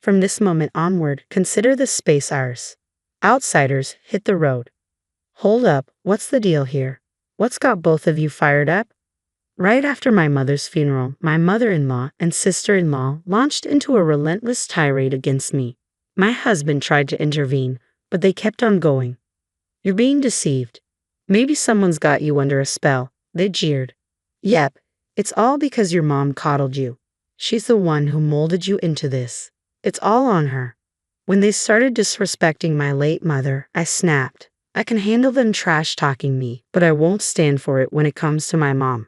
From this moment onward, consider this space ours. Outsiders, hit the road. Hold up, what's the deal here? What's got both of you fired up? Right after my mother's funeral, my mother-in-law and sister-in-law launched into a relentless tirade against me. My husband tried to intervene, but they kept on going. You're being deceived. Maybe someone's got you under a spell, they jeered. Yep, it's all because your mom coddled you. She's the one who molded you into this. It's all on her. When they started disrespecting my late mother, I snapped. I can handle them trash-talking me, but I won't stand for it when it comes to my mom.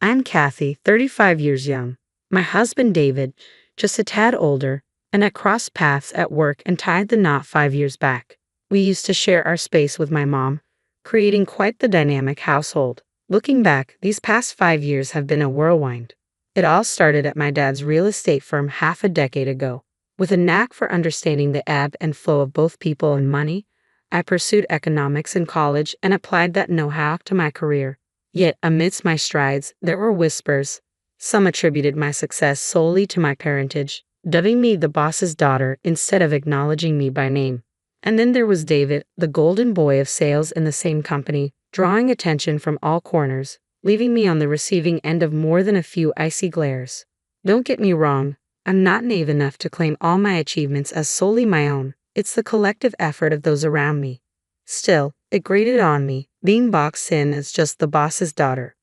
I'm Kathy, 35 years young. My husband David, just a tad older, and I crossed paths at work and tied the knot 5 years back. We used to share our space with my mom, creating quite the dynamic household. Looking back, these past 5 years have been a whirlwind. It all started at my dad's real estate firm half a decade ago. With a knack for understanding the ebb and flow of both people and money, I pursued economics in college and applied that know-how to my career. Yet, amidst my strides, there were whispers. Some attributed my success solely to my parentage, dubbing me the boss's daughter instead of acknowledging me by name. And then there was David, the golden boy of sales in the same company, drawing attention from all corners, leaving me on the receiving end of more than a few icy glares. Don't get me wrong, I'm not naive enough to claim all my achievements as solely my own. It's the collective effort of those around me. Still, it grated on me, being boxed in as just the boss's daughter.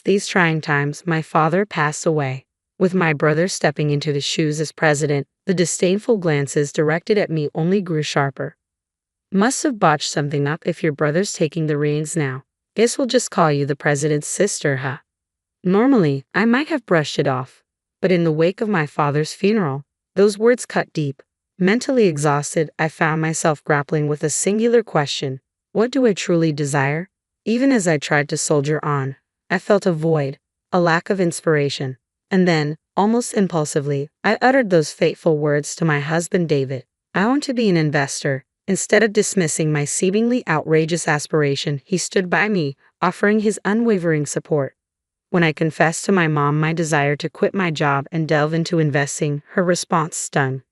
These trying times, my father passed away. With my brother stepping into the shoes as president, the disdainful glances directed at me only grew sharper. Must have botched something up if your brother's taking the reins now. Guess we'll just call you the president's sister, huh? Normally, I might have brushed it off, but in the wake of my father's funeral, those words cut deep. Mentally exhausted, I found myself grappling with a singular question. What do I truly desire? Even as I tried to soldier on, I felt a void, a lack of inspiration. And then, almost impulsively, I uttered those fateful words to my husband David. I want to be an investor. Instead of dismissing my seemingly outrageous aspiration, he stood by me, offering his unwavering support. When I confessed to my mom my desire to quit my job and delve into investing, her response stung.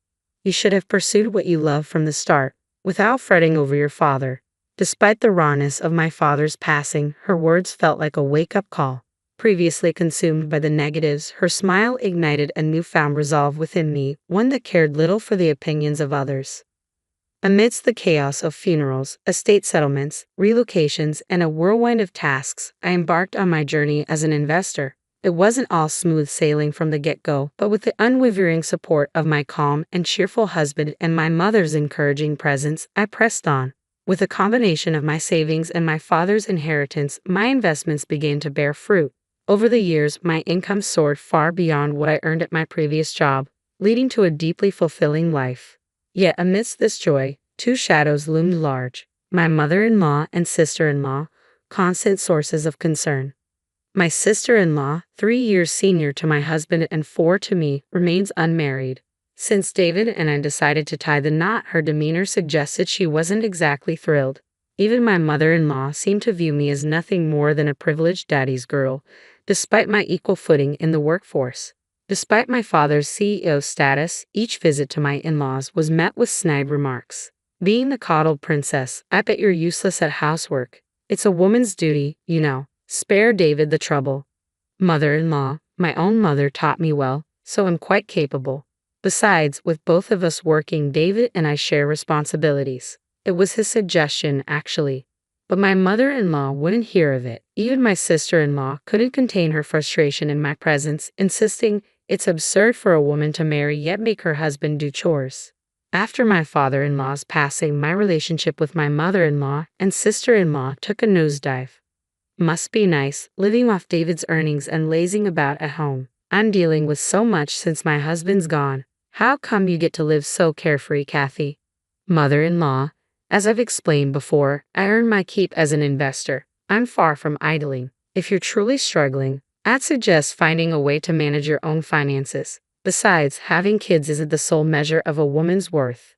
You should have pursued what you love from the start, without fretting over your father. Despite the rawness of my father's passing, her words felt like a wake-up call. Previously consumed by the negatives, her smile ignited a newfound resolve within me, one that cared little for the opinions of others. Amidst the chaos of funerals, estate settlements, relocations, and a whirlwind of tasks, I embarked on my journey as an investor. It wasn't all smooth sailing from the get-go, but with the unwavering support of my calm and cheerful husband and my mother's encouraging presence, I pressed on. With a combination of my savings and my father's inheritance, my investments began to bear fruit. Over the years, my income soared far beyond what I earned at my previous job, leading to a deeply fulfilling life. Yet amidst this joy, two shadows loomed large: my mother-in-law and sister-in-law, constant sources of concern. My sister-in-law, 3 years senior to my husband and 4 to me, remains unmarried. Since David and I decided to tie the knot, her demeanor suggested she wasn't exactly thrilled. Even my mother-in-law seemed to view me as nothing more than a privileged daddy's girl, despite my equal footing in the workforce. Despite my father's CEO status, each visit to my in-laws was met with snide remarks. Being the coddled princess, I bet you're useless at housework. It's a woman's duty, you know. Spare David the trouble. Mother-in-law, my own mother taught me well, so I'm quite capable. Besides, with both of us working, David and I share responsibilities. It was his suggestion, actually. But my mother-in-law wouldn't hear of it. Even my sister-in-law couldn't contain her frustration in my presence, insisting it's absurd for a woman to marry yet make her husband do chores. After my father-in-law's passing, my relationship with my mother-in-law and sister-in-law took a nosedive. Must be nice, living off David's earnings and lazing about at home. I'm dealing with so much since my husband's gone. How come you get to live so carefree, Kathy? Mother-in-law, as I've explained before, I earn my keep as an investor. I'm far from idling. If you're truly struggling, I'd suggest finding a way to manage your own finances. Besides, having kids isn't the sole measure of a woman's worth.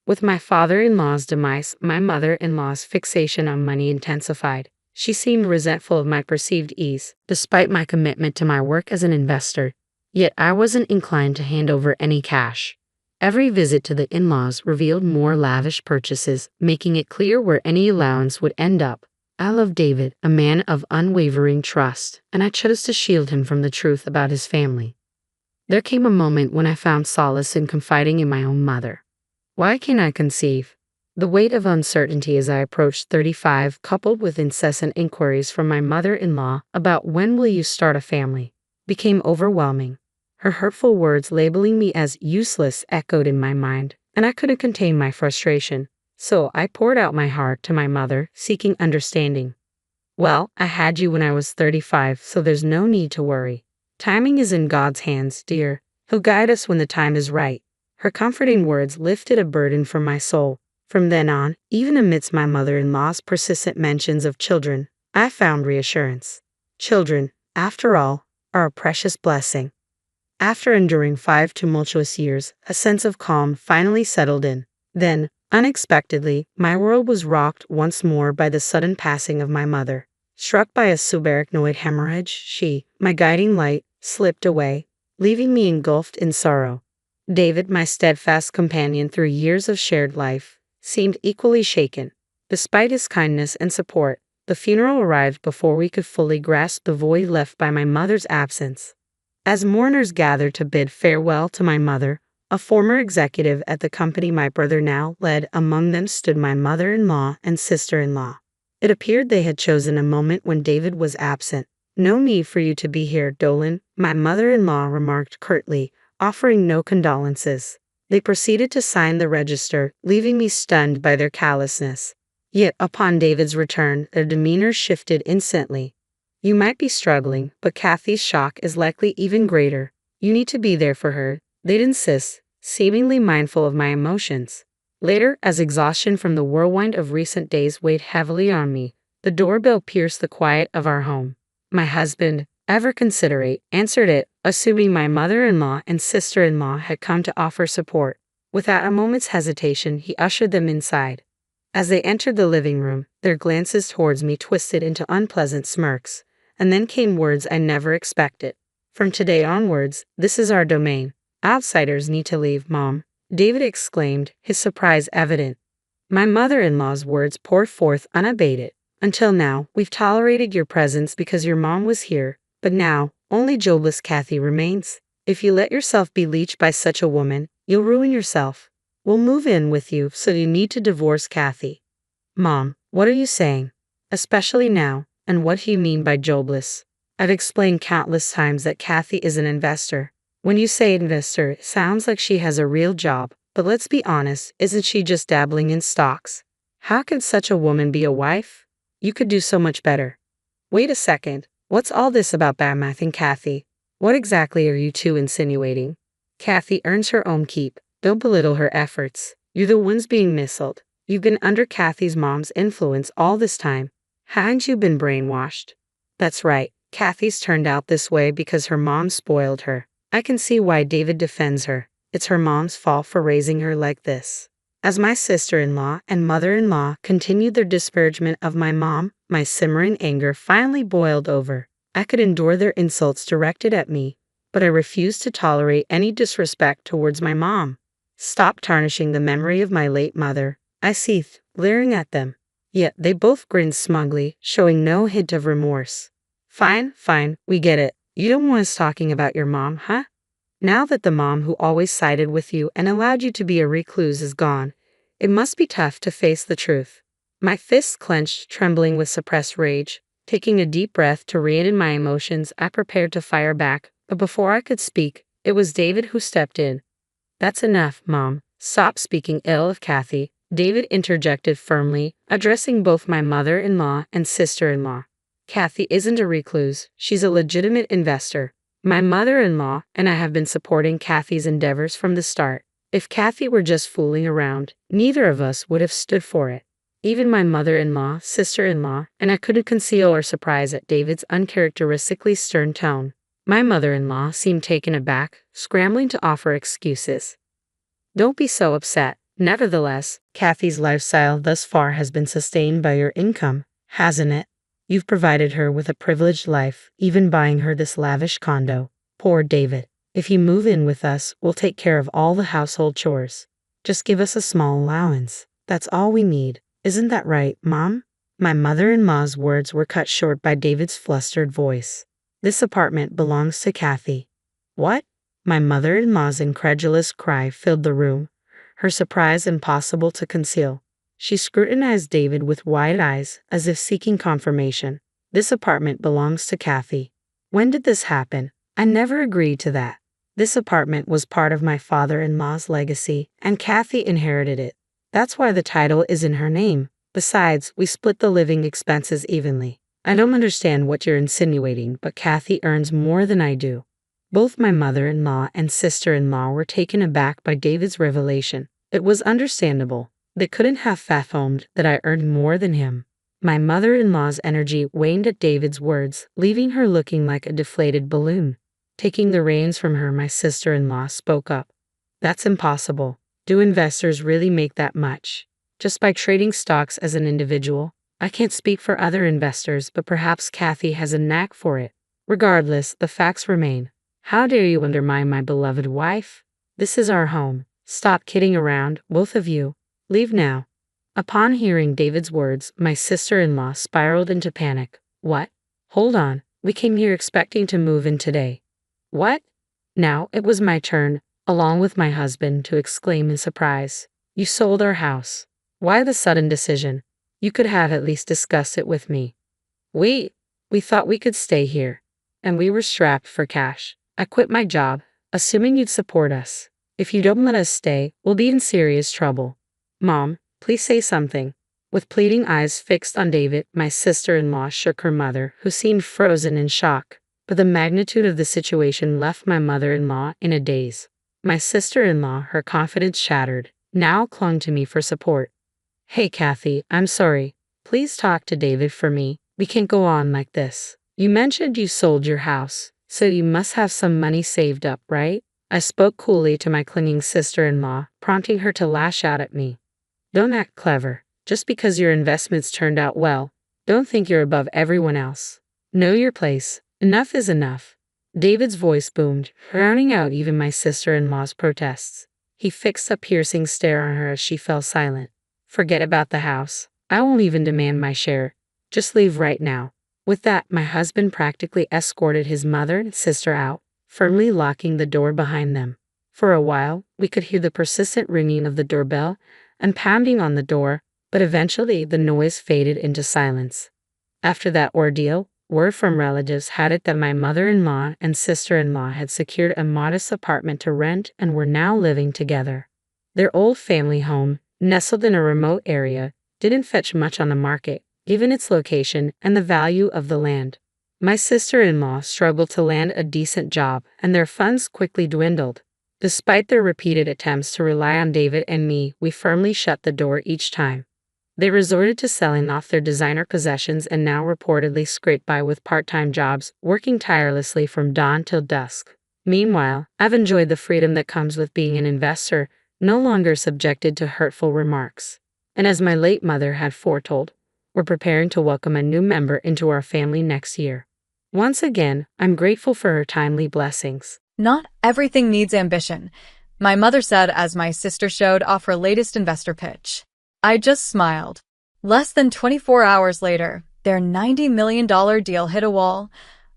With my father-in-law's demise, my mother-in-law's fixation on money intensified. She seemed resentful of my perceived ease, despite my commitment to my work as an investor. Yet I wasn't inclined to hand over any cash. Every visit to the in-laws revealed more lavish purchases, making it clear where any allowance would end up. I loved David, a man of unwavering trust, and I chose to shield him from the truth about his family. There came a moment when I found solace in confiding in my own mother. Why can't I conceive? The weight of uncertainty as I approached 35, coupled with incessant inquiries from my mother-in-law about when will you start a family, became overwhelming. Her hurtful words labeling me as useless echoed in my mind, and I couldn't contain my frustration. So I poured out my heart to my mother, seeking understanding. Well, I had you when I was 35, so there's no need to worry. Timing is in God's hands, dear. He'll guide us when the time is right. Her comforting words lifted a burden from my soul. From then on, even amidst my mother-in-law's persistent mentions of children, I found reassurance. Children, after all, are a precious blessing. After enduring 5 tumultuous years, a sense of calm finally settled in. Then, unexpectedly, my world was rocked once more by the sudden passing of my mother. Struck by a subarachnoid hemorrhage, she, my guiding light, slipped away, leaving me engulfed in sorrow. David, my steadfast companion through years of shared life, seemed equally shaken. Despite his kindness and support, the funeral arrived before we could fully grasp the void left by my mother's absence. As mourners gathered to bid farewell to my mother, a former executive at the company my brother now led, among them stood my mother-in-law and sister-in-law. It appeared they had chosen a moment when David was absent. "No need for you to be here, Dolan," my mother-in-law remarked curtly, offering no condolences. They proceeded to sign the register, leaving me stunned by their callousness. Yet upon David's return, their demeanor shifted instantly. "You might be struggling, but Kathy's shock is likely even greater. You need to be there for her," they'd insist, seemingly mindful of my emotions. Later, as exhaustion from the whirlwind of recent days weighed heavily on me, the doorbell pierced the quiet of our home. My husband, ever considerate, answered it, assuming my mother-in-law and sister-in-law had come to offer support. Without a moment's hesitation, he ushered them inside. As they entered the living room, their glances towards me twisted into unpleasant smirks, and then came words I never expected. "From today onwards, this is our domain. Outsiders need to leave, Mom," David exclaimed, his surprise evident. My mother-in-law's words poured forth unabated. "Until now, we've tolerated your presence because your mom was here, but now, only jobless Kathy remains. If you let yourself be leached by such a woman, you'll ruin yourself. We'll move in with you, so you need to divorce Kathy." "Mom, what are you saying? Especially now, and what do you mean by jobless?" "I've explained countless times that Kathy is an investor. When you say investor, it sounds like she has a real job, but let's be honest, isn't she just dabbling in stocks? How could such a woman be a wife? You could do so much better." "Wait a second, what's all this about bad-mouthing Kathy? What exactly are you two insinuating?" "Kathy earns her own keep. Don't belittle her efforts. You're the ones being misled. You've been under Kathy's mom's influence all this time. Haven't you been brainwashed?" "That's right. Kathy's turned out this way because her mom spoiled her. I can see why David defends her. It's her mom's fault for raising her like this." As my sister-in-law and mother-in-law continued their disparagement of my mom, my simmering anger finally boiled over. I could endure their insults directed at me, but I refused to tolerate any disrespect towards my mom. "Stop tarnishing the memory of my late mother," I seethed, glaring at them. Yet they both grinned smugly, showing no hint of remorse. Fine, we get it. You don't want us talking about your mom, huh? Now that the mom who always sided with you and allowed you to be a recluse is gone, it must be tough to face the truth." My fists clenched, trembling with suppressed rage. Taking a deep breath to rein in my emotions, I prepared to fire back, but before I could speak, it was David who stepped in. "That's enough, Mom. Stop speaking ill of Kathy," David interjected firmly, addressing both my mother-in-law and sister-in-law. "Kathy isn't a recluse. She's a legitimate investor. My mother-in-law and I have been supporting Kathy's endeavors from the start. If Kathy were just fooling around, neither of us would have stood for it." Even my mother-in-law, sister-in-law, and I couldn't conceal our surprise at David's uncharacteristically stern tone. My mother-in-law seemed taken aback, scrambling to offer excuses. "Don't be so upset. Nevertheless, Kathy's lifestyle thus far has been sustained by your income, hasn't it? You've provided her with a privileged life, even buying her this lavish condo." Poor David. If you move in with us, we'll take care of all the household chores. Just give us a small allowance. That's all we need. Isn't that right, Mom? My mother-in-law's words were cut short by David's flustered voice. This apartment belongs to Kathy. What? My mother-in-law's incredulous cry filled the room, her surprise impossible to conceal. She scrutinized David with wide eyes, as if seeking confirmation. This apartment belongs to Kathy. When did this happen? I never agreed to that. This apartment was part of my father-in-law's legacy, and Kathy inherited it. That's why the title is in her name. Besides, we split the living expenses evenly. I don't understand what you're insinuating, but Kathy earns more than I do. Both my mother-in-law and sister-in-law were taken aback by David's revelation. It was understandable. They couldn't have fathomed that I earned more than him. My mother-in-law's energy waned at David's words, leaving her looking like a deflated balloon. Taking the reins from her, my sister-in-law spoke up. That's impossible. Do investors really make that much? Just by trading stocks as an individual? I can't speak for other investors, but perhaps Kathy has a knack for it. Regardless, the facts remain. How dare you undermine my beloved wife? This is our home. Stop kidding around, both of you. Leave now. Upon hearing David's words, my sister-in-law spiraled into panic. What? Hold on. We came here expecting to move in today. What? Now it was my turn, along with my husband, to exclaim in surprise. You sold our house. Why the sudden decision? You could have at least discussed it with me. We thought we could stay here. And we were strapped for cash. I quit my job, assuming you'd support us. If you don't let us stay, we'll be in serious trouble. Mom, please say something. With pleading eyes fixed on David, my sister-in-law shook her mother, who seemed frozen in shock. But the magnitude of the situation left my mother-in-law in a daze. My sister-in-law, her confidence shattered, now clung to me for support. Hey, Kathy, I'm sorry. Please talk to David for me. We can't go on like this. You mentioned you sold your house, so you must have some money saved up, right? I spoke coolly to my clinging sister-in-law, prompting her to lash out at me. Don't act clever. Just because your investments turned out well, don't think you're above everyone else. Know your place. Enough is enough. David's voice boomed, drowning out even my sister-in-law's protests. He fixed a piercing stare on her as she fell silent. Forget about the house. I won't even demand my share. Just leave right now. With that, my husband practically escorted his mother and sister out, firmly locking the door behind them. For a while, we could hear the persistent ringing of the doorbell and pounding on the door, but eventually the noise faded into silence. After that ordeal, word from relatives had it that my mother-in-law and sister-in-law had secured a modest apartment to rent and were now living together. Their old family home, nestled in a remote area, didn't fetch much on the market, given its location and the value of the land. My sister-in-law struggled to land a decent job, and their funds quickly dwindled. Despite their repeated attempts to rely on David and me, we firmly shut the door each time. They resorted to selling off their designer possessions and now reportedly scrape by with part-time jobs, working tirelessly from dawn till dusk. Meanwhile, I've enjoyed the freedom that comes with being an investor, no longer subjected to hurtful remarks. And as my late mother had foretold, we're preparing to welcome a new member into our family next year. Once again, I'm grateful for her timely blessings. Not everything needs ambition, my mother said as my sister showed off her latest investor pitch. I just smiled. Less than 24 hours later, their $90 million deal hit a wall,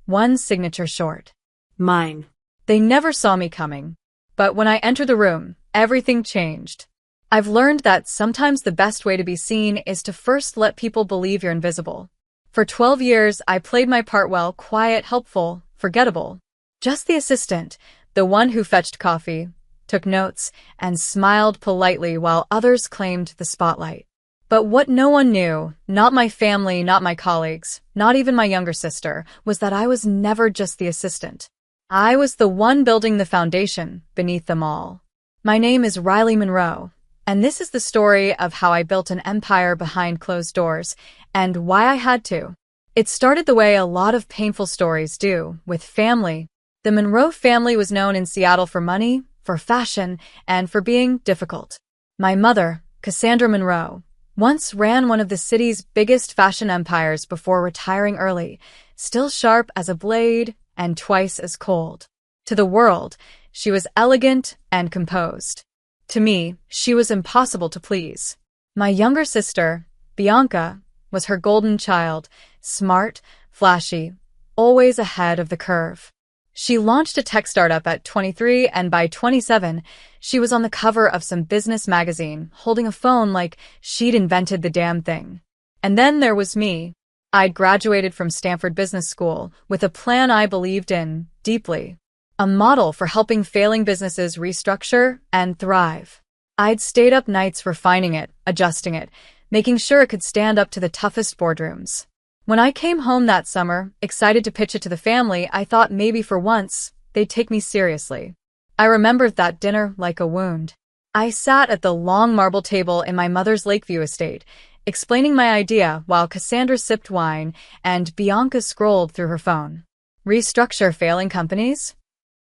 one signature short. Mine. They never saw me coming. But when I entered the room, everything changed. I've learned that sometimes the best way to be seen is to first let people believe you're invisible. For 12 years, I played my part well, quiet, helpful, forgettable. Just the assistant, the one who fetched coffee, took notes, and smiled politely while others claimed the spotlight. But what no one knew, not my family, not my colleagues, not even my younger sister, was that I was never just the assistant. I was the one building the foundation beneath them all. My name is Riley Monroe, and this is the story of how I built an empire behind closed doors, and why I had to. It started the way a lot of painful stories do, with family. The Monroe family was known in Seattle for money, for fashion, and for being difficult. My mother, Cassandra Monroe, once ran one of the city's biggest fashion empires before retiring early, still sharp as a blade and twice as cold. To the world, she was elegant and composed. To me, she was impossible to please. My younger sister, Bianca, was her golden child, smart, flashy, always ahead of the curve. She launched a tech startup at 23, and by 27, she was on the cover of some business magazine, holding a phone like she'd invented the damn thing. And then there was me. I'd graduated from Stanford Business School with a plan I believed in deeply. A model for helping failing businesses restructure and thrive. I'd stayed up nights refining it, adjusting it, making sure it could stand up to the toughest boardrooms. When I came home that summer, excited to pitch it to the family, I thought maybe for once, they'd take me seriously. I remembered that dinner like a wound. I sat at the long marble table in my mother's Lakeview estate, explaining my idea while Cassandra sipped wine and Bianca scrolled through her phone. Restructure failing companies?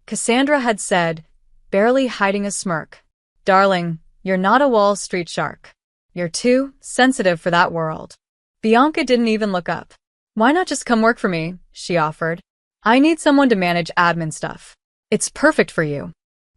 Cassandra had said, barely hiding a smirk. Darling, you're not a Wall Street shark. You're too sensitive for that world. Bianca didn't even look up. Why not just come work for me? She offered. I need someone to manage admin stuff. It's perfect for you.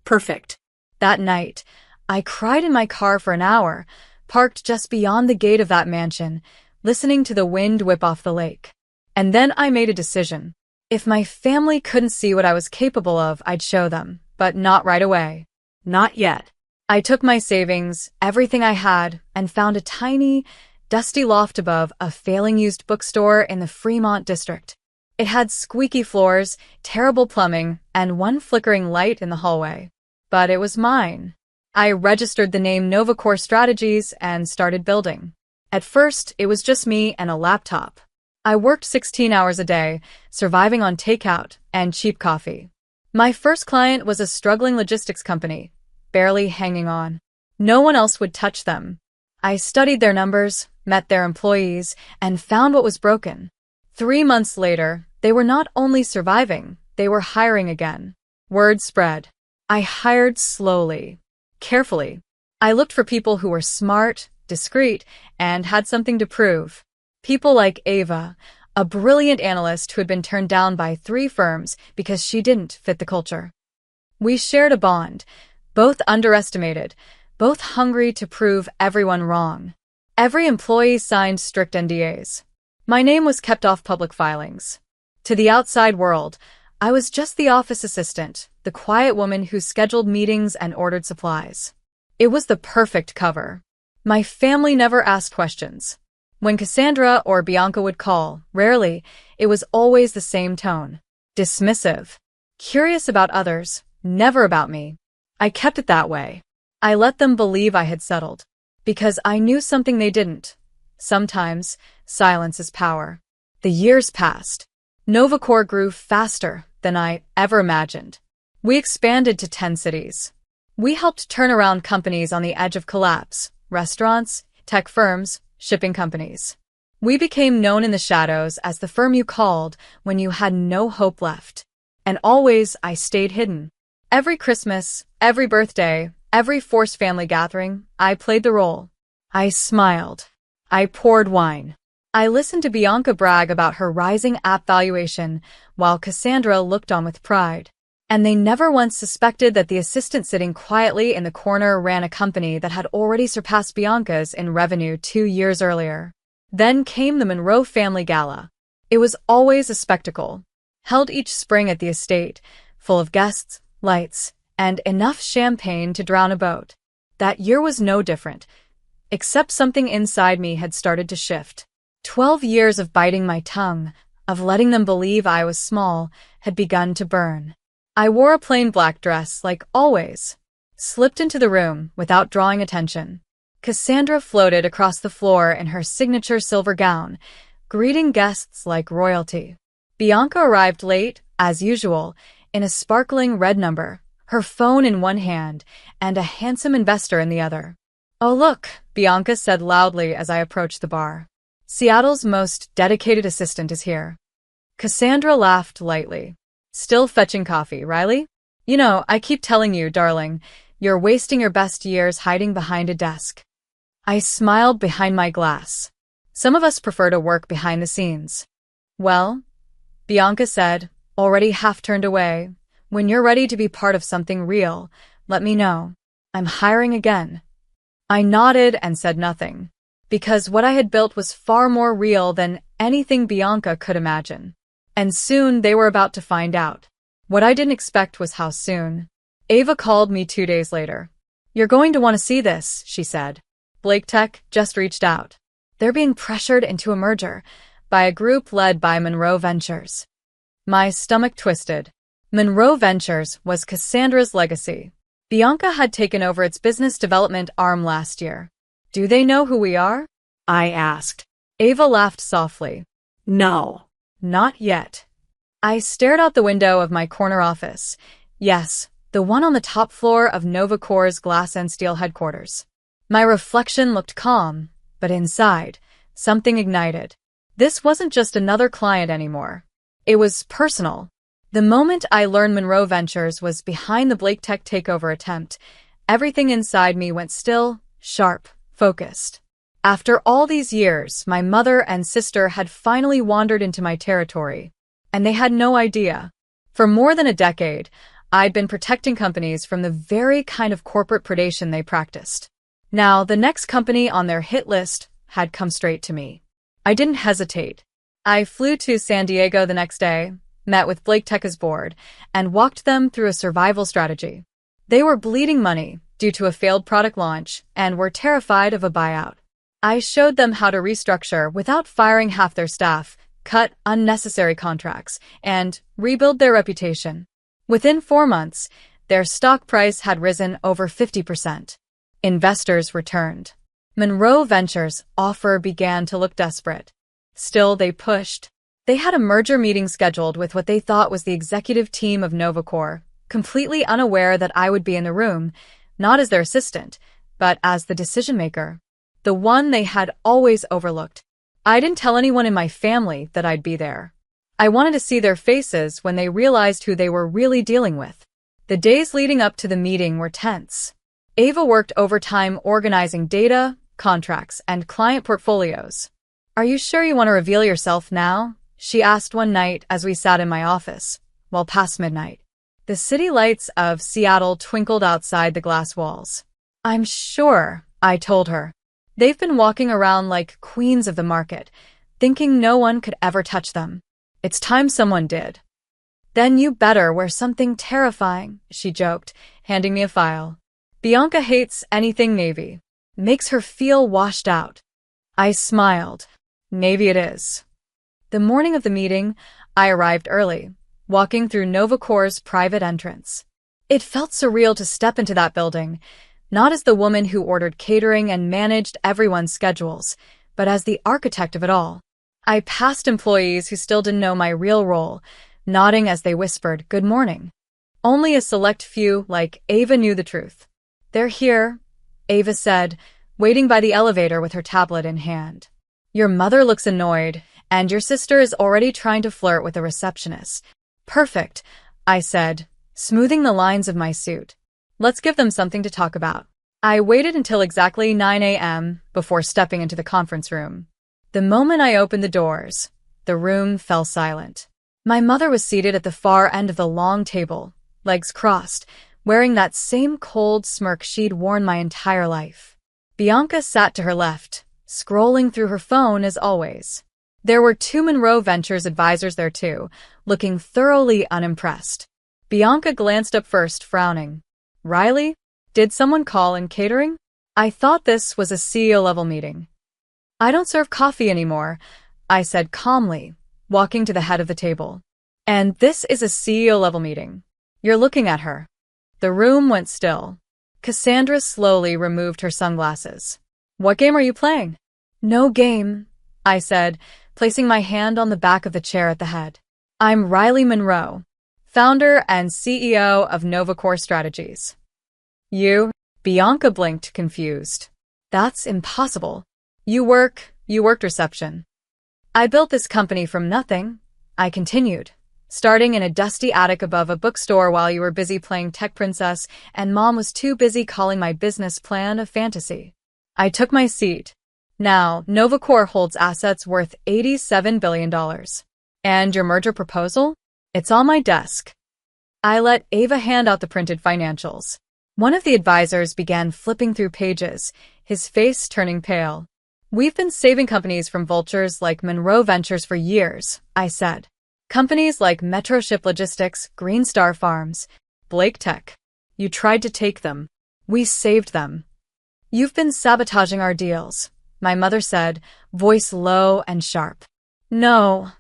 Perfect. That night, I cried in my car for an hour, parked just beyond the gate of that mansion, listening to the wind whip off the lake. And then I made a decision. If my family couldn't see what I was capable of, I'd show them, but not right away. Not yet. I took my savings, everything I had, and found a tiny, dusty loft above a failing used bookstore in the Fremont district. It had squeaky floors, terrible plumbing, and one flickering light in the hallway. But it was mine. I registered the name Novacore Strategies and started building. At first, it was just me and a laptop. I worked 16 hours a day, surviving on takeout and cheap coffee. My first client was a struggling logistics company, barely hanging on. No one else would touch them. I studied their numbers, met their employees, and found what was broken. 3 months later, they were not only surviving, they were hiring again. Word spread. I hired slowly, carefully. I looked for people who were smart, discreet, and had something to prove. People like Ava, a brilliant analyst who had been turned down by 3 firms because she didn't fit the culture. We shared a bond, both underestimated, both hungry to prove everyone wrong. Every employee signed strict NDAs. My name was kept off public filings. To the outside world, I was just the office assistant, the quiet woman who scheduled meetings and ordered supplies. It was the perfect cover. My family never asked questions. When Cassandra or Bianca would call, rarely, it was always the same tone. Dismissive. Curious about others, never about me. I kept it that way. I let them believe I had settled. Because I knew something they didn't. Sometimes, silence is power. The years passed. Novacore grew faster than I ever imagined. We expanded to 10 cities. We helped turn around companies on the edge of collapse, restaurants, tech firms, shipping companies. We became known in the shadows as the firm you called when you had no hope left. And always I stayed hidden. Every Christmas, every birthday, every forced family gathering, I played the role. I smiled. I poured wine. I listened to Bianca brag about her rising app valuation while Cassandra looked on with pride. And they never once suspected that the assistant sitting quietly in the corner ran a company that had already surpassed Bianca's in revenue 2 years earlier. Then came the Monroe Family Gala. It was always a spectacle, held each spring at the estate, full of guests, lights, and enough champagne to drown a boat. That year was no different, except something inside me had started to shift. 12 years of biting my tongue, of letting them believe I was small, had begun to burn. I wore a plain black dress like always, slipped into the room without drawing attention. Cassandra floated across the floor in her signature silver gown, greeting guests like royalty. Bianca arrived late, as usual, in a sparkling red number, her phone in one hand and a handsome investor in the other. "Oh look," Bianca said loudly as I approached the bar. "Seattle's most dedicated assistant is here." Cassandra laughed lightly. "Still fetching coffee, Riley? You know, I keep telling you, darling, you're wasting your best years hiding behind a desk." I smiled behind my glass. Some of us prefer to work behind the scenes. "Well," Bianca said, already half turned away, When you're ready to be part of something real, let me know. I'm hiring again. I nodded and said nothing, because what I had built was far more real than anything Bianca could imagine. And soon they were about to find out. What I didn't expect was how soon. Ava called me 2 days later. "You're going to want to see this," she said. "Blake Tech just reached out. They're being pressured into a merger by a group led by Monroe Ventures." My stomach twisted. Monroe Ventures was Cassandra's legacy. Bianca had taken over its business development arm last year. "Do they know who we are?" I asked. Ava laughed softly. "No, not yet." I stared out the window of my corner office. Yes, the one on the top floor of Novacore's glass and steel headquarters. My reflection looked calm, but inside, something ignited. This wasn't just another client anymore. It was personal. The moment I learned Monroe Ventures was behind the Blake Tech takeover attempt, everything inside me went still, sharp, focused. After all these years, my mother and sister had finally wandered into my territory, and they had no idea. For more than a decade, I'd been protecting companies from the very kind of corporate predation they practiced. Now, the next company on their hit list had come straight to me. I didn't hesitate. I flew to San Diego the next day, met with Blake Tech's board, and walked them through a survival strategy. They were bleeding money due to a failed product launch and were terrified of a buyout. I showed them how to restructure without firing half their staff, cut unnecessary contracts, and rebuild their reputation. Within 4 months, their stock price had risen over 50%. Investors returned. Monroe Ventures' offer began to look desperate. Still, they pushed. They had a merger meeting scheduled with what they thought was the executive team of Novacore, completely unaware that I would be in the room, not as their assistant, but as the decision-maker, the one they had always overlooked. I didn't tell anyone in my family that I'd be there. I wanted to see their faces when they realized who they were really dealing with. The days leading up to the meeting were tense. Ava worked overtime organizing data, contracts, and client portfolios. "Are you sure you want to reveal yourself now?" she asked one night as we sat in my office, well past midnight. The city lights of Seattle twinkled outside the glass walls. "I'm sure," I told her. "They've been walking around like queens of the market, thinking no one could ever touch them. It's time someone did." "Then you better wear something terrifying," she joked, handing me a file. "Bianca hates anything navy. Makes her feel washed out." I smiled. Navy it is. The morning of the meeting, I arrived early, walking through Novacore's private entrance. It felt surreal to step into that building, not as the woman who ordered catering and managed everyone's schedules, but as the architect of it all. I passed employees who still didn't know my real role, nodding as they whispered, "Good morning." Only a select few, like Ava, knew the truth. "They're here," Ava said, waiting by the elevator with her tablet in hand. "Your mother looks annoyed, and your sister is already trying to flirt with the receptionist." "Perfect," I said, smoothing the lines of my suit. "Let's give them something to talk about." I waited until exactly 9 a.m. before stepping into the conference room. The moment I opened the doors, the room fell silent. My mother was seated at the far end of the long table, legs crossed, wearing that same cold smirk she'd worn my entire life. Bianca sat to her left, scrolling through her phone as always. There were 2 Monroe Ventures advisors there too, looking thoroughly unimpressed. Bianca glanced up first, frowning. "Riley? Did someone call in catering? I thought this was a CEO-level meeting." "I don't serve coffee anymore," I said calmly, walking to the head of the table. "And this is a CEO-level meeting. You're looking at her." The room went still. Cassandra slowly removed her sunglasses. "What game are you playing?" "No game," I said, placing my hand on the back of the chair at the head. "I'm Riley Monroe, founder and CEO of Novacore Strategies." "You?" Bianca blinked, confused. "That's impossible. You worked reception." "I built this company from nothing," I continued, "starting in a dusty attic above a bookstore while you were busy playing tech princess and Mom was too busy calling my business plan a fantasy." I took my seat. "Now, Novacore holds assets worth $87 billion. And your merger proposal? It's on my desk." I let Ava hand out the printed financials. One of the advisors began flipping through pages, his face turning pale. We've been saving companies from vultures like Monroe Ventures for years, I said. Companies like Metro Ship Logistics, Green Star Farms, Blake Tech. You tried to take them. We saved them. You've been sabotaging our deals, my mother said, voice low and sharp. No,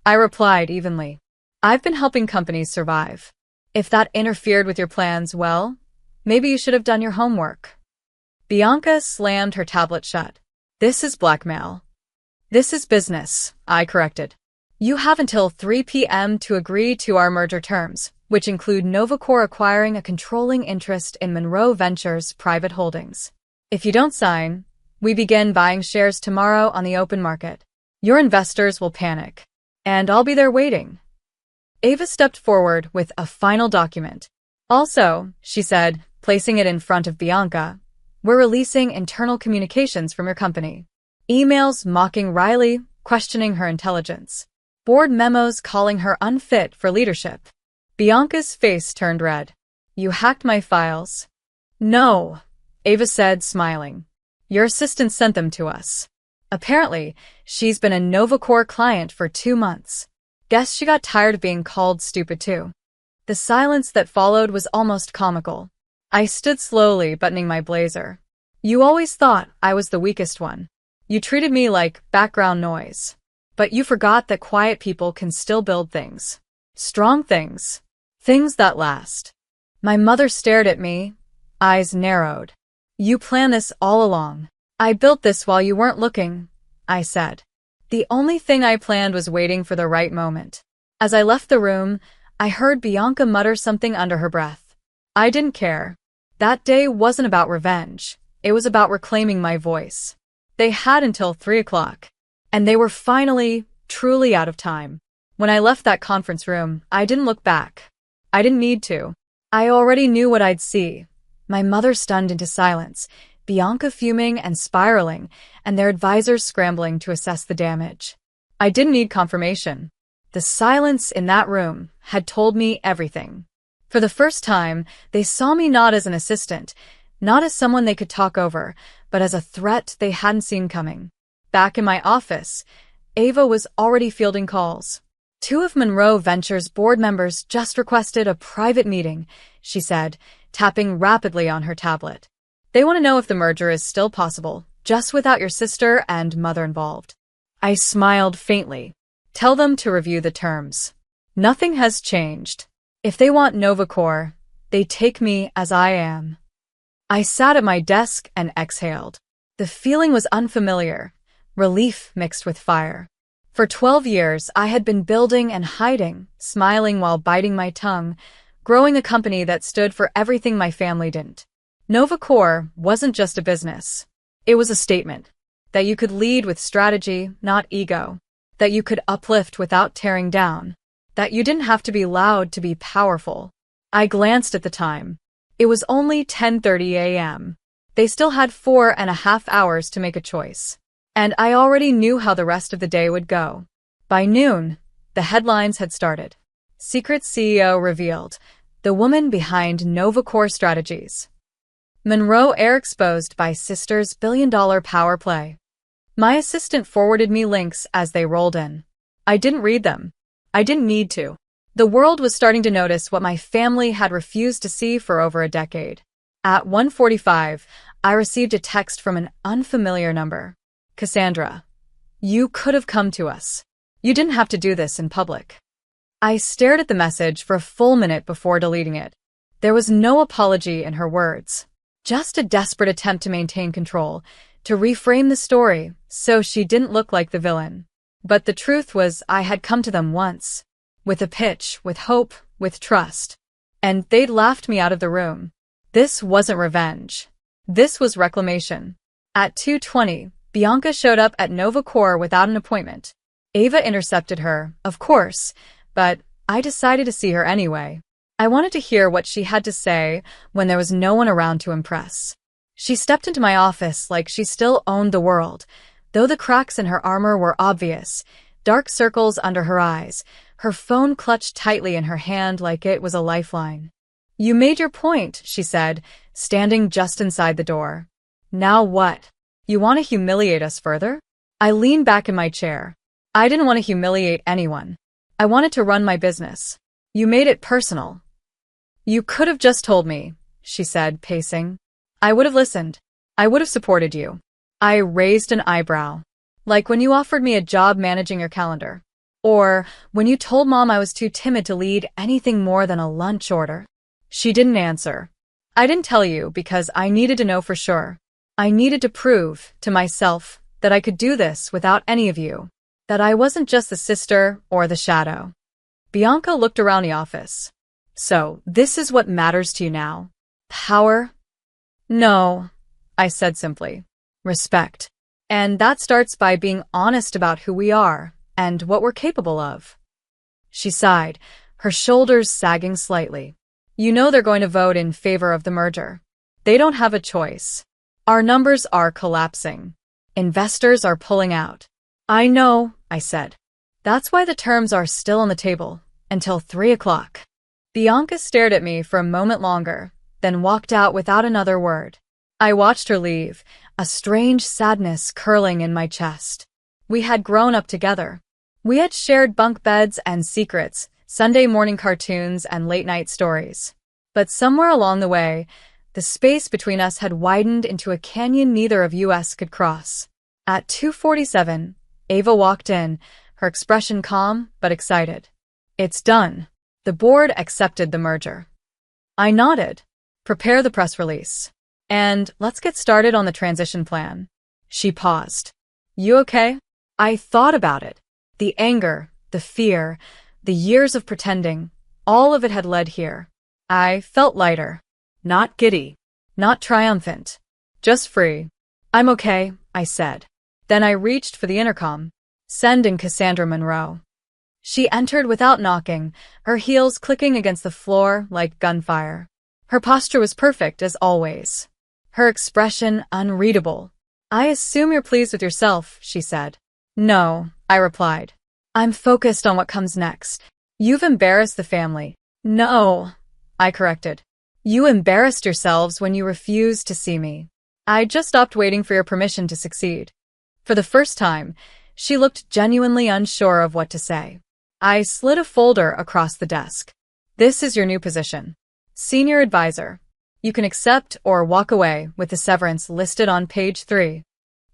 I replied evenly. I've been helping companies survive. If that interfered with your plans, well, maybe you should have done your homework. Bianca slammed her tablet shut. This is blackmail. This is business, I corrected. You have until 3 p.m. to agree to our merger terms, which include Novacor acquiring a controlling interest in Monroe Ventures private holdings. If you don't sign, we begin buying shares tomorrow on the open market. Your investors will panic, and I'll be there waiting. Ava stepped forward with a final document. Also, she said, placing it in front of Bianca, we're releasing internal communications from your company. Emails mocking Riley, questioning her intelligence. Board memos calling her unfit for leadership. Bianca's face turned red. You hacked my files? No, Ava said, smiling. Your assistant sent them to us. Apparently, she's been a Novacor client for 2 months. Guess she got tired of being called stupid too. The silence that followed was almost comical. I stood slowly, buttoning my blazer. You always thought I was the weakest one. You treated me like background noise. But you forgot that quiet people can still build things. Strong things. Things that last. My mother stared at me, eyes narrowed. You planned this all along. I built this while you weren't looking, I said. The only thing I planned was waiting for the right moment. As I left the room, I heard Bianca mutter something under her breath. I didn't care. That day wasn't about revenge. It was about reclaiming my voice. They had until 3 o'clock. And they were finally, truly out of time. When I left that conference room, I didn't look back. I didn't need to. I already knew what I'd see. My mother stunned into silence, Bianca fuming and spiraling, and their advisors scrambling to assess the damage. I didn't need confirmation. The silence in that room had told me everything. For the first time, they saw me not as an assistant, not as someone they could talk over, but as a threat they hadn't seen coming. Back in my office, Ava was already fielding calls. 2 of Monroe Ventures board members just requested a private meeting, she said, tapping rapidly on her tablet. They want to know if the merger is still possible, just without your sister and mother involved. I smiled faintly. Tell them to review the terms. Nothing has changed. If they want Novacor, they take me as I am. I sat at my desk and exhaled. The feeling was unfamiliar. Relief mixed with fire. For 12 years, I had been building and hiding, smiling while biting my tongue, growing a company that stood for everything my family didn't. Novacor wasn't just a business. It was a statement. That you could lead with strategy, not ego. That you could uplift without tearing down. That you didn't have to be loud to be powerful. I glanced at the time. It was only 10:30 a.m. They still had 4.5 hours to make a choice. And I already knew how the rest of the day would go. By noon, the headlines had started. Secret CEO revealed. The woman behind Novacor Strategies. Monroe Air exposed by sister's billion-dollar power play. My assistant forwarded me links as they rolled in. I didn't read them. I didn't need to. The world was starting to notice what my family had refused to see for over a decade. At 1:45, I received a text from an unfamiliar number. Cassandra, you could have come to us. You didn't have to do this in public. I stared at the message for a full minute before deleting it. There was no apology in her words. Just a desperate attempt to maintain control, to reframe the story so she didn't look like the villain. But the truth was I had come to them once. With a pitch, with hope, with trust. And they'd laughed me out of the room. This wasn't revenge. This was reclamation. At 2:20, Bianca showed up at Novacor without an appointment. Ava intercepted her, of course, but I decided to see her anyway. I wanted to hear what she had to say when there was no one around to impress. She stepped into my office like she still owned the world, though the cracks in her armor were obvious, dark circles under her eyes, her phone clutched tightly in her hand like it was a lifeline. "You made your point," she said, standing just inside the door. "Now what? You want to humiliate us further?" I leaned back in my chair. I didn't want to humiliate anyone. I wanted to run my business. "You made it personal." "You could have just told me," she said, pacing. "I would have listened. I would have supported you." I raised an eyebrow. "Like when you offered me a job managing your calendar. Or when you told Mom I was too timid to lead anything more than a lunch order." She didn't answer. "I didn't tell you because I needed to know for sure. I needed to prove to myself that I could do this without any of you. That I wasn't just the sister or the shadow." Bianca looked around the office. "So, this is what matters to you now? Power?" "No," I said simply. "Respect. And that starts by being honest about who we are and what we're capable of." She sighed, her shoulders sagging slightly. "You know they're going to vote in favor of the merger. They don't have a choice. Our numbers are collapsing. Investors are pulling out." "I know," I said. "That's why the terms are still on the table, until 3 o'clock. Bianca stared at me for a moment longer, then walked out without another word. I watched her leave, a strange sadness curling in my chest. We had grown up together. We had shared bunk beds and secrets, Sunday morning cartoons and late-night stories. But somewhere along the way, the space between us had widened into a canyon neither of us could cross. At 2:47, Ava walked in, her expression calm but excited. "It's done. The board accepted the merger." I nodded. "Prepare the press release. And let's get started on the transition plan." She paused. "You okay?" I thought about it. The anger, the fear, the years of pretending, all of it had led here. I felt lighter. Not giddy. Not triumphant. Just free. "I'm okay," I said. Then I reached for the intercom. "Send in Cassandra Monroe." She entered without knocking, her heels clicking against the floor like gunfire. Her posture was perfect, as always. Her expression unreadable. "I assume you're pleased with yourself," she said. "No," I replied. "I'm focused on what comes next." "You've embarrassed the family." "No," I corrected. "You embarrassed yourselves when you refused to see me. I just stopped waiting for your permission to succeed." For the first time, she looked genuinely unsure of what to say. I slid a folder across the desk. "This is your new position. Senior advisor. You can accept or walk away with the severance listed on page 3.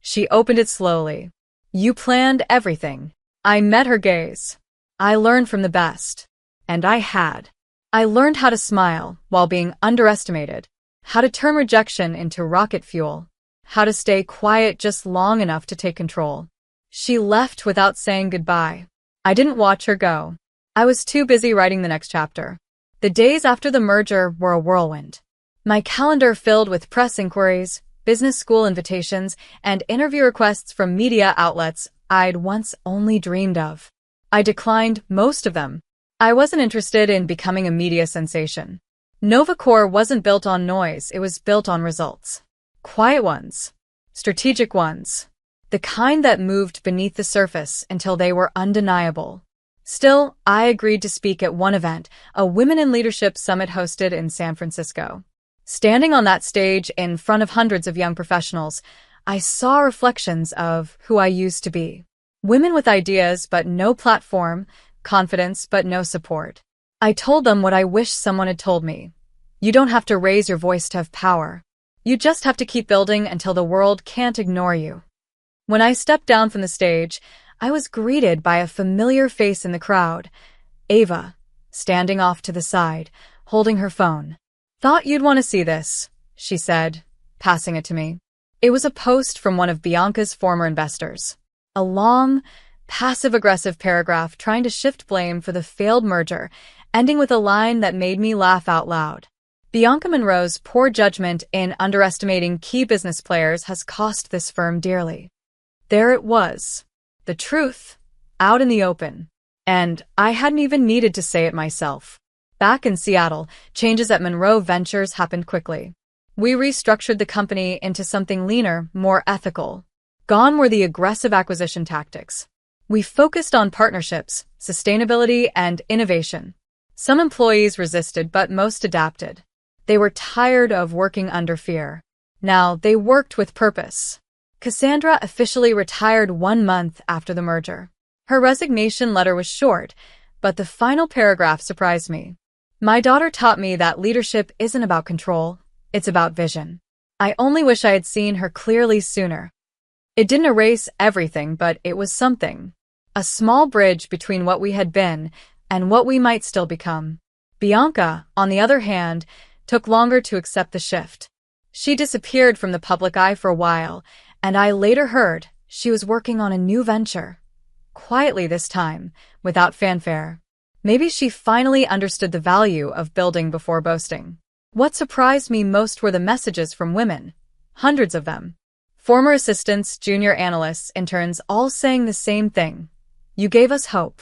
She opened it slowly. "You planned everything." I met her gaze. I learned from the best. And I had. I learned how to smile while being underestimated, how to turn rejection into rocket fuel, how to stay quiet just long enough to take control. She left without saying goodbye. I didn't watch her go. I was too busy writing the next chapter. The days after the merger were a whirlwind. My calendar filled with press inquiries, business school invitations, and interview requests from media outlets I'd once only dreamed of. I declined most of them. I wasn't interested in becoming a media sensation. NovaCore wasn't built on noise, it was built on results. Quiet ones. Strategic ones. The kind that moved beneath the surface until they were undeniable. Still, I agreed to speak at one event, a Women in Leadership Summit hosted in San Francisco. Standing on that stage in front of hundreds of young professionals, I saw reflections of who I used to be. Women with ideas but no platform, confidence but no support. I told them what I wish someone had told me. You don't have to raise your voice to have power. You just have to keep building until the world can't ignore you. When I stepped down from the stage, I was greeted by a familiar face in the crowd. Ava, standing off to the side, holding her phone. "Thought you'd want to see this," she said, passing it to me. It was a post from one of Bianca's former investors. A long, passive-aggressive paragraph trying to shift blame for the failed merger, ending with a line that made me laugh out loud. Bianca Monroe's poor judgment in underestimating key business players has cost this firm dearly. There it was. The truth, out in the open. And I hadn't even needed to say it myself. Back in Seattle, changes at Monroe Ventures happened quickly. We restructured the company into something leaner, more ethical. Gone were the aggressive acquisition tactics. We focused on partnerships, sustainability, and innovation. Some employees resisted, but most adapted. They were tired of working under fear. Now they worked with purpose. Cassandra officially retired 1 month after the merger. Her resignation letter was short, but the final paragraph surprised me. My daughter taught me that leadership isn't about control, it's about vision. I only wish I had seen her clearly sooner. It didn't erase everything, but it was something. A small bridge between what we had been and what we might still become. Bianca, on the other hand, took longer to accept the shift. She disappeared from the public eye for a while, and I later heard she was working on a new venture. Quietly this time, without fanfare. Maybe she finally understood the value of building before boasting. What surprised me most were the messages from women. Hundreds of them. Former assistants, junior analysts, interns, all saying the same thing. You gave us hope.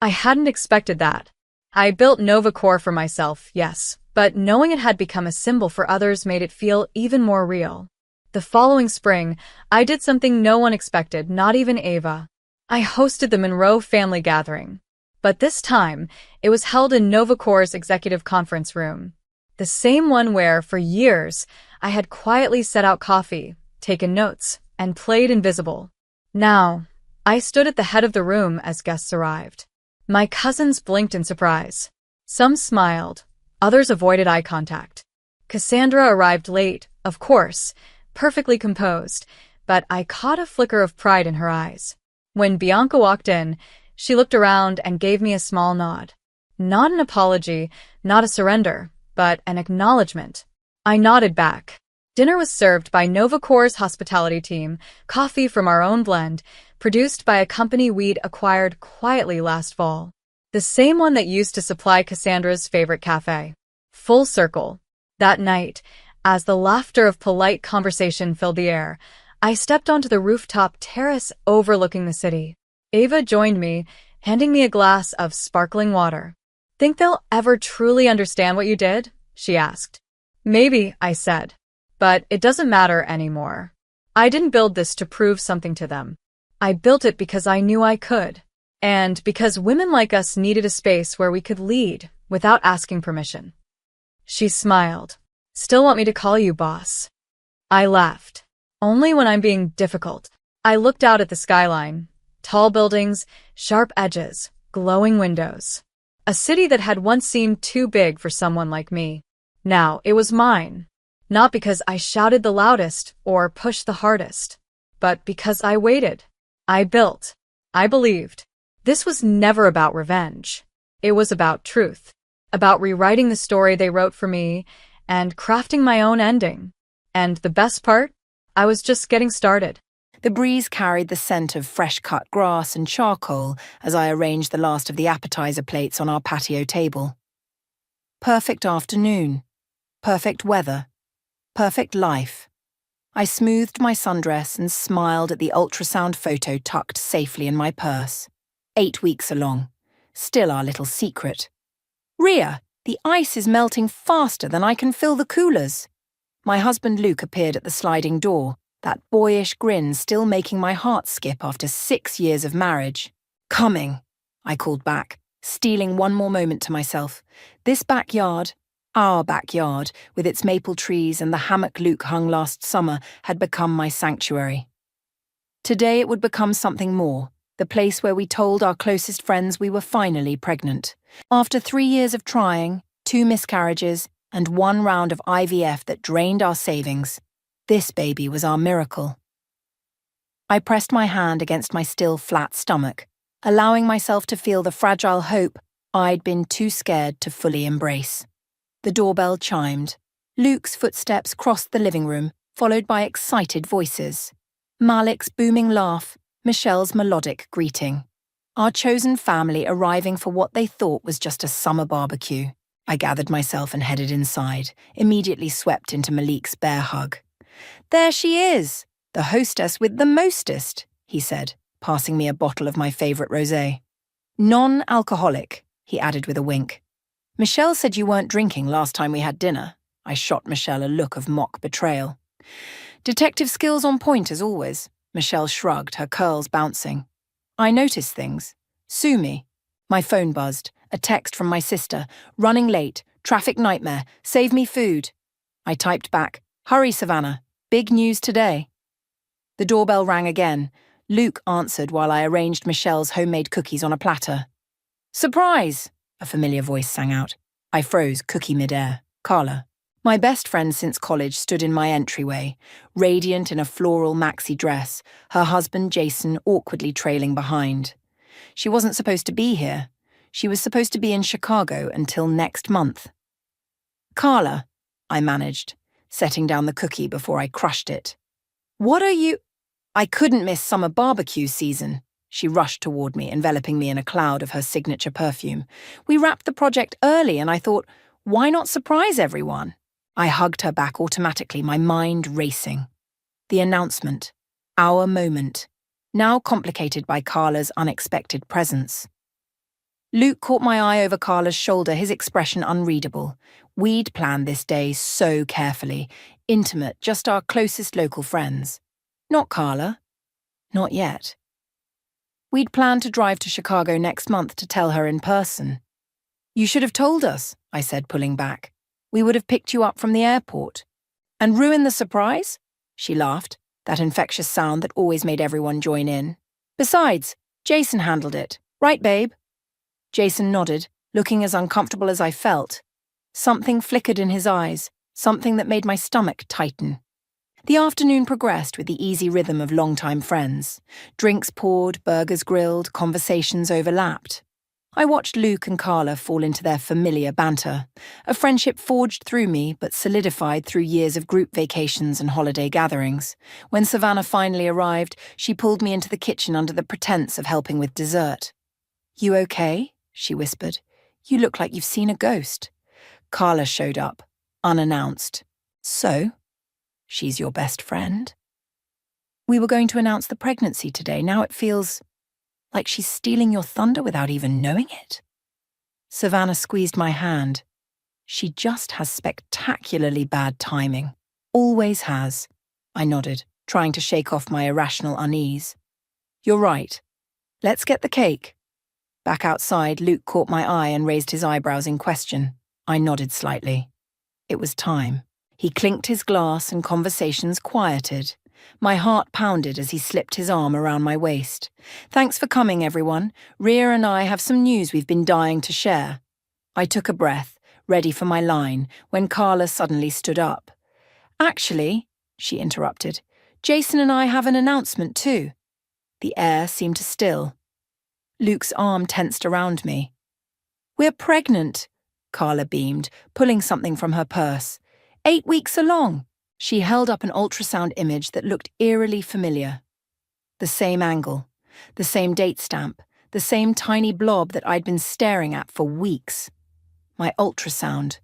I hadn't expected that. I built NovaCore for myself, yes, but knowing it had become a symbol for others made it feel even more real. The following spring, I did something no one expected, not even Ava. I hosted the Monroe family gathering. But this time, it was held in NovaCore's executive conference room. The same one where, for years, I had quietly set out coffee, taken notes, and played invisible. Now, I stood at the head of the room as guests arrived. My cousins blinked in surprise. Some smiled, others avoided eye contact. Cassandra arrived late, of course, perfectly composed, but I caught a flicker of pride in her eyes. When Bianca walked in, she looked around and gave me a small nod. Not an apology, not a surrender, but an acknowledgement. I nodded back. Dinner was served by NovaCore's hospitality team, coffee from our own blend, produced by a company we'd acquired quietly last fall. The same one that used to supply Cassandra's favorite cafe. Full circle. That night, as the laughter of polite conversation filled the air, I stepped onto the rooftop terrace overlooking the city. Ava joined me, handing me a glass of sparkling water. Think they'll ever truly understand what you did? She asked. Maybe, I said. But it doesn't matter anymore. I didn't build this to prove something to them. I built it because I knew I could. And because women like us needed a space where we could lead without asking permission. She smiled. Still want me to call you boss? I laughed. Only when I'm being difficult. I looked out at the skyline. Tall buildings, sharp edges, glowing windows. A city that had once seemed too big for someone like me. Now it was mine. Not because I shouted the loudest or pushed the hardest, but because I waited. I built. I believed. This was never about revenge. It was about truth. About rewriting the story they wrote for me and crafting my own ending. And the best part? I was just getting started. The breeze carried the scent of fresh-cut grass and charcoal as I arranged the last of the appetizer plates on our patio table. Perfect afternoon. Perfect weather. Perfect life. I smoothed my sundress and smiled at the ultrasound photo tucked safely in my purse. 8 weeks along. Still our little secret. Rhea, the ice is melting faster than I can fill the coolers. My husband Luke appeared at the sliding door, that boyish grin still making my heart skip after 6 years of marriage. Coming, I called back, stealing one more moment to myself. This backyard, our backyard, with its maple trees and the hammock Luke hung last summer, had become my sanctuary. Today it would become something more, the place where we told our closest friends we were finally pregnant. After 3 years of trying, 2 miscarriages, and 1 round of IVF that drained our savings, this baby was our miracle. I pressed my hand against my still flat stomach, allowing myself to feel the fragile hope I'd been too scared to fully embrace. The doorbell chimed. Luke's footsteps crossed the living room, followed by excited voices. Malik's booming laugh, Michelle's melodic greeting. Our chosen family arriving for what they thought was just a summer barbecue. I gathered myself and headed inside, immediately swept into Malik's bear hug. There she is, the hostess with the mostest, he said, passing me a bottle of my favourite rosé. Non-alcoholic, he added with a wink. Michelle said you weren't drinking last time we had dinner. I shot Michelle a look of mock betrayal. Detective skills on point as always. Michelle shrugged, her curls bouncing. I notice things. Sue me. My phone buzzed. A text from my sister. Running late. Traffic nightmare. Save me food. I typed back, hurry, Savannah. Big news today. The doorbell rang again. Luke answered while I arranged Michelle's homemade cookies on a platter. Surprise! A familiar voice sang out. I froze, cookie midair. Carla. My best friend since college stood in my entryway, radiant in a floral maxi dress, her husband Jason awkwardly trailing behind. She wasn't supposed to be here. She was supposed to be in Chicago until next month. Carla, I managed, setting down the cookie before I crushed it. What are you? I couldn't miss summer barbecue season. She rushed toward me, enveloping me in a cloud of her signature perfume. We wrapped the project early and I thought, why not surprise everyone? I hugged her back automatically, my mind racing. The announcement. Our moment. Now complicated by Carla's unexpected presence. Luke caught my eye over Carla's shoulder, his expression unreadable. We'd planned this day so carefully. Intimate, just our closest local friends. Not Carla. Not yet. We'd planned to drive to Chicago next month to tell her in person. You should have told us, I said, pulling back. We would have picked you up from the airport. And ruined the surprise? She laughed, that infectious sound that always made everyone join in. Besides, Jason handled it. Right, babe? Jason nodded, looking as uncomfortable as I felt. Something flickered in his eyes, something that made my stomach tighten. The afternoon progressed with the easy rhythm of longtime friends. Drinks poured, burgers grilled, conversations overlapped. I watched Luke and Carla fall into their familiar banter, a friendship forged through me but solidified through years of group vacations and holiday gatherings. When Savannah finally arrived, she pulled me into the kitchen under the pretense of helping with dessert. You okay? She whispered. You look like you've seen a ghost. Carla showed up, unannounced. So? She's your best friend? We were going to announce the pregnancy today. Now it feels like she's stealing your thunder without even knowing it. Savannah squeezed my hand. She just has spectacularly bad timing. Always has. I nodded, trying to shake off my irrational unease. You're right. Let's get the cake. Back outside, Luke caught my eye and raised his eyebrows in question. I nodded slightly. It was time. He clinked his glass and conversations quieted. My heart pounded as he slipped his arm around my waist. Thanks for coming, everyone. Rhea and I have some news we've been dying to share. I took a breath, ready for my line, when Carla suddenly stood up. Actually, she interrupted, Jason and I have an announcement too. The air seemed to still. Luke's arm tensed around me. We're pregnant, Carla beamed, pulling something from her purse. 8 weeks along. She held up an ultrasound image that looked eerily familiar. The same angle, the same date stamp, the same tiny blob that I'd been staring at for weeks. My ultrasound.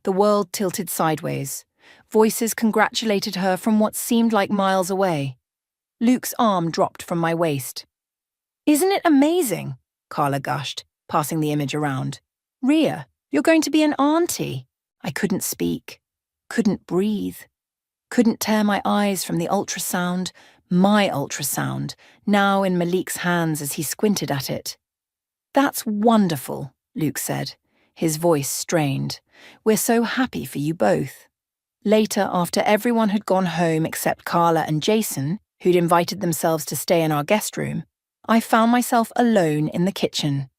The world tilted sideways. Voices congratulated her from what seemed like miles away. Luke's arm dropped from my waist. Isn't it amazing? Carla gushed, passing the image around. Rhea, you're going to be an auntie. I couldn't speak, couldn't breathe. Couldn't tear my eyes from the ultrasound, my ultrasound, now in Malik's hands as he squinted at it. That's wonderful, Luke said, his voice strained. We're so happy for you both. Later, after everyone had gone home except Carla and Jason, who'd invited themselves to stay in our guest room, I found myself alone in the kitchen.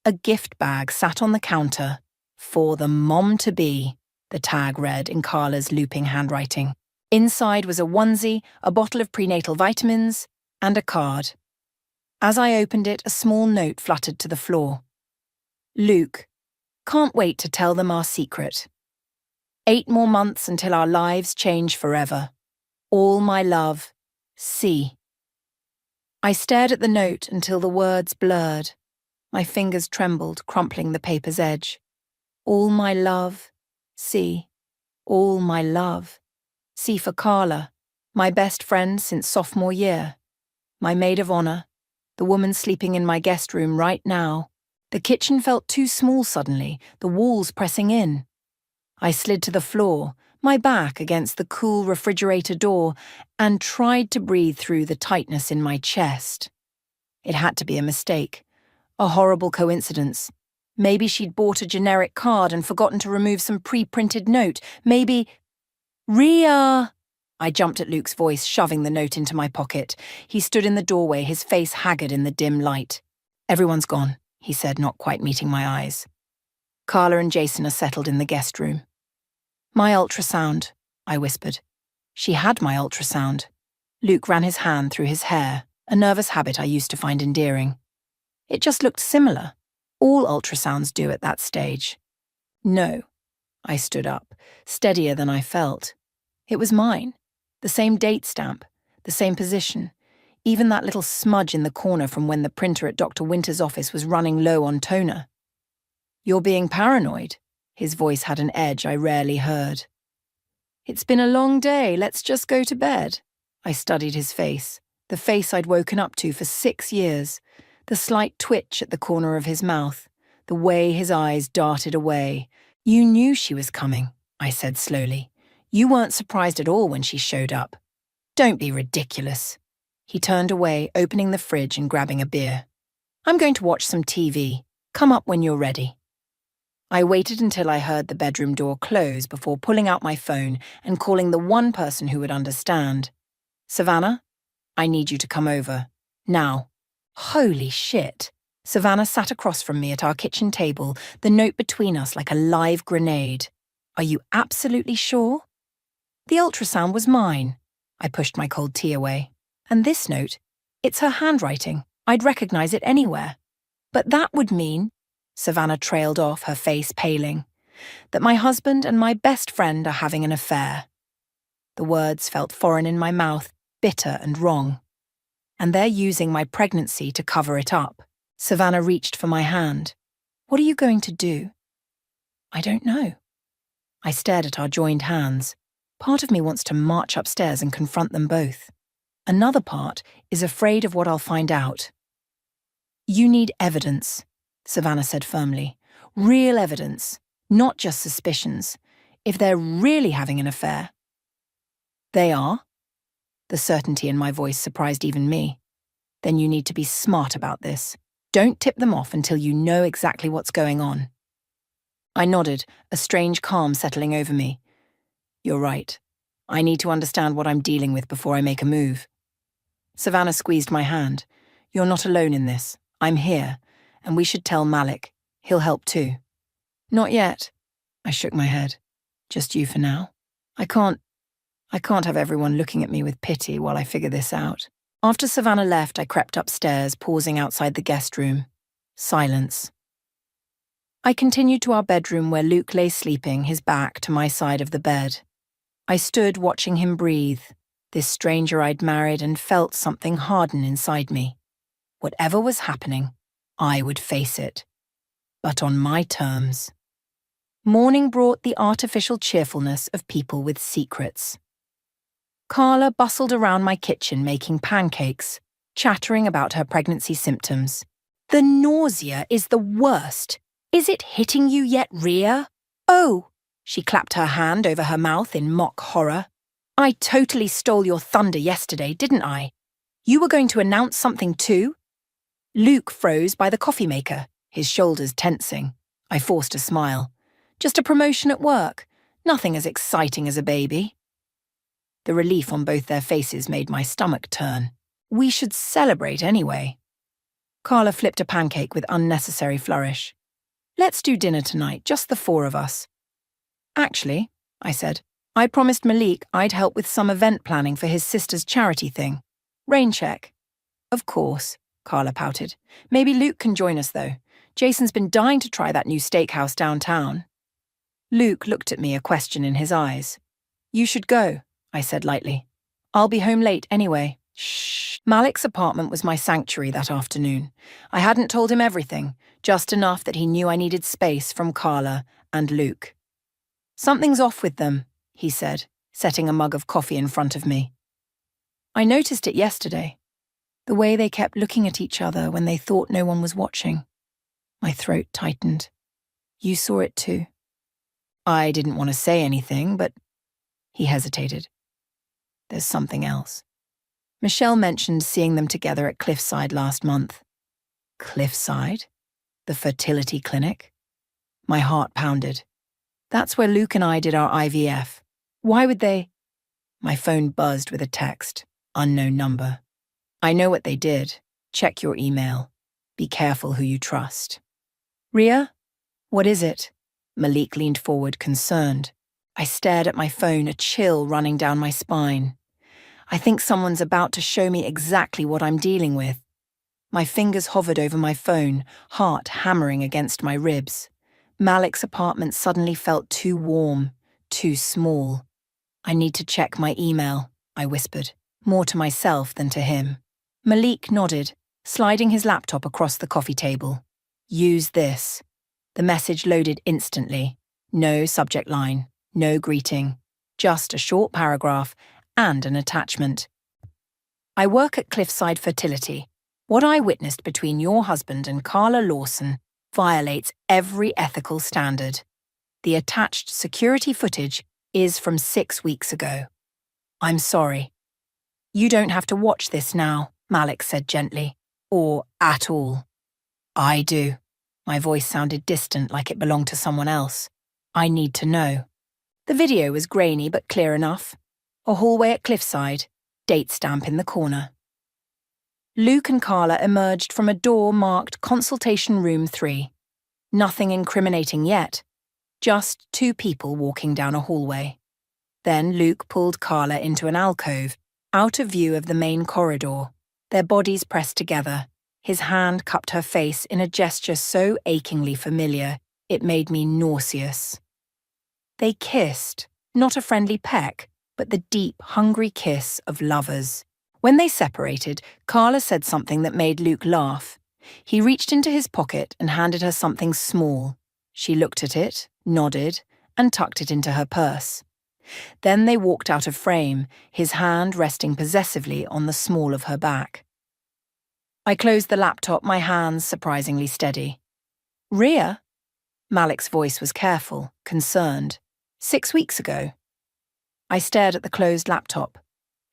A gift bag sat on the counter. For the mom-to-be, the tag read in Carla's looping handwriting. Inside was a onesie, a bottle of prenatal vitamins, and a card. As I opened it, a small note fluttered to the floor. Luke, can't wait to tell them our secret. 8 more months until our lives change forever. All my love, C. I stared at the note until the words blurred. My fingers trembled, crumpling the paper's edge. All my love, C. All my love. C for Carla, my best friend since sophomore year. My maid of honor, the woman sleeping in my guest room right now. The kitchen felt too small suddenly, the walls pressing in. I slid to the floor, my back against the cool refrigerator door, and tried to breathe through the tightness in my chest. It had to be a mistake. A horrible coincidence. Maybe she'd bought a generic card and forgotten to remove some pre-printed note. Maybe... Ria! I jumped at Luke's voice, shoving the note into my pocket. He stood in the doorway, his face haggard in the dim light. Everyone's gone, he said, not quite meeting my eyes. Carla and Jason are settled in the guest room. My ultrasound, I whispered. She had my ultrasound. Luke ran his hand through his hair, a nervous habit I used to find endearing. It just looked similar. All ultrasounds do at that stage. No. I stood up, steadier than I felt. It was mine. The same date stamp, the same position, even that little smudge in the corner from when the printer at Dr. Winter's office was running low on toner. You're being paranoid. His voice had an edge I rarely heard. It's been a long day, let's just go to bed. I studied his face, the face I'd woken up to for 6 years, the slight twitch at the corner of his mouth, the way his eyes darted away. You knew she was coming, I said slowly. You weren't surprised at all when she showed up. Don't be ridiculous. He turned away, opening the fridge and grabbing a beer. I'm going to watch some TV. Come up when you're ready. I waited until I heard the bedroom door close before pulling out my phone and calling the one person who would understand. Savannah, I need you to come over. Now. Holy shit. Savannah sat across from me at our kitchen table, the note between us like a live grenade. Are you absolutely sure? The ultrasound was mine. I pushed my cold tea away. And this note, it's her handwriting. I'd recognize it anywhere. But that would mean, Savannah trailed off, her face paling, that my husband and my best friend are having an affair. The words felt foreign in my mouth, bitter and wrong. And they're using my pregnancy to cover it up. Savannah reached for my hand. What are you going to do? I don't know. I stared at our joined hands. Part of me wants to march upstairs and confront them both. Another part is afraid of what I'll find out. You need evidence, Savannah said firmly. Real evidence, not just suspicions. If they're really having an affair. They are? The certainty in my voice surprised even me. Then you need to be smart about this. Don't tip them off until you know exactly what's going on. I nodded, a strange calm settling over me. You're right. I need to understand what I'm dealing with before I make a move. Savannah squeezed my hand. You're not alone in this. I'm here, and we should tell Malik. He'll help too. Not yet. I shook my head. Just you for now. I can't have everyone looking at me with pity while I figure this out. After Savannah left, I crept upstairs, pausing outside the guest room. Silence. I continued to our bedroom where Luke lay sleeping, his back to my side of the bed. I stood watching him breathe, this stranger I'd married, and felt something harden inside me. Whatever was happening, I would face it. But on my terms. Morning brought the artificial cheerfulness of people with secrets. Carla bustled around my kitchen making pancakes, chattering about her pregnancy symptoms. The nausea is the worst. Is it hitting you yet, Ria? Oh, she clapped her hand over her mouth in mock horror. I totally stole your thunder yesterday, didn't I? You were going to announce something too? Luke froze by the coffee maker, his shoulders tensing. I forced a smile. Just a promotion at work. Nothing as exciting as a baby. The relief on both their faces made my stomach turn. We should celebrate anyway. Carla flipped a pancake with unnecessary flourish. Let's do dinner tonight, just the 4 of us. Actually, I said, I promised Malik I'd help with some event planning for his sister's charity thing. Rain check. Of course, Carla pouted. Maybe Luke can join us though. Jason's been dying to try that new steakhouse downtown. Luke looked at me, a question in his eyes. You should go, I said lightly. I'll be home late anyway. Shh. Malik's apartment was my sanctuary that afternoon. I hadn't told him everything, just enough that he knew I needed space from Carla and Luke. Something's off with them, he said, setting a mug of coffee in front of me. I noticed it yesterday. The way they kept looking at each other when they thought no one was watching. My throat tightened. You saw it too. I didn't want to say anything, but he hesitated. There's something else. Michelle mentioned seeing them together at Cliffside last month. Cliffside? The fertility clinic? My heart pounded. That's where Luke and I did our IVF. Why would they? My phone buzzed with a text. Unknown number. I know what they did. Check your email. Be careful who you trust. Ria? What is it? Malik leaned forward, concerned. I stared at my phone, a chill running down my spine. I think someone's about to show me exactly what I'm dealing with. My fingers hovered over my phone, heart hammering against my ribs. Malik's apartment suddenly felt too warm, too small. I need to check my email, I whispered, more to myself than to him. Malik nodded, sliding his laptop across the coffee table. Use this. The message loaded instantly. No subject line, no greeting, just a short paragraph and an attachment. I work at Cliffside Fertility. What I witnessed between your husband and Carla Lawson violates every ethical standard. The attached security footage is from 6 weeks ago. I'm sorry. You don't have to watch this now, Malik said gently, or at all. I do. My voice sounded distant, like it belonged to someone else. I need to know. The video was grainy but clear enough. A hallway at Cliffside, date stamp in the corner. Luke and Carla emerged from a door marked Consultation Room 3. Nothing incriminating yet, just two people walking down a hallway. Then Luke pulled Carla into an alcove, out of view of the main corridor, their bodies pressed together. His hand cupped her face in a gesture so achingly familiar, it made me nauseous. They kissed, not a friendly peck, but the deep, hungry kiss of lovers. When they separated, Carla said something that made Luke laugh. He reached into his pocket and handed her something small. She looked at it, nodded, and tucked it into her purse. Then they walked out of frame, his hand resting possessively on the small of her back. I closed the laptop, my hands surprisingly steady. Ria? Malik's voice was careful, concerned. 6 weeks ago. I stared at the closed laptop.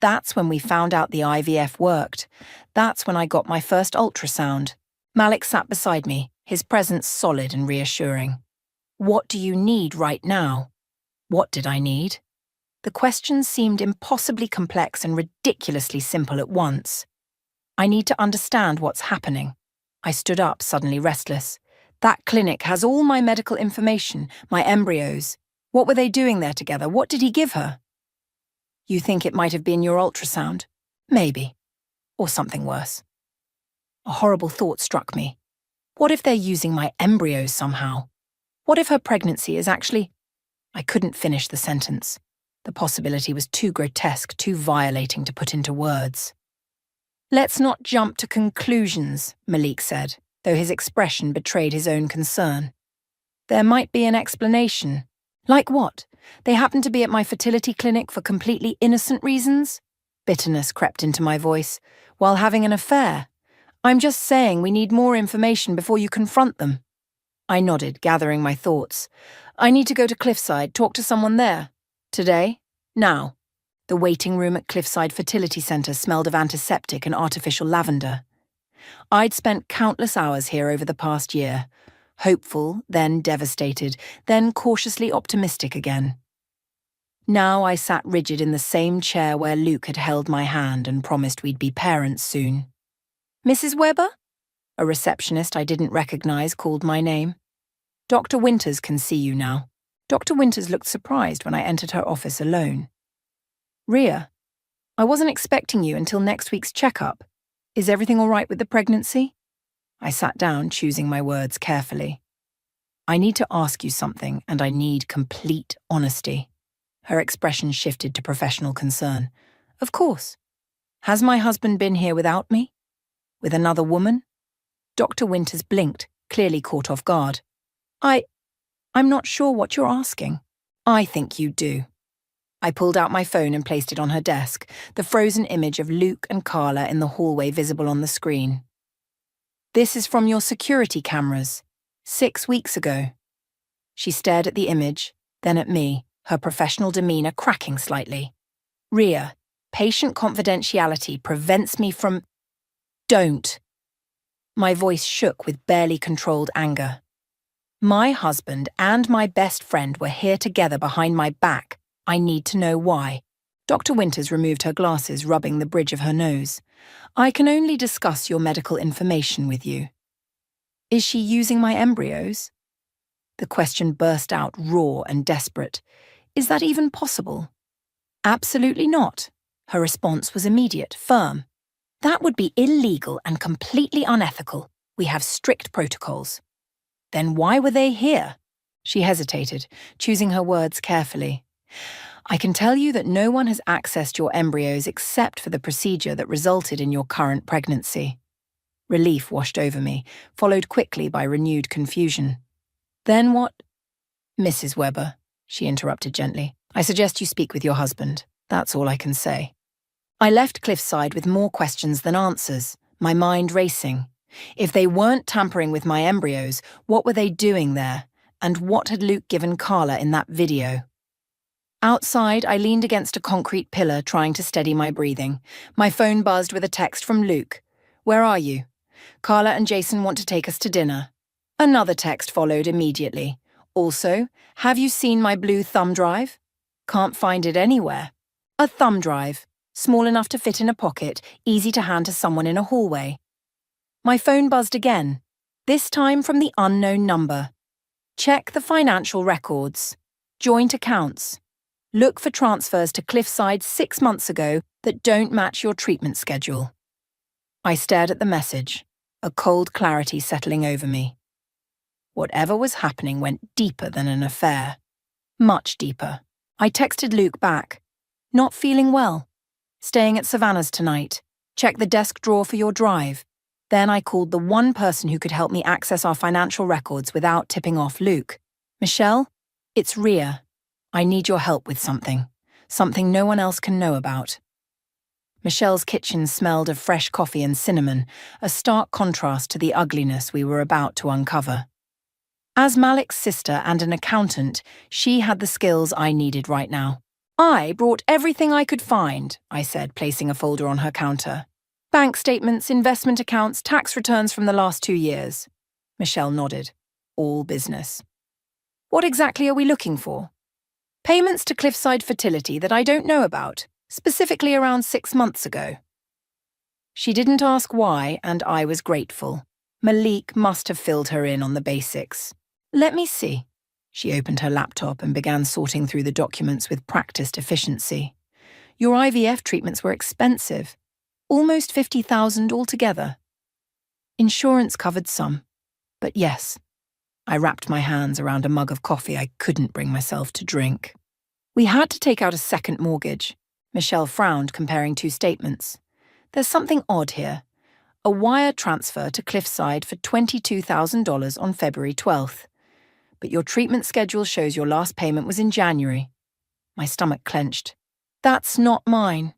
That's when we found out the IVF worked. That's when I got my first ultrasound. Malik sat beside me, his presence solid and reassuring. What do you need right now? What did I need? The questions seemed impossibly complex and ridiculously simple at once. I need to understand what's happening. I stood up, suddenly restless. That clinic has all my medical information, my embryos. What were they doing there together? What did he give her? You think it might have been your ultrasound? Maybe. Or something worse. A horrible thought struck me. What if they're using my embryos somehow? What if her pregnancy is actually... I couldn't finish the sentence. The possibility was too grotesque, too violating to put into words. Let's not jump to conclusions, Malik said, though his expression betrayed his own concern. There might be an explanation. Like what? They happened to be at my fertility clinic for completely innocent reasons? Bitterness crept into my voice. While having an affair? I'm just saying we need more information before you confront them. I nodded, gathering my thoughts. I need to go to Cliffside, talk to someone there. Today? Now. The waiting room at Cliffside Fertility Centre smelled of antiseptic and artificial lavender. I'd spent countless hours here over the past year. Hopeful, then devastated, then cautiously optimistic again. Now I sat rigid in the same chair where Luke had held my hand and promised we'd be parents soon. Mrs. Webber? A receptionist I didn't recognize called my name. Dr. Winters can see you now. Dr. Winters looked surprised when I entered her office alone. Ria, I wasn't expecting you until next week's checkup. Is everything all right with the pregnancy? I sat down, choosing my words carefully. I need to ask you something, and I need complete honesty. Her expression shifted to professional concern. Of course. Has my husband been here without me? With another woman? Dr. Winters blinked, clearly caught off guard. I'm not sure what you're asking. I think you do. I pulled out my phone and placed it on her desk, the frozen image of Luke and Carla in the hallway visible on the screen. This is from your security cameras, 6 weeks ago. She stared at the image, then at me, her professional demeanour cracking slightly. Ria, patient confidentiality prevents me from... Don't. My voice shook with barely controlled anger. My husband and my best friend were here together behind my back. I need to know why. Dr. Winters removed her glasses, rubbing the bridge of her nose. I can only discuss your medical information with you. Is she using my embryos? The question burst out raw and desperate. Is that even possible? Absolutely not. Her response was immediate, firm. That would be illegal and completely unethical. We have strict protocols. Then why were they here? She hesitated, choosing her words carefully. I can tell you that no one has accessed your embryos except for the procedure that resulted in your current pregnancy. Relief washed over me, followed quickly by renewed confusion. Then what? Mrs. Weber, she interrupted gently. I suggest you speak with your husband. That's all I can say. I left Cliffside with more questions than answers, my mind racing. If they weren't tampering with my embryos, what were they doing there? And what had Luke given Carla in that video? Outside, I leaned against a concrete pillar, trying to steady my breathing. My phone buzzed with a text from Luke. Where are you? Carla and Jason want to take us to dinner. Another text followed immediately. Also, have you seen my blue thumb drive? Can't find it anywhere. A thumb drive, small enough to fit in a pocket, easy to hand to someone in a hallway. My phone buzzed again, this time from the unknown number. Check the financial records. Joint accounts. Look for transfers to Cliffside 6 months ago that don't match your treatment schedule. I stared at the message, a cold clarity settling over me. Whatever was happening went deeper than an affair. Much deeper. I texted Luke back. Not feeling well. Staying at Savannah's tonight. Check the desk drawer for your drive. Then I called the one person who could help me access our financial records without tipping off Luke. Michelle, it's Rhea. I need your help with something. Something no one else can know about. Michelle's kitchen smelled of fresh coffee and cinnamon, a stark contrast to the ugliness we were about to uncover. As Malik's sister and an accountant, she had the skills I needed right now. I brought everything I could find, I said, placing a folder on her counter. Bank statements, investment accounts, tax returns from the last 2 years. Michelle nodded. All business. What exactly are we looking for? Payments to Cliffside Fertility that I don't know about, specifically around 6 months ago. She didn't ask why, and I was grateful. Malik must have filled her in on the basics. Let me see. She opened her laptop and began sorting through the documents with practiced efficiency. Your IVF treatments were expensive. Almost $50,000 altogether. Insurance covered some. But yes. I wrapped my hands around a mug of coffee I couldn't bring myself to drink. We had to take out a second mortgage. Michelle frowned, comparing 2 statements. There's something odd here. A wire transfer to Cliffside for $22,000 on February 12th. But your treatment schedule shows your last payment was in January. My stomach clenched. That's not mine.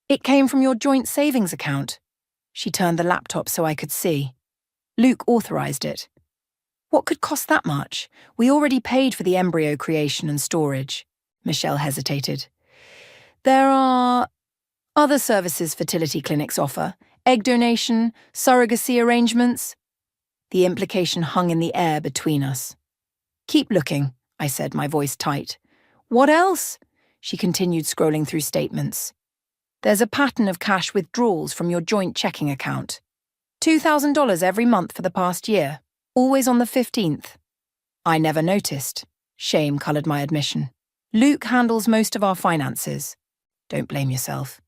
It came from your joint savings account. She turned the laptop so I could see. Luke authorized it. What could cost that much? We already paid for the embryo creation and storage. Michelle hesitated. There are other services fertility clinics offer. Egg donation, surrogacy arrangements. The implication hung in the air between us. Keep looking, I said, my voice tight. What else? She continued scrolling through statements. There's a pattern of cash withdrawals from your joint checking account. $2,000 every month for the past year, always on the 15th. I never noticed. Shame coloured my admission. Luke handles most of our finances. Don't blame yourself.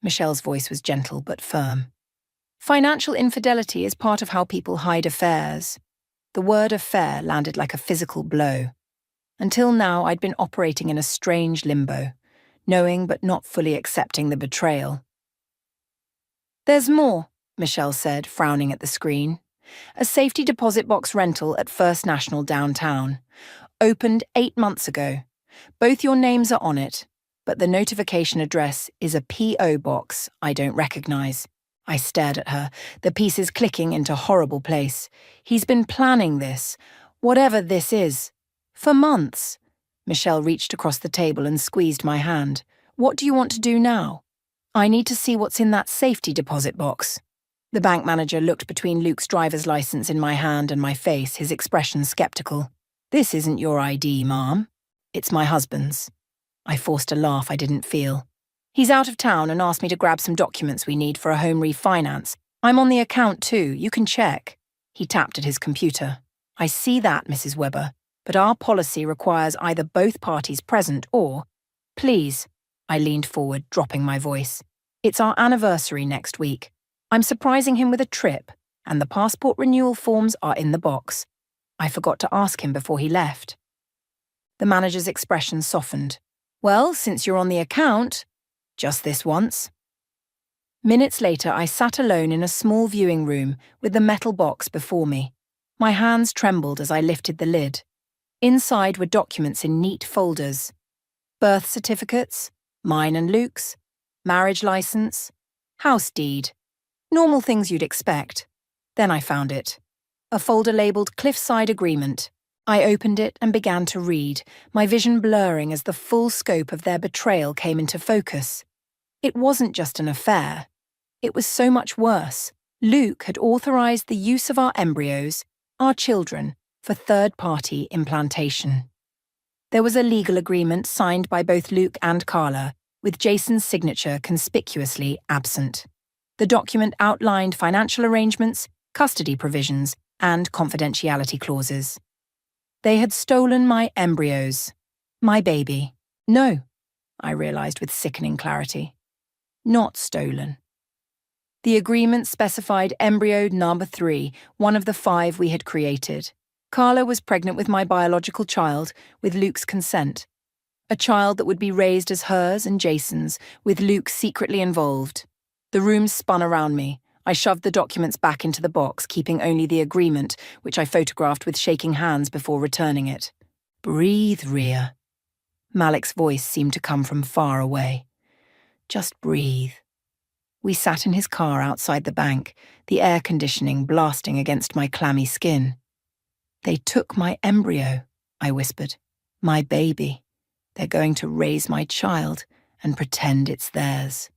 Michelle's voice was gentle but firm. Financial infidelity is part of how people hide affairs. The word affair landed like a physical blow. Until now, I'd been operating in a strange limbo, knowing but not fully accepting the betrayal. There's more, Michelle said, frowning at the screen. A safety deposit box rental at First National downtown. Opened 8 months ago. Both your names are on it, but the notification address is a P.O. box I don't recognize. I stared at her, the pieces clicking into horrible place. He's been planning this, whatever this is, for months. Michelle reached across the table and squeezed my hand. What do you want to do now? I need to see what's in that safety deposit box. The bank manager looked between Luke's driver's license in my hand and my face, his expression skeptical. "This isn't your ID, ma'am. It's my husband's." I forced a laugh I didn't feel. "He's out of town and asked me to grab some documents we need for a home refinance. I'm on the account too, you can check." He tapped at his computer. "I see that, Mrs. Weber, but our policy requires either both parties present or—" "Please," I leaned forward, dropping my voice. "It's our anniversary next week. I'm surprising him with a trip, and the passport renewal forms are in the box. I forgot to ask him before he left." The manager's expression softened. "Well, since you're on the account, just this once." Minutes later, I sat alone in a small viewing room with the metal box before me. My hands trembled as I lifted the lid. Inside were documents in neat folders. Birth certificates, mine and Luke's, marriage license, house deed. Normal things you'd expect. Then I found it. A folder labelled Cliffside Agreement. I opened it and began to read, my vision blurring as the full scope of their betrayal came into focus. It wasn't just an affair. It was so much worse. Luke had authorised the use of our embryos, our children, for third-party implantation. There was a legal agreement signed by both Luke and Carla, with Jason's signature conspicuously absent. The document outlined financial arrangements, custody provisions, and confidentiality clauses. They had stolen my embryos. My baby. No, I realised with sickening clarity. Not stolen. The agreement specified embryo number 3, one of the 5 we had created. Carla was pregnant with my biological child, with Luke's consent. A child that would be raised as hers and Jason's, with Luke secretly involved. The room spun around me. I shoved the documents back into the box, keeping only the agreement, which I photographed with shaking hands before returning it. "Breathe, Rhea." Malik's voice seemed to come from far away. "Just breathe." We sat in his car outside the bank, the air conditioning blasting against my clammy skin. "They took my embryo," I whispered. "My baby. They're going to raise my child and pretend it's theirs."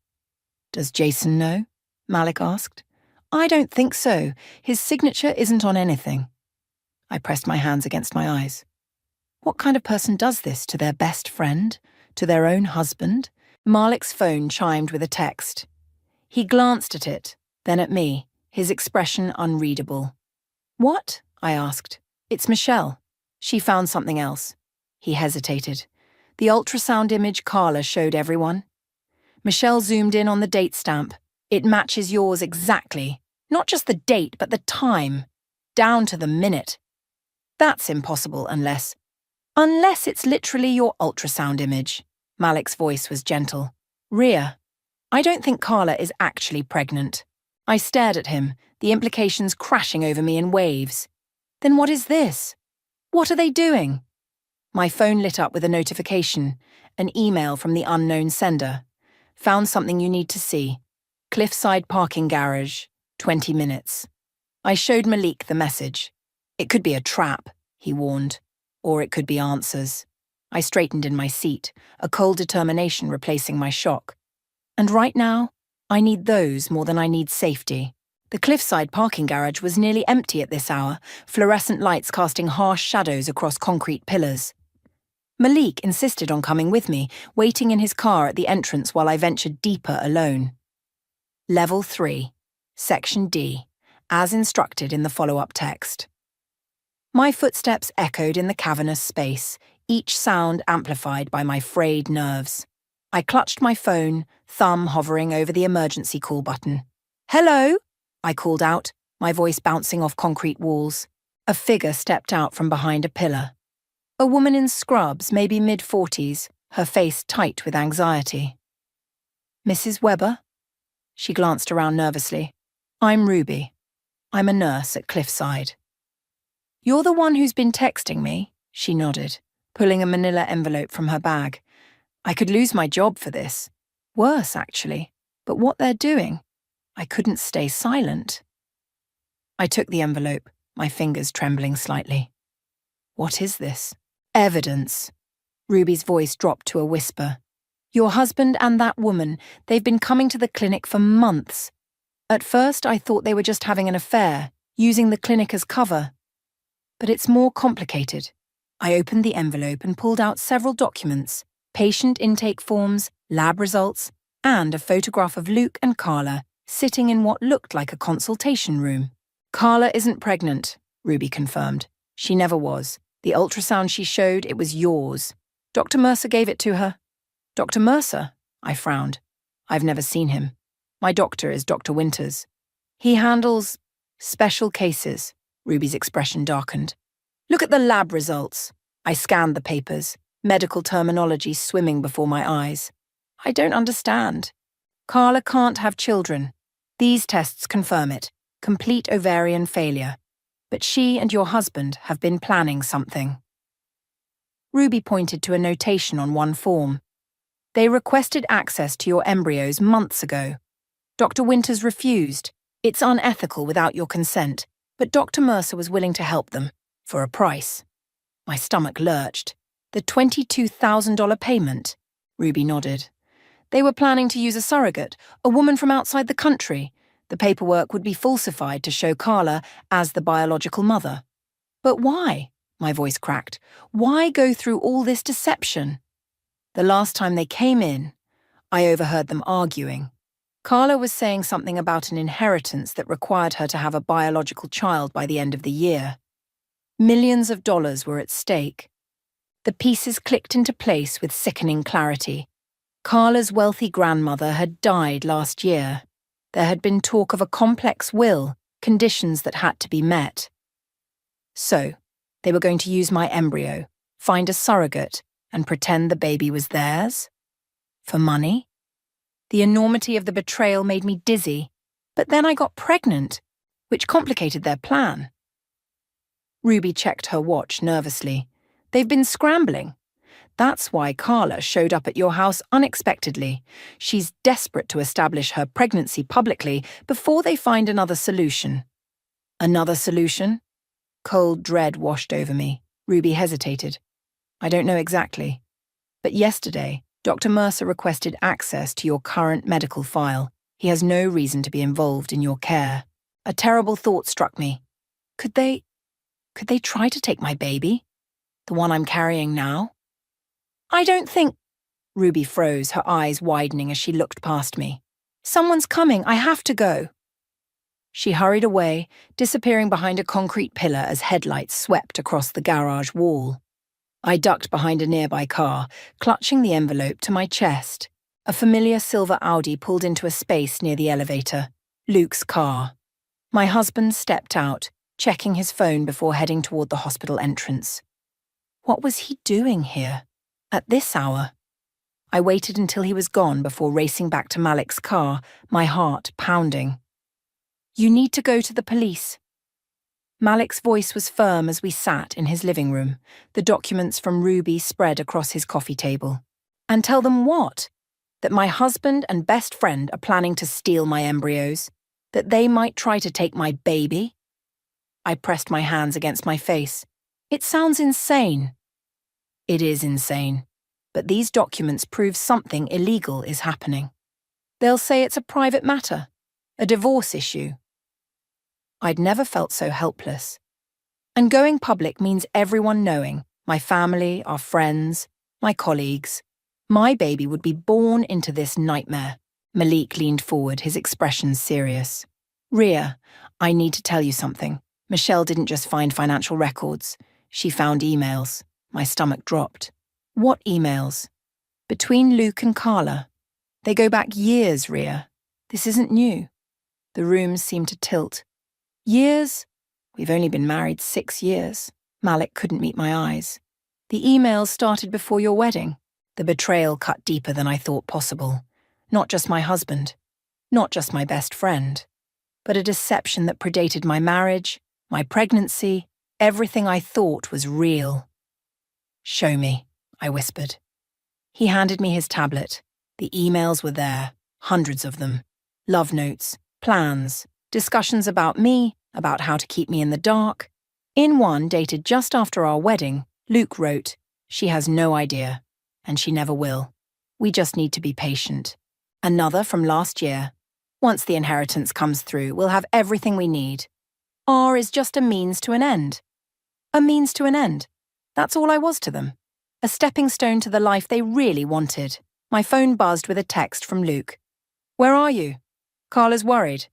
"Does Jason know?" Malik asked. "I don't think so. His signature isn't on anything." I pressed my hands against my eyes. What kind of person does this to their best friend? To their own husband? Malik's phone chimed with a text. He glanced at it, then at me, his expression unreadable. "What?" I asked. "It's Michelle." She found something else. He hesitated. The ultrasound image Carla showed everyone. Michelle zoomed in on the date stamp. "It matches yours exactly. Not just the date, but the time. Down to the minute." "That's impossible unless it's literally your ultrasound image." Malik's voice was gentle. "Rhea, I don't think Carla is actually pregnant." I stared at him, the implications crashing over me in waves. "Then what is this? What are they doing?" My phone lit up with a notification, an email from the unknown sender. "Found something you need to see. Cliffside parking garage, 20 minutes. I showed Malik the message. "It could be a trap," he warned. "Or it could be answers." I straightened in my seat, a cold determination replacing my shock. And right now, I need those more than I need safety. The cliffside parking garage was nearly empty at this hour, fluorescent lights casting harsh shadows across concrete pillars. Malik insisted on coming with me, waiting in his car at the entrance while I ventured deeper alone. Level 3, Section D, as instructed in the follow-up text. My footsteps echoed in the cavernous space, each sound amplified by my frayed nerves. I clutched my phone, thumb hovering over the emergency call button. "Hello?" I called out, my voice bouncing off concrete walls. A figure stepped out from behind a pillar. A woman in scrubs, maybe mid-40s, her face tight with anxiety. "Mrs. Weber?" She glanced around nervously. "I'm Ruby. I'm a nurse at Cliffside." "You're the one who's been texting me?" She nodded, pulling a manila envelope from her bag. "I could lose my job for this. Worse, actually. But what they're doing, I couldn't stay silent." I took the envelope, my fingers trembling slightly. "What is this?" "Evidence." Ruby's voice dropped to a whisper. "Your husband and that woman, they've been coming to the clinic for months. At first, I thought they were just having an affair, using the clinic as cover. But it's more complicated. I opened the envelope and pulled out several documents, patient intake forms, lab results, and a photograph of Luke and Carla sitting in what looked like a consultation room. Carla isn't pregnant, Ruby confirmed. She never was. The ultrasound she showed, it was yours. Dr. Mercer gave it to her. Dr. Mercer? I frowned. I've never seen him. My doctor is Dr. Winters. He handles special cases. Ruby's expression darkened. Look at the lab results. I scanned the papers, medical terminology swimming before my eyes. I don't understand. Carla can't have children. These tests confirm it. Complete ovarian failure. But she and your husband have been planning something. Ruby pointed to a notation on one form. They requested access to your embryos months ago. Dr. Winters refused. It's unethical without your consent, but Dr. Mercer was willing to help them, for a price. My stomach lurched. The $22,000 payment? Ruby nodded. They were planning to use a surrogate, a woman from outside the country. The paperwork would be falsified to show Carla as the biological mother. But why? My voice cracked. Why go through all this deception? The last time they came in, I overheard them arguing. Carla was saying something about an inheritance that required her to have a biological child by the end of the year. Millions of dollars were at stake. The pieces clicked into place with sickening clarity. Carla's wealthy grandmother had died last year. There had been talk of a complex will, conditions that had to be met. So, they were going to use my embryo, find a surrogate, and pretend the baby was theirs? For money? The enormity of the betrayal made me dizzy, but then I got pregnant, which complicated their plan. Ruby checked her watch nervously. They've been scrambling. That's why Carla showed up at your house unexpectedly. She's desperate to establish her pregnancy publicly before they find another solution. Another solution? Cold dread washed over me. Ruby hesitated. I don't know exactly. But yesterday, Dr. Mercer requested access to your current medical file. He has no reason to be involved in your care. A terrible thought struck me. Could they try to take my baby? The one I'm carrying now? I don't think... Ruby froze, her eyes widening as she looked past me. Someone's coming, I have to go. She hurried away, disappearing behind a concrete pillar as headlights swept across the garage wall. I ducked behind a nearby car, clutching the envelope to my chest. A familiar silver Audi pulled into a space near the elevator. Luke's car. My husband stepped out, checking his phone before heading toward the hospital entrance. What was he doing here? At this hour? I waited until he was gone before racing back to Malik's car, my heart pounding. You need to go to the police. Malik's voice was firm as we sat in his living room, the documents from Ruby spread across his coffee table. And tell them what? That my husband and best friend are planning to steal my embryos? That they might try to take my baby? I pressed my hands against my face. It sounds insane. It is insane. But these documents prove something illegal is happening. They'll say it's a private matter, a divorce issue. I'd never felt so helpless. And going public means everyone knowing, my family, our friends, my colleagues. My baby would be born into this nightmare. Malik leaned forward, his expression serious. Ria, I need to tell you something. Michelle didn't just find financial records. She found emails. My stomach dropped. What emails? Between Luke and Carla. They go back years, Ria. This isn't new. The room seemed to tilt. Years? We've only been married 6 years. Malik couldn't meet my eyes. The emails started before your wedding. The betrayal cut deeper than I thought possible. Not just my husband. Not just my best friend. But a deception that predated my marriage, my pregnancy, everything I thought was real. Show me, I whispered. He handed me his tablet. The emails were there, hundreds of them. Love notes, plans, discussions about me, about how to keep me in the dark. In one dated just after our wedding, Luke wrote, "She has no idea, and she never will. We just need to be patient." Another from last year. Once the inheritance comes through, we'll have everything we need. R is just a means to an end. A means to an end. That's all I was to them. A stepping stone to the life they really wanted. My phone buzzed with a text from Luke. "Where are you? Carla's worried.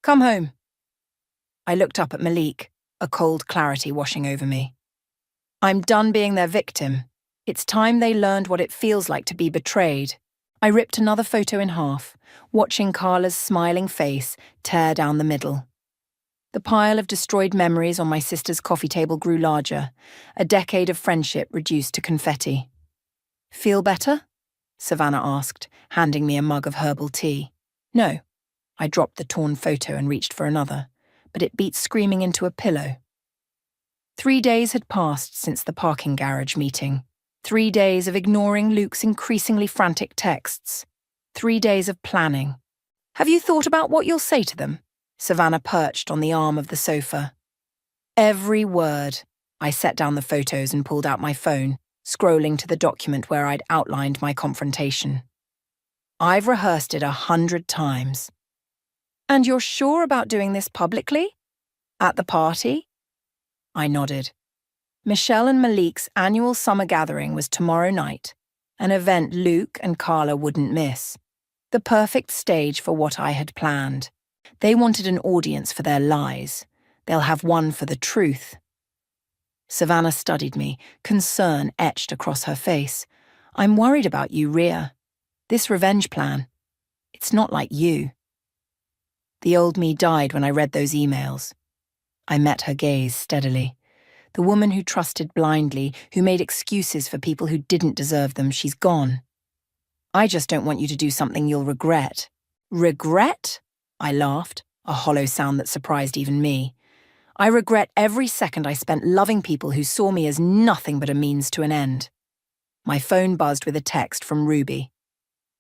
Come home." I looked up at Malik, a cold clarity washing over me. I'm done being their victim. It's time they learned what it feels like to be betrayed. I ripped another photo in half, watching Carla's smiling face tear down the middle. The pile of destroyed memories on my sister's coffee table grew larger, a decade of friendship reduced to confetti. "Feel better?" Savannah asked, handing me a mug of herbal tea. "No." I dropped the torn photo and reached for another, but it beat screaming into a pillow. 3 days had passed since the parking garage meeting. 3 days of ignoring Luke's increasingly frantic texts. 3 days of planning. "Have you thought about what you'll say to them?" Savannah perched on the arm of the sofa. Every word. I set down the photos and pulled out my phone, scrolling to the document where I'd outlined my confrontation. "I've rehearsed it 100 times. "And you're sure about doing this publicly? At the party?" I nodded. Michelle and Malik's annual summer gathering was tomorrow night, an event Luke and Carla wouldn't miss. The perfect stage for what I had planned. They wanted an audience for their lies. They'll have one for the truth. Savannah studied me, concern etched across her face. "I'm worried about you, Rhea. This revenge plan. It's not like you." The old me died when I read those emails. I met her gaze steadily. The woman who trusted blindly, who made excuses for people who didn't deserve them, she's gone. "I just don't want you to do something you'll regret." "Regret?" I laughed, a hollow sound that surprised even me. "I regret every second I spent loving people who saw me as nothing but a means to an end." My phone buzzed with a text from Ruby.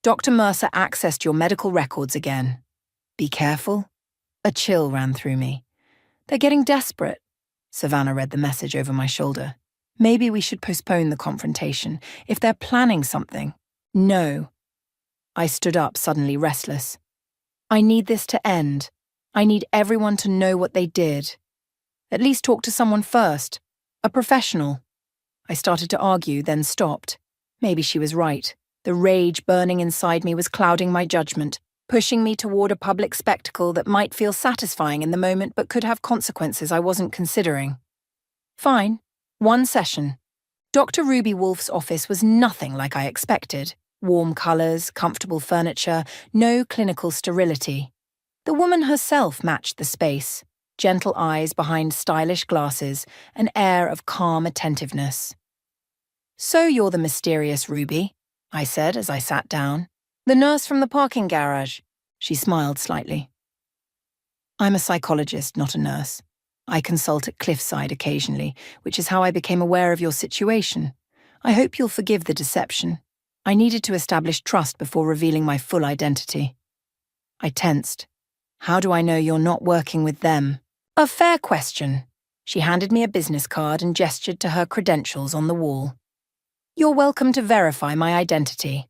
"Dr. Mercer accessed your medical records again. Be careful." A chill ran through me. "They're getting desperate." Savannah read the message over my shoulder. "Maybe we should postpone the confrontation. If they're planning something." "No." I stood up, suddenly restless. "I need this to end. I need everyone to know what they did. At least talk to someone first. A professional." I started to argue, then stopped. Maybe she was right. The rage burning inside me was clouding my judgment, pushing me toward a public spectacle that might feel satisfying in the moment but could have consequences I wasn't considering. Fine. 1 session. Dr. Ruby Wolf's office was nothing like I expected. Warm colours, comfortable furniture, no clinical sterility. The woman herself matched the space, gentle eyes behind stylish glasses, an air of calm attentiveness. "So you're the mysterious Ruby," I said as I sat down. "The nurse from the parking garage." She smiled slightly. "I'm a psychologist, not a nurse. I consult at Cliffside occasionally, which is how I became aware of your situation. I hope you'll forgive the deception. I needed to establish trust before revealing my full identity." I tensed. "How do I know you're not working with them?" "A fair question." She handed me a business card and gestured to her credentials on the wall. "You're welcome to verify my identity.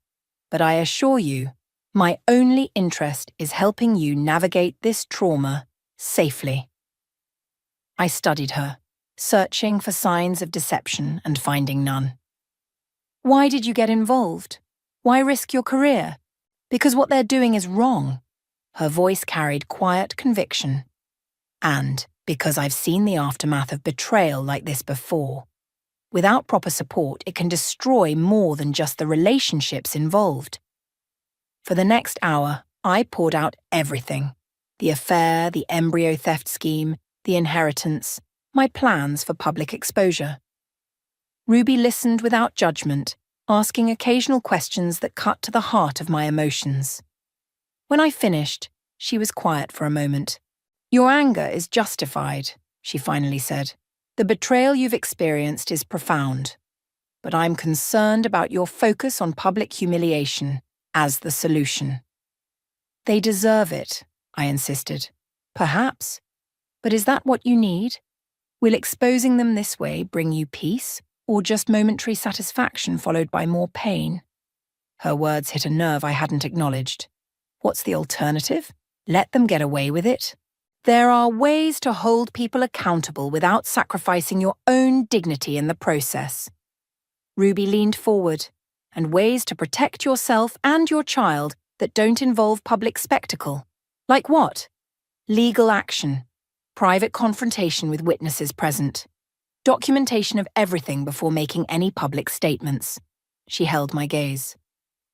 But I assure you, my only interest is helping you navigate this trauma safely." I studied her, searching for signs of deception and finding none. "Why did you get involved? Why risk your career? Because what they're doing is wrong." Her voice carried quiet conviction. "And because I've seen the aftermath of betrayal like this before. Without proper support, it can destroy more than just the relationships involved." For the next hour, I poured out everything. The affair, the embryo theft scheme, the inheritance, my plans for public exposure. Ruby listened without judgment, asking occasional questions that cut to the heart of my emotions. When I finished, she was quiet for a moment. "Your anger is justified," she finally said. "The betrayal you've experienced is profound. But I'm concerned about your focus on public humiliation as the solution." "They deserve it," I insisted. "Perhaps. But is that what you need? Will exposing them this way bring you peace, or just momentary satisfaction followed by more pain?" Her words hit a nerve I hadn't acknowledged. "What's the alternative?" Let them get away with it. There are ways to hold people accountable without sacrificing your own dignity in the process. Ruby leaned forward, and ways to protect yourself and your child that don't involve public spectacle. Like what? Legal action, private confrontation with witnesses present, documentation of everything before making any public statements. She held my gaze.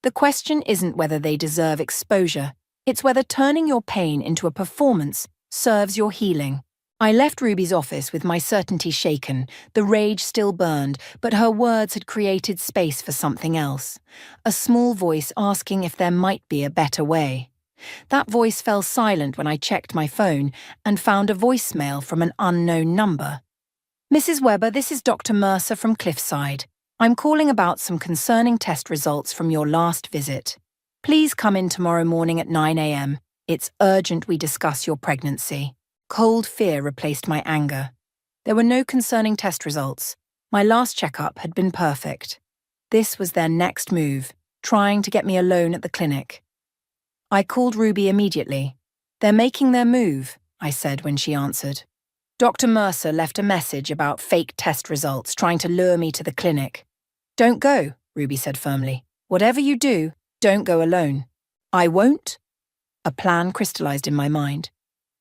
The question isn't whether they deserve exposure, it's whether turning your pain into a performance serves your healing. I left Ruby's office with my certainty shaken. The rage still burned, but her words had created space for something else. A small voice asking if there might be a better way. That voice fell silent when I checked my phone and found a voicemail from an unknown number. Mrs. Weber, this is Dr. Mercer from Cliffside. I'm calling about some concerning test results from your last visit. Please come in tomorrow morning at 9 a.m. It's urgent we discuss your pregnancy. Cold fear replaced my anger. There were no concerning test results. My last checkup had been perfect. This was their next move, trying to get me alone at the clinic. I called Ruby immediately. They're making their move, I said when she answered. Dr. Mercer left a message about fake test results trying to lure me to the clinic. Don't go, Ruby said firmly. Whatever you do, don't go alone. I won't? A plan crystallized in my mind.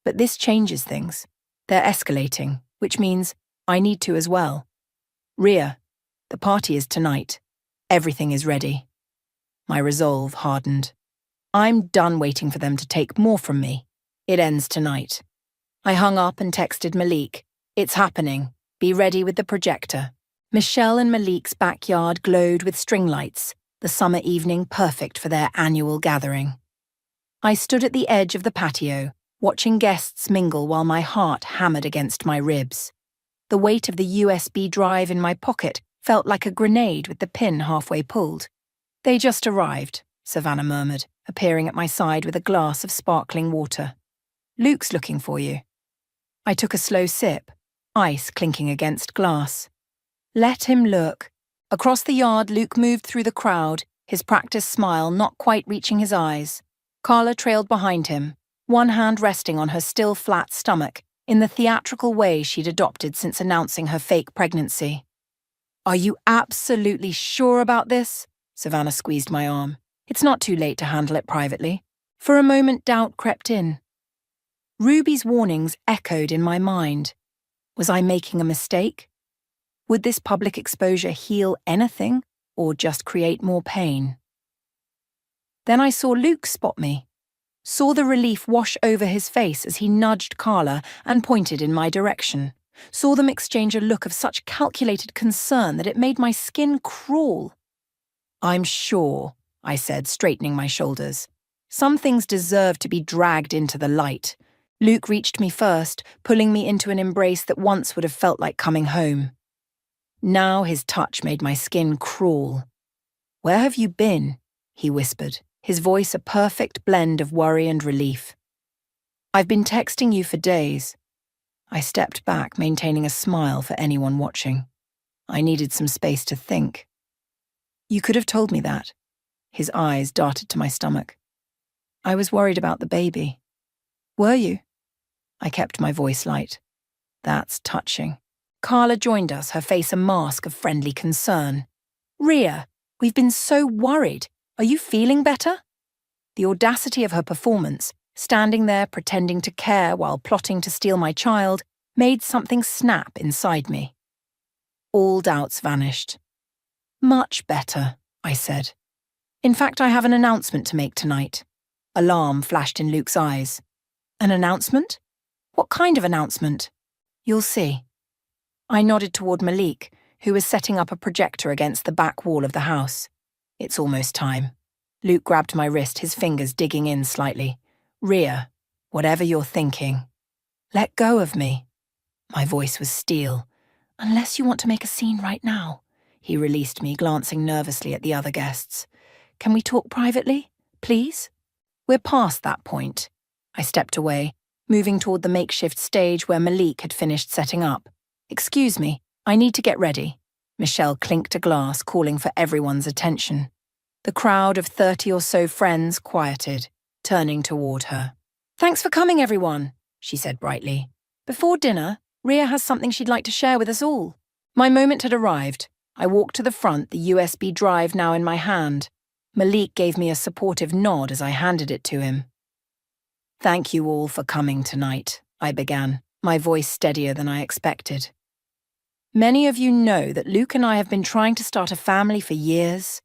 But this changes things. They're escalating, which means I need to as well. Ria, the party is tonight. Everything is ready. My resolve hardened. I'm done waiting for them to take more from me. It ends tonight. I hung up and texted Malik. It's happening. Be ready with the projector. Michelle and Malik's backyard glowed with string lights, the summer evening perfect for their annual gathering. I stood at the edge of the patio, watching guests mingle while my heart hammered against my ribs. The weight of the USB drive in my pocket felt like a grenade with the pin halfway pulled. They just arrived, Savannah murmured, appearing at my side with a glass of sparkling water. Luke's looking for you. I took a slow sip, ice clinking against glass. Let him look. Across the yard, Luke moved through the crowd, his practiced smile not quite reaching his eyes. Carla trailed behind him, one hand resting on her still flat stomach, in the theatrical way she'd adopted since announcing her fake pregnancy. Are you absolutely sure about this? Savannah squeezed my arm. It's not too late to handle it privately. For a moment, doubt crept in. Ruby's warnings echoed in my mind. Was I making a mistake? Would this public exposure heal anything, or just create more pain? Then I saw Luke spot me. Saw the relief wash over his face as he nudged Carla and pointed in my direction. Saw them exchange a look of such calculated concern that it made my skin crawl. I'm sure, I said, straightening my shoulders. Some things deserve to be dragged into the light. Luke reached me first, pulling me into an embrace that once would have felt like coming home. Now his touch made my skin crawl. Where have you been? He whispered, his voice a perfect blend of worry and relief. I've been texting you for days. I stepped back, maintaining a smile for anyone watching. I needed some space to think. You could have told me that. His eyes darted to my stomach. I was worried about the baby. Were you? I kept my voice light. That's touching. Carla joined us, her face a mask of friendly concern. Ria, we've been so worried. Are you feeling better? The audacity of her performance, standing there pretending to care while plotting to steal my child, made something snap inside me. All doubts vanished. Much better, I said. In fact, I have an announcement to make tonight. Alarm flashed in Luke's eyes. An announcement? What kind of announcement? You'll see. I nodded toward Malik, who was setting up a projector against the back wall of the house. It's almost time. Luke grabbed my wrist, his fingers digging in slightly. Ria, whatever you're thinking, let go of me. My voice was steel. Unless you want to make a scene right now. He released me, glancing nervously at the other guests. Can we talk privately, please? We're past that point. I stepped away, moving toward the makeshift stage where Malik had finished setting up. Excuse me, I need to get ready. Michelle clinked a glass, calling for everyone's attention. The crowd of 30 or so friends quieted, turning toward her. "Thanks for coming, everyone," she said brightly. "Before dinner, Ria has something she'd like to share with us all." My moment had arrived. I walked to the front, the USB drive now in my hand. Malik gave me a supportive nod as I handed it to him. "Thank you all for coming tonight," I began, my voice steadier than I expected. "Many of you know that Luke and I have been trying to start a family for years."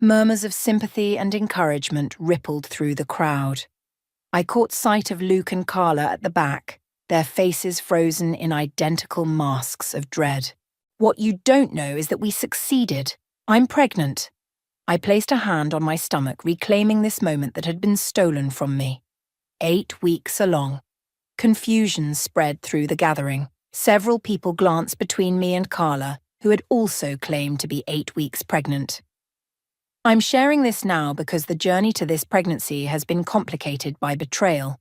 Murmurs of sympathy and encouragement rippled through the crowd. I caught sight of Luke and Carla at the back, their faces frozen in identical masks of dread. "What you don't know is that we succeeded. I'm pregnant." I placed a hand on my stomach, reclaiming this moment that had been stolen from me. 8 weeks along. Confusion spread through the gathering. Several people glanced between me and Carla, who had also claimed to be 8 weeks pregnant. I'm sharing this now because the journey to this pregnancy has been complicated by betrayal.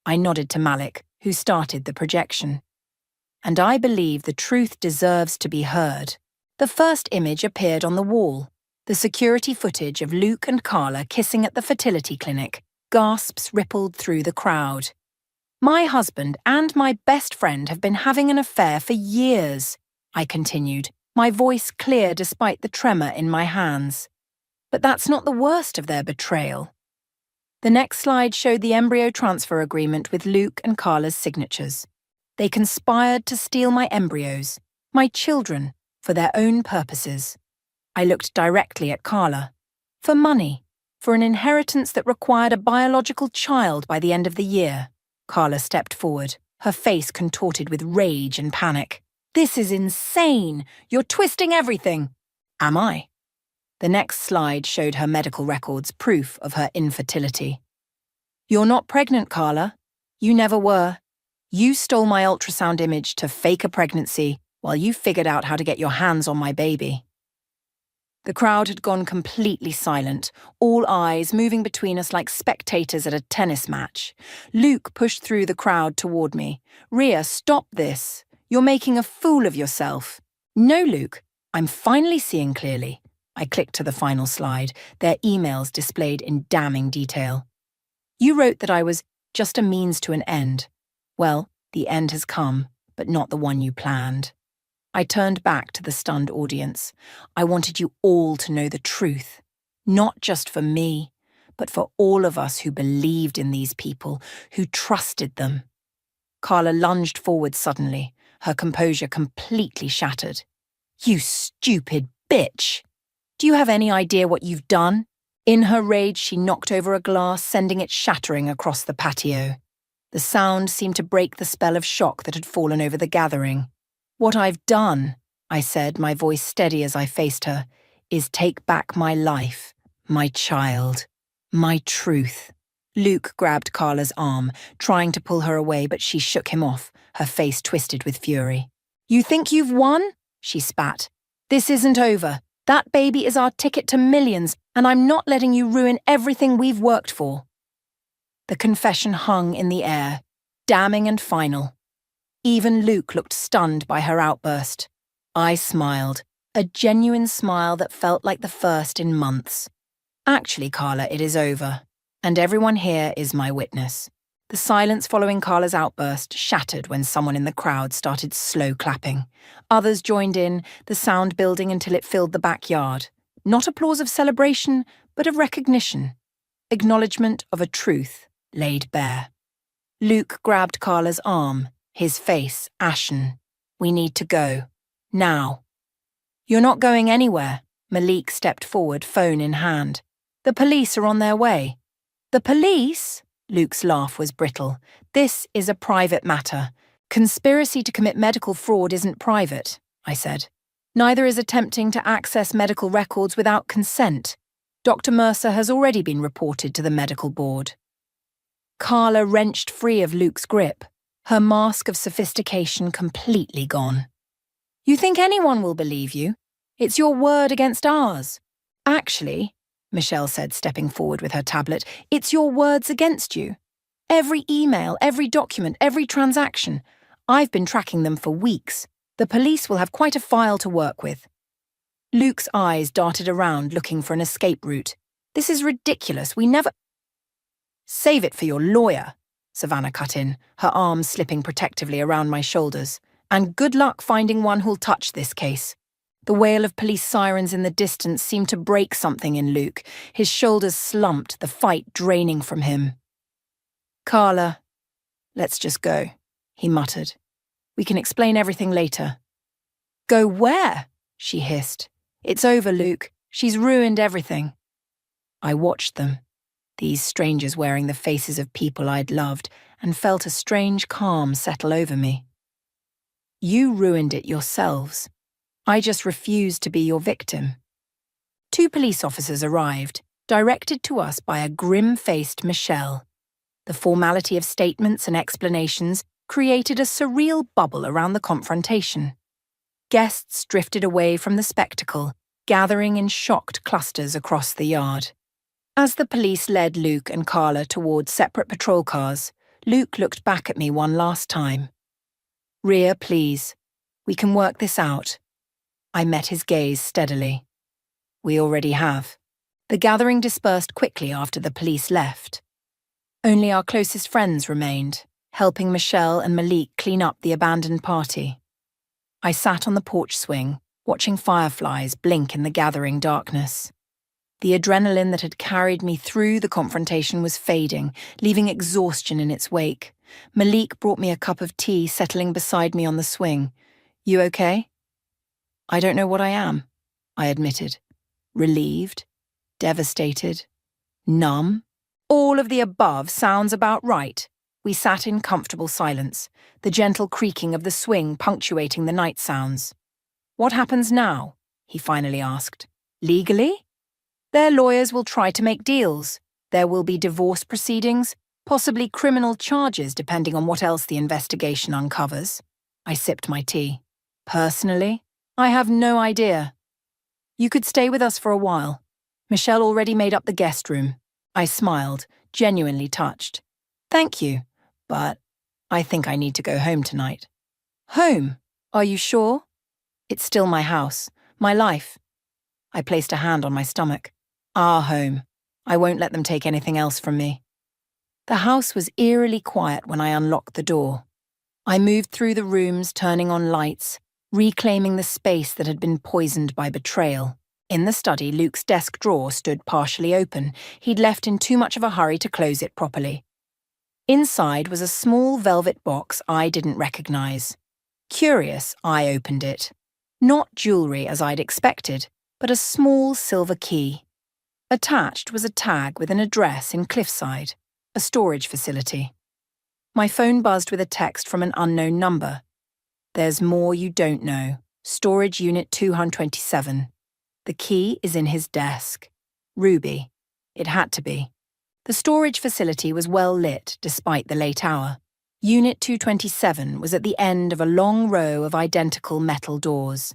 I nodded to Malik, who started the projection. And I believe the truth deserves to be heard. The first image appeared on the wall, the security footage of Luke and Carla kissing at the fertility clinic. Gasps rippled through the crowd. "My husband and my best friend have been having an affair for years," I continued, my voice clear despite the tremor in my hands. But that's not the worst of their betrayal. The next slide showed the embryo transfer agreement with Luke and Carla's signatures. They conspired to steal my embryos, my children, for their own purposes. I looked directly at Carla. For money, for an inheritance that required a biological child by the end of the year. Carla stepped forward, her face contorted with rage and panic. "This is insane! You're twisting everything!" "Am I?" The next slide showed her medical records, proof of her infertility. "You're not pregnant, Carla. You never were. You stole my ultrasound image to fake a pregnancy while you figured out how to get your hands on my baby." The crowd had gone completely silent, all eyes moving between us like spectators at a tennis match. Luke pushed through the crowd toward me. "Ria, stop this. You're making a fool of yourself." "No, Luke. I'm finally seeing clearly." I clicked to the final slide, their emails displayed in damning detail. "You wrote that I was just a means to an end. Well, the end has come, but not the one you planned." I turned back to the stunned audience. I wanted you all to know the truth, not just for me, but for all of us who believed in these people, who trusted them. Carla lunged forward suddenly, her composure completely shattered. "You stupid bitch! Do you have any idea what you've done?" In her rage, she knocked over a glass, sending it shattering across the patio. The sound seemed to break the spell of shock that had fallen over the gathering. "What I've done," I said, my voice steady as I faced her, "is take back my life, my child, my truth." Luke grabbed Carla's arm, trying to pull her away, but she shook him off, her face twisted with fury. "You think you've won?" she spat. "This isn't over. That baby is our ticket to millions, and I'm not letting you ruin everything we've worked for." The confession hung in the air, damning and final. Even Luke looked stunned by her outburst. I smiled, a genuine smile that felt like the first in months. "Actually, Carla, it is over, and everyone here is my witness." The silence following Carla's outburst shattered when someone in the crowd started slow clapping. Others joined in, the sound building until it filled the backyard. Not applause of celebration, but of recognition. Acknowledgement of a truth laid bare. Luke grabbed Carla's arm, his face ashen. "We need to go. Now." "You're not going anywhere." Malik stepped forward, phone in hand. "The police are on their way." "The police?" Luke's laugh was brittle. "This is a private matter. Conspiracy to commit medical fraud isn't private," I said. "Neither is attempting to access medical records without consent. Dr. Mercer has already been reported to the medical board." Carla wrenched free of Luke's grip, her mask of sophistication completely gone. "You think anyone will believe you? It's your word against ours." "Actually," Michelle said, stepping forward with her tablet, "it's your words against you. Every email, every document, every transaction. I've been tracking them for weeks. The police will have quite a file to work with." Luke's eyes darted around, looking for an escape route. "This is ridiculous. We never..." Save it for your lawyer, Savannah cut in, her arms slipping protectively around my shoulders. And good luck finding one who'll touch this case. The wail of police sirens in the distance seemed to break something in Luke. His shoulders slumped, the fight draining from him. Carla, let's just go, he muttered. We can explain everything later. Go where? She hissed. It's over, Luke. She's ruined everything. I watched them, these strangers wearing the faces of people I'd loved, and felt a strange calm settle over me. You ruined it yourselves. I just refused to be your victim. 2 police officers arrived, directed to us by a grim-faced Michelle. The formality of statements and explanations created a surreal bubble around the confrontation. Guests drifted away from the spectacle, gathering in shocked clusters across the yard. As the police led Luke and Carla towards separate patrol cars, Luke looked back at me one last time. Rhea, please. We can work this out. I met his gaze steadily. We already have. The gathering dispersed quickly after the police left. Only our closest friends remained, helping Michelle and Malik clean up the abandoned party. I sat on the porch swing, watching fireflies blink in the gathering darkness. The adrenaline that had carried me through the confrontation was fading, leaving exhaustion in its wake. Malik brought me a cup of tea, settling beside me on the swing. You okay? I don't know what I am, I admitted. Relieved? Devastated? Numb? All of the above sounds about right. We sat in comfortable silence, the gentle creaking of the swing punctuating the night sounds. What happens now? He finally asked. Legally? Their lawyers will try to make deals. There will be divorce proceedings, possibly criminal charges depending on what else the investigation uncovers. I sipped my tea. Personally, I have no idea. You could stay with us for a while. Michelle already made up the guest room. I smiled, genuinely touched. Thank you, but I think I need to go home tonight. Home? Are you sure? It's still my house, my life. I placed a hand on my stomach. Our home. I won't let them take anything else from me. The house was eerily quiet when I unlocked the door. I moved through the rooms, turning on lights, reclaiming the space that had been poisoned by betrayal. In the study, Luke's desk drawer stood partially open. He'd left in too much of a hurry to close it properly. Inside was a small velvet box I didn't recognize. Curious, I opened it. Not jewelry as I'd expected, but a small silver key. Attached was a tag with an address in Cliffside, a storage facility. My phone buzzed with a text from an unknown number. There's more you don't know. Storage Unit 227. The key is in his desk. Ruby. It had to be. The storage facility was well lit despite the late hour. Unit 227 was at the end of a long row of identical metal doors.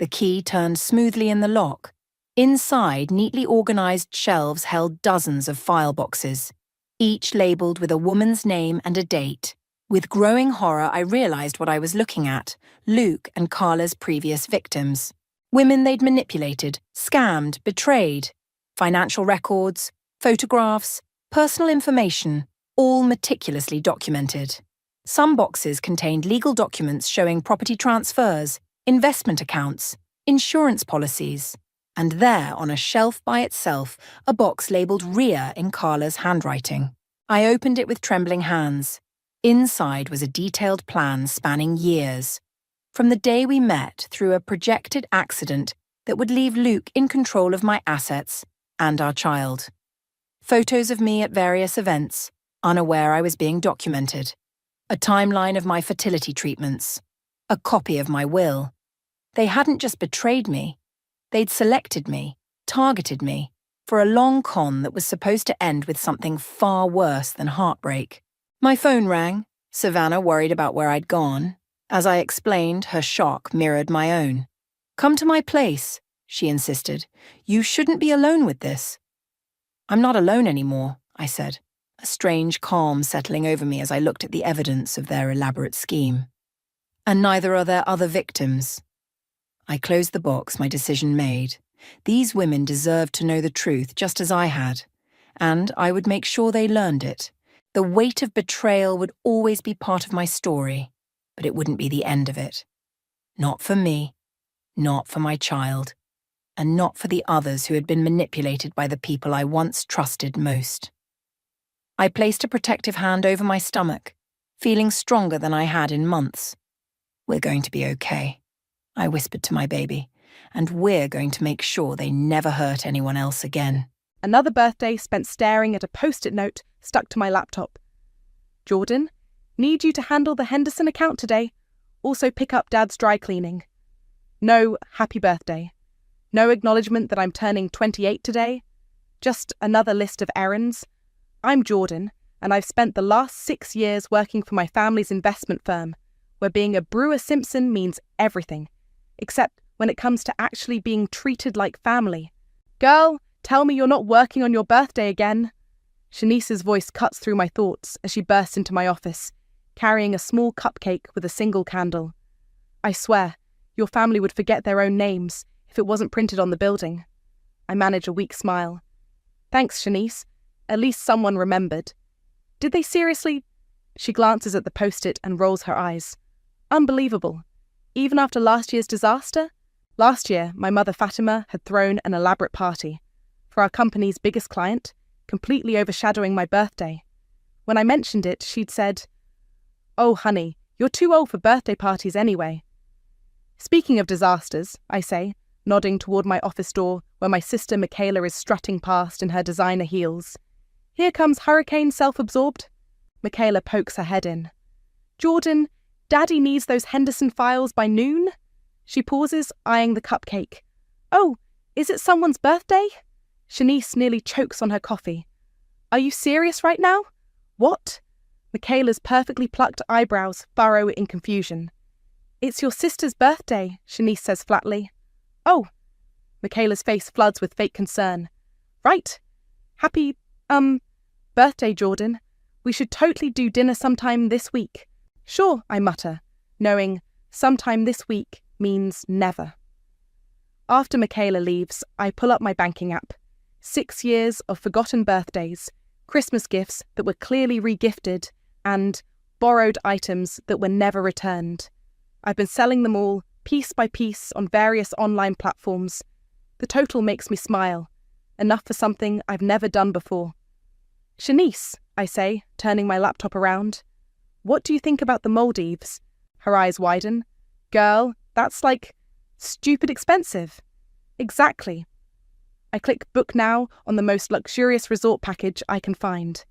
The key turned smoothly in the lock. Inside, neatly organized shelves held dozens of file boxes, each labeled with a woman's name and a date. With growing horror, I realized what I was looking at: Luke and Carla's previous victims. Women they'd manipulated, scammed, betrayed. Financial records, photographs, personal information, all meticulously documented. Some boxes contained legal documents showing property transfers, investment accounts, insurance policies. And there, on a shelf by itself, a box labelled Rhea in Carla's handwriting. I opened it with trembling hands. Inside was a detailed plan spanning years, from the day we met through a projected accident that would leave Luke in control of my assets and our child. Photos of me at various events, unaware I was being documented. A timeline of my fertility treatments. A copy of my will. They hadn't just betrayed me. They'd selected me, targeted me, for a long con that was supposed to end with something far worse than heartbreak. My phone rang, Savannah worried about where I'd gone. As I explained, her shock mirrored my own. Come to my place, she insisted. You shouldn't be alone with this. I'm not alone anymore, I said, a strange calm settling over me as I looked at the evidence of their elaborate scheme. And neither are there other victims. I closed the box, my decision made. These women deserved to know the truth just as I had. and I would make sure they learned it. The weight of betrayal would always be part of my story, but it wouldn't be the end of it. Not for me, not for my child, and not for the others who had been manipulated by the people I once trusted most. I placed a protective hand over my stomach, feeling stronger than I had in months. "We're going to be okay," I whispered to my baby, "and we're going to make sure they never hurt anyone else again." Another birthday spent staring at a post-it note stuck to my laptop. "Jordan, need you to handle the Henderson account today. Also pick up Dad's dry cleaning. No happy birthday. No acknowledgement that I'm turning 28 today. Just another list of errands. I'm Jordan, and I've spent the last 6 years working for my family's investment firm, where being a Brewer Simpson means everything, except when it comes to actually being treated like family. Girl, tell me you're not working on your birthday again." Shanice's voice cuts through my thoughts as she bursts into my office, carrying a small cupcake with a single candle. "I swear, your family would forget their own names if it wasn't printed on the building." I manage a weak smile. "Thanks, Shanice. At least someone remembered." "Did they seriously?" She glances at the post-it and rolls her eyes. "Unbelievable. Even after last year's disaster?" Last year, my mother Fatima had thrown an elaborate party for our company's biggest client, completely overshadowing my birthday. When I mentioned it, she'd said, "Oh, honey, you're too old for birthday parties anyway." "Speaking of disasters," I say, nodding toward my office door where my sister Michaela is strutting past in her designer heels. "Here comes Hurricane Self-Absorbed." Michaela pokes her head in. "Jordan, Daddy needs those Henderson files by noon." She pauses, eyeing the cupcake. "Oh, is it someone's birthday?" Shanice nearly chokes on her coffee. "Are you serious right now? What?" Michaela's perfectly plucked eyebrows furrow in confusion. "It's your sister's birthday," Shanice says flatly. "Oh." Michaela's face floods with fake concern. "Right. Happy, birthday, Jordan. We should totally do dinner sometime this week." "Sure," I mutter, knowing sometime this week means never. After Michaela leaves, I pull up my banking app. 6 years of forgotten birthdays, Christmas gifts that were clearly re-gifted, and borrowed items that were never returned. I've been selling them all, piece by piece, on various online platforms. The total makes me smile, enough for something I've never done before. "Shanice," I say, turning my laptop around, "what do you think about the Maldives?" Her eyes widen. "Girl, that's like stupid expensive." "Exactly." I click book now on the most luxurious resort package I can find.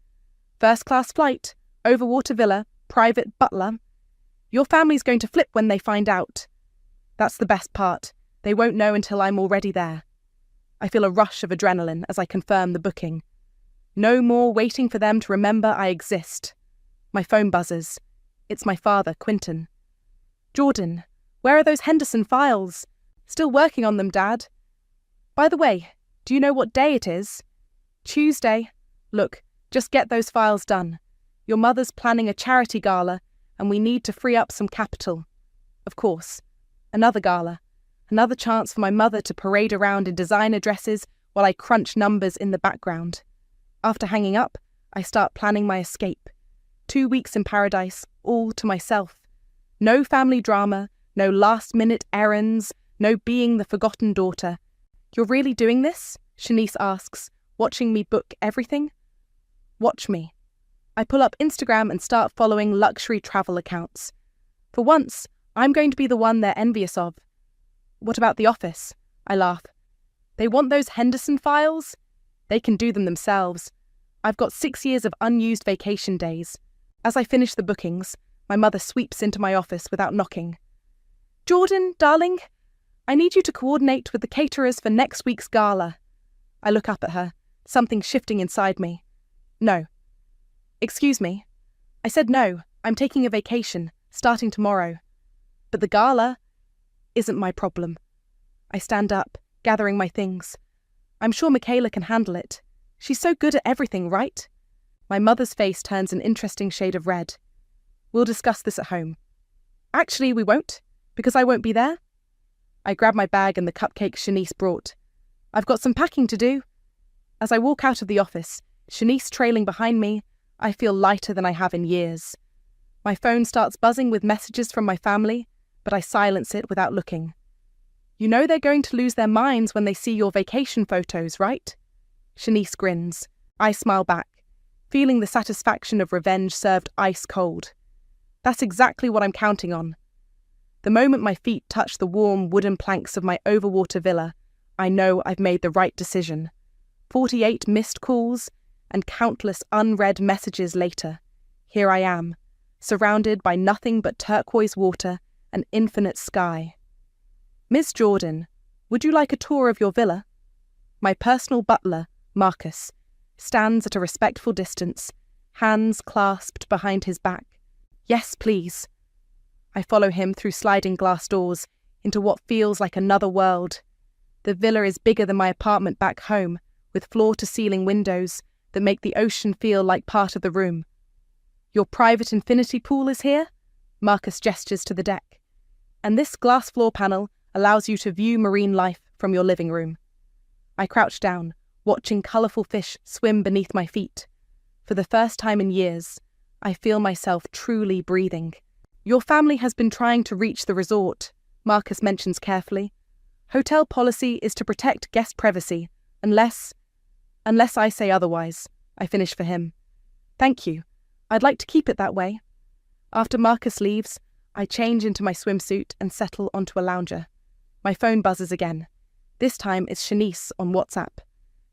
First-class flight, overwater villa, private butler. Your family's going to flip when they find out. That's the best part. They won't know until I'm already there. I feel a rush of adrenaline as I confirm the booking. No more waiting for them to remember I exist. My phone buzzes. It's my father, Quinton. "Jordan, where are those Henderson files?" "Still working on them, Dad." "By the way, do you know what day it is?" "Tuesday. Look, just get those files done. Your mother's planning a charity gala, and we need to free up some capital." Of course. Another gala. Another chance for my mother to parade around in designer dresses while I crunch numbers in the background. After hanging up, I start planning my escape. 2 weeks in paradise, all to myself. No family drama, no last-minute errands, no being the forgotten daughter. "You're really doing this?" Shanice asks, watching me book everything. Watch me. I pull up Instagram and start following luxury travel accounts. For once, I'm going to be the one they're envious of. "What about the office?" I laugh. "They want those Henderson files? They can do them themselves. I've got 6 years of unused vacation days." As I finish the bookings, my mother sweeps into my office without knocking. "Jordan, darling, I need you to coordinate with the caterers for next week's gala." I look up at her, something shifting inside me. "No." "Excuse me." I said no, I'm taking a vacation, starting tomorrow. "But the gala isn't my problem." I stand up, gathering my things. "I'm sure Michaela can handle it. She's so good at everything, right?" My mother's face turns an interesting shade of red. "We'll discuss this at home." "Actually, we won't, because I won't be there." I grab my bag and the cupcake Shanice brought. "I've got some packing to do." As I walk out of the office, Shanice trailing behind me, I feel lighter than I have in years. My phone starts buzzing with messages from my family, but I silence it without looking. You know they're going to lose their minds when they see your vacation photos, right? Shanice grins. I smile back, feeling the satisfaction of revenge served ice cold. That's exactly what I'm counting on. The moment my feet touch the warm wooden planks of my overwater villa, I know I've made the right decision. 48 missed calls and countless unread messages later, here I am, surrounded by nothing but turquoise water and infinite sky. Miss Jordan, would you like a tour of your villa? My personal butler, Marcus, stands at a respectful distance, hands clasped behind his back. Yes, please. I follow him through sliding glass doors into what feels like another world. The villa is bigger than my apartment back home, with floor-to-ceiling windows that make the ocean feel like part of the room. Your private infinity pool is here? Marcus gestures to the deck. And this glass floor panel allows you to view marine life from your living room. I crouch down, watching colourful fish swim beneath my feet. For the first time in years, I feel myself truly breathing. Your family has been trying to reach the resort, Marcus mentions carefully. Hotel policy is to protect guest privacy, unless I say otherwise, I finish for him. Thank you. I'd like to keep it that way. After Marcus leaves, I change into my swimsuit and settle onto a lounger. My phone buzzes again. This time it's Shanice on WhatsApp.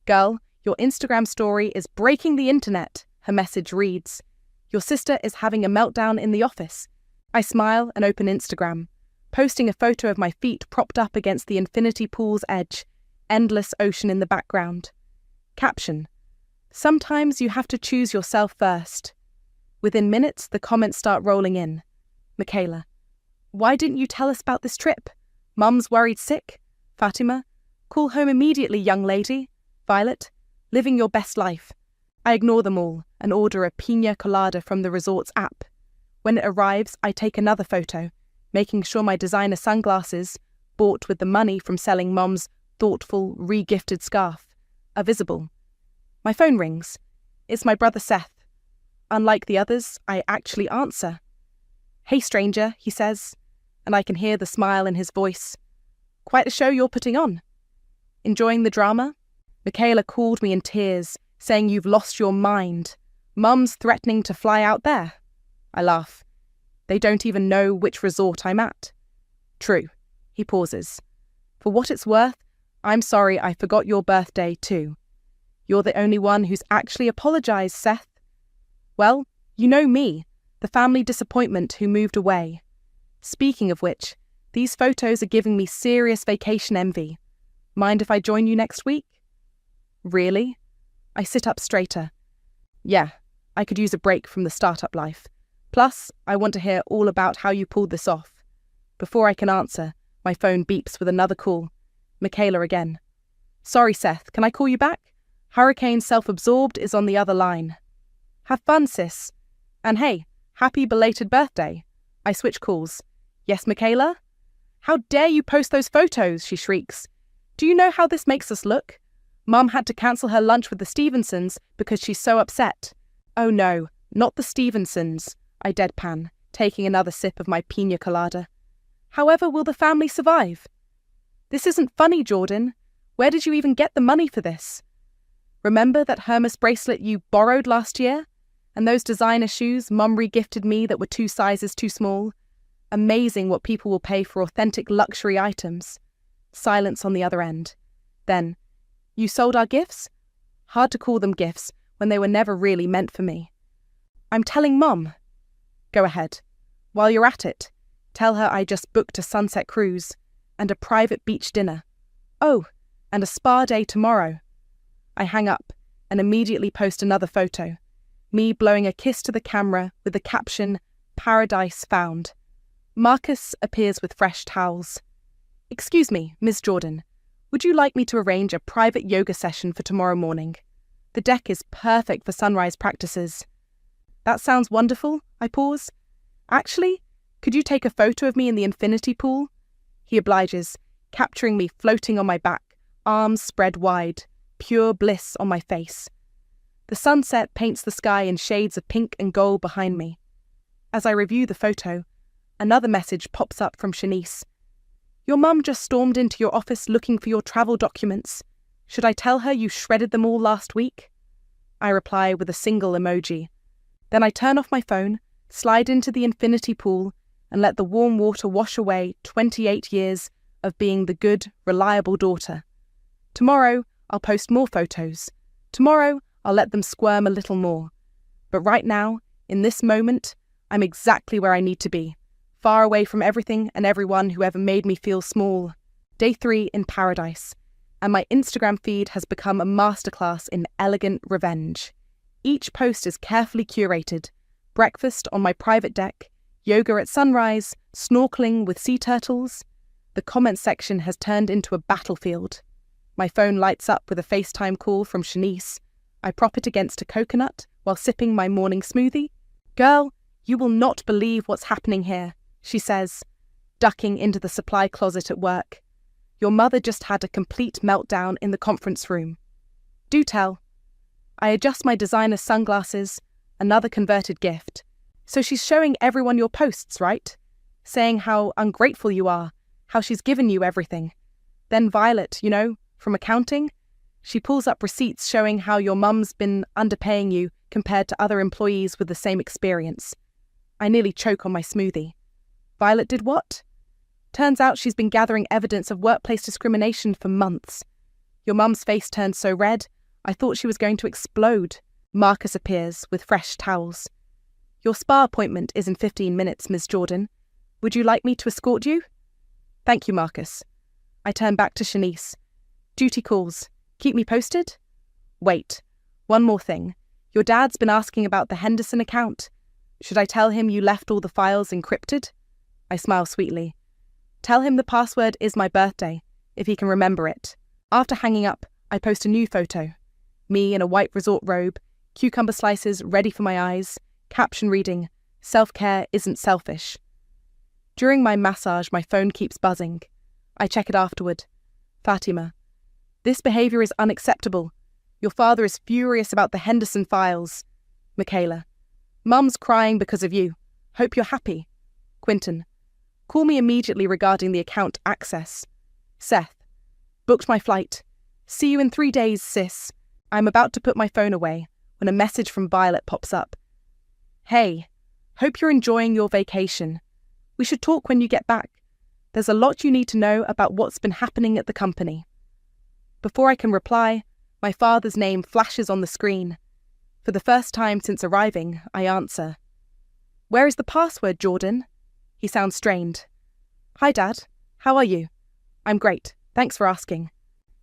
Girl, your Instagram story is breaking the internet, her message reads. Your sister is having a meltdown in the office. I smile and open Instagram, posting a photo of my feet propped up against the infinity pool's edge, endless ocean in the background. Caption: sometimes you have to choose yourself first. Within minutes, the comments start rolling in. Michaela: why didn't you tell us about this trip? Mum's worried sick. Fatima: call home immediately, young lady. Violet: living your best life. I ignore them all and order a piña colada from the resort's app. When it arrives, I take another photo, making sure my designer sunglasses, bought with the money from selling Mom's thoughtful, re-gifted scarf, are visible. My phone rings. It's my brother Seth. Unlike the others, I actually answer. Hey stranger, he says, and I can hear the smile in his voice. Quite a show you're putting on. Enjoying the drama? Michaela called me in tears, saying you've lost your mind. Mum's threatening to fly out there. I laugh. They don't even know which resort I'm at. True. He pauses. For what it's worth, I'm sorry I forgot your birthday too. You're the only one who's actually apologized, Seth. Well, you know me, the family disappointment who moved away. Speaking of which, these photos are giving me serious vacation envy. Mind if I join you next week? Really? I sit up straighter. Yeah, I could use a break from the startup life. Plus, I want to hear all about how you pulled this off. Before I can answer, my phone beeps with another call. Michaela again. Sorry, Seth, can I call you back? Hurricane Self-Absorbed is on the other line. Have fun, sis. And hey, happy belated birthday. I switch calls. Yes, Michaela? How dare you post those photos, she shrieks. Do you know how this makes us look? Mum had to cancel her lunch with the Stevensons because she's so upset. Oh no, not the Stevensons, I deadpan, taking another sip of my piña colada. However will the family survive? This isn't funny, Jordan. Where did you even get the money for this? Remember that Hermes bracelet you borrowed last year? And those designer shoes Mum re-gifted me that were 2 sizes too small? Amazing what people will pay for authentic luxury items. Silence on the other end. Then, you sold our gifts? Hard to call them gifts when they were never really meant for me. I'm telling Mum. Go ahead. While you're at it, tell her I just booked a sunset cruise and a private beach dinner. Oh, and a spa day tomorrow. I hang up and immediately post another photo, me blowing a kiss to the camera with the caption, Paradise Found. Marcus appears with fresh towels. Excuse me, Ms. Jordan, would you like me to arrange a private yoga session for tomorrow morning? The deck is perfect for sunrise practices. That sounds wonderful, I pause. Actually, could you take a photo of me in the infinity pool? He obliges, capturing me floating on my back, arms spread wide, pure bliss on my face. The sunset paints the sky in shades of pink and gold behind me. As I review the photo, another message pops up from Shanice. Your mum just stormed into your office looking for your travel documents. Should I tell her you shredded them all last week? I reply with a single emoji. Then I turn off my phone, slide into the infinity pool, and let the warm water wash away 28 years of being the good, reliable daughter. Tomorrow, I'll post more photos. Tomorrow, I'll let them squirm a little more. But right now, in this moment, I'm exactly where I need to be, far away from everything and everyone who ever made me feel small. Day 3 in paradise, and my Instagram feed has become a masterclass in elegant revenge. Each post is carefully curated. Breakfast on my private deck, yoga at sunrise, snorkeling with sea turtles. The comment section has turned into a battlefield. My phone lights up with a FaceTime call from Shanice. I prop it against a coconut while sipping my morning smoothie. Girl, you will not believe what's happening here, she says, ducking into the supply closet at work. Your mother just had a complete meltdown in the conference room. Do tell. I adjust my designer sunglasses, another converted gift. So she's showing everyone your posts, right? Saying how ungrateful you are, how she's given you everything. Then Violet, from accounting, she pulls up receipts showing how your mum's been underpaying you compared to other employees with the same experience. I nearly choke on my smoothie. Violet did what? Turns out she's been gathering evidence of workplace discrimination for months. Your mum's face turned so red, I thought she was going to explode. Marcus appears with fresh towels. Your spa appointment is in 15 minutes, Ms. Jordan. Would you like me to escort you? Thank you, Marcus. I turn back to Shanice. Duty calls. Keep me posted? Wait. One more thing. Your dad's been asking about the Henderson account. Should I tell him you left all the files encrypted? I smile sweetly. Tell him the password is my birthday, if he can remember it. After hanging up, I post a new photo. Me in a white resort robe, cucumber slices ready for my eyes, caption reading, self-care isn't selfish. During my massage, my phone keeps buzzing. I check it afterward. Fatima. This behaviour is unacceptable. Your father is furious about the Henderson files. Michaela. Mum's crying because of you. Hope you're happy. Quinton. Call me immediately regarding the account access. Seth. Booked my flight. See you in 3 days, sis. I'm about to put my phone away when a message from Violet pops up. Hey, hope you're enjoying your vacation. We should talk when you get back. There's a lot you need to know about what's been happening at the company. Before I can reply, my father's name flashes on the screen. For the first time since arriving, I answer. Where is the password, Jordan? He sounds strained. Hi, Dad. How are you? I'm great. Thanks for asking.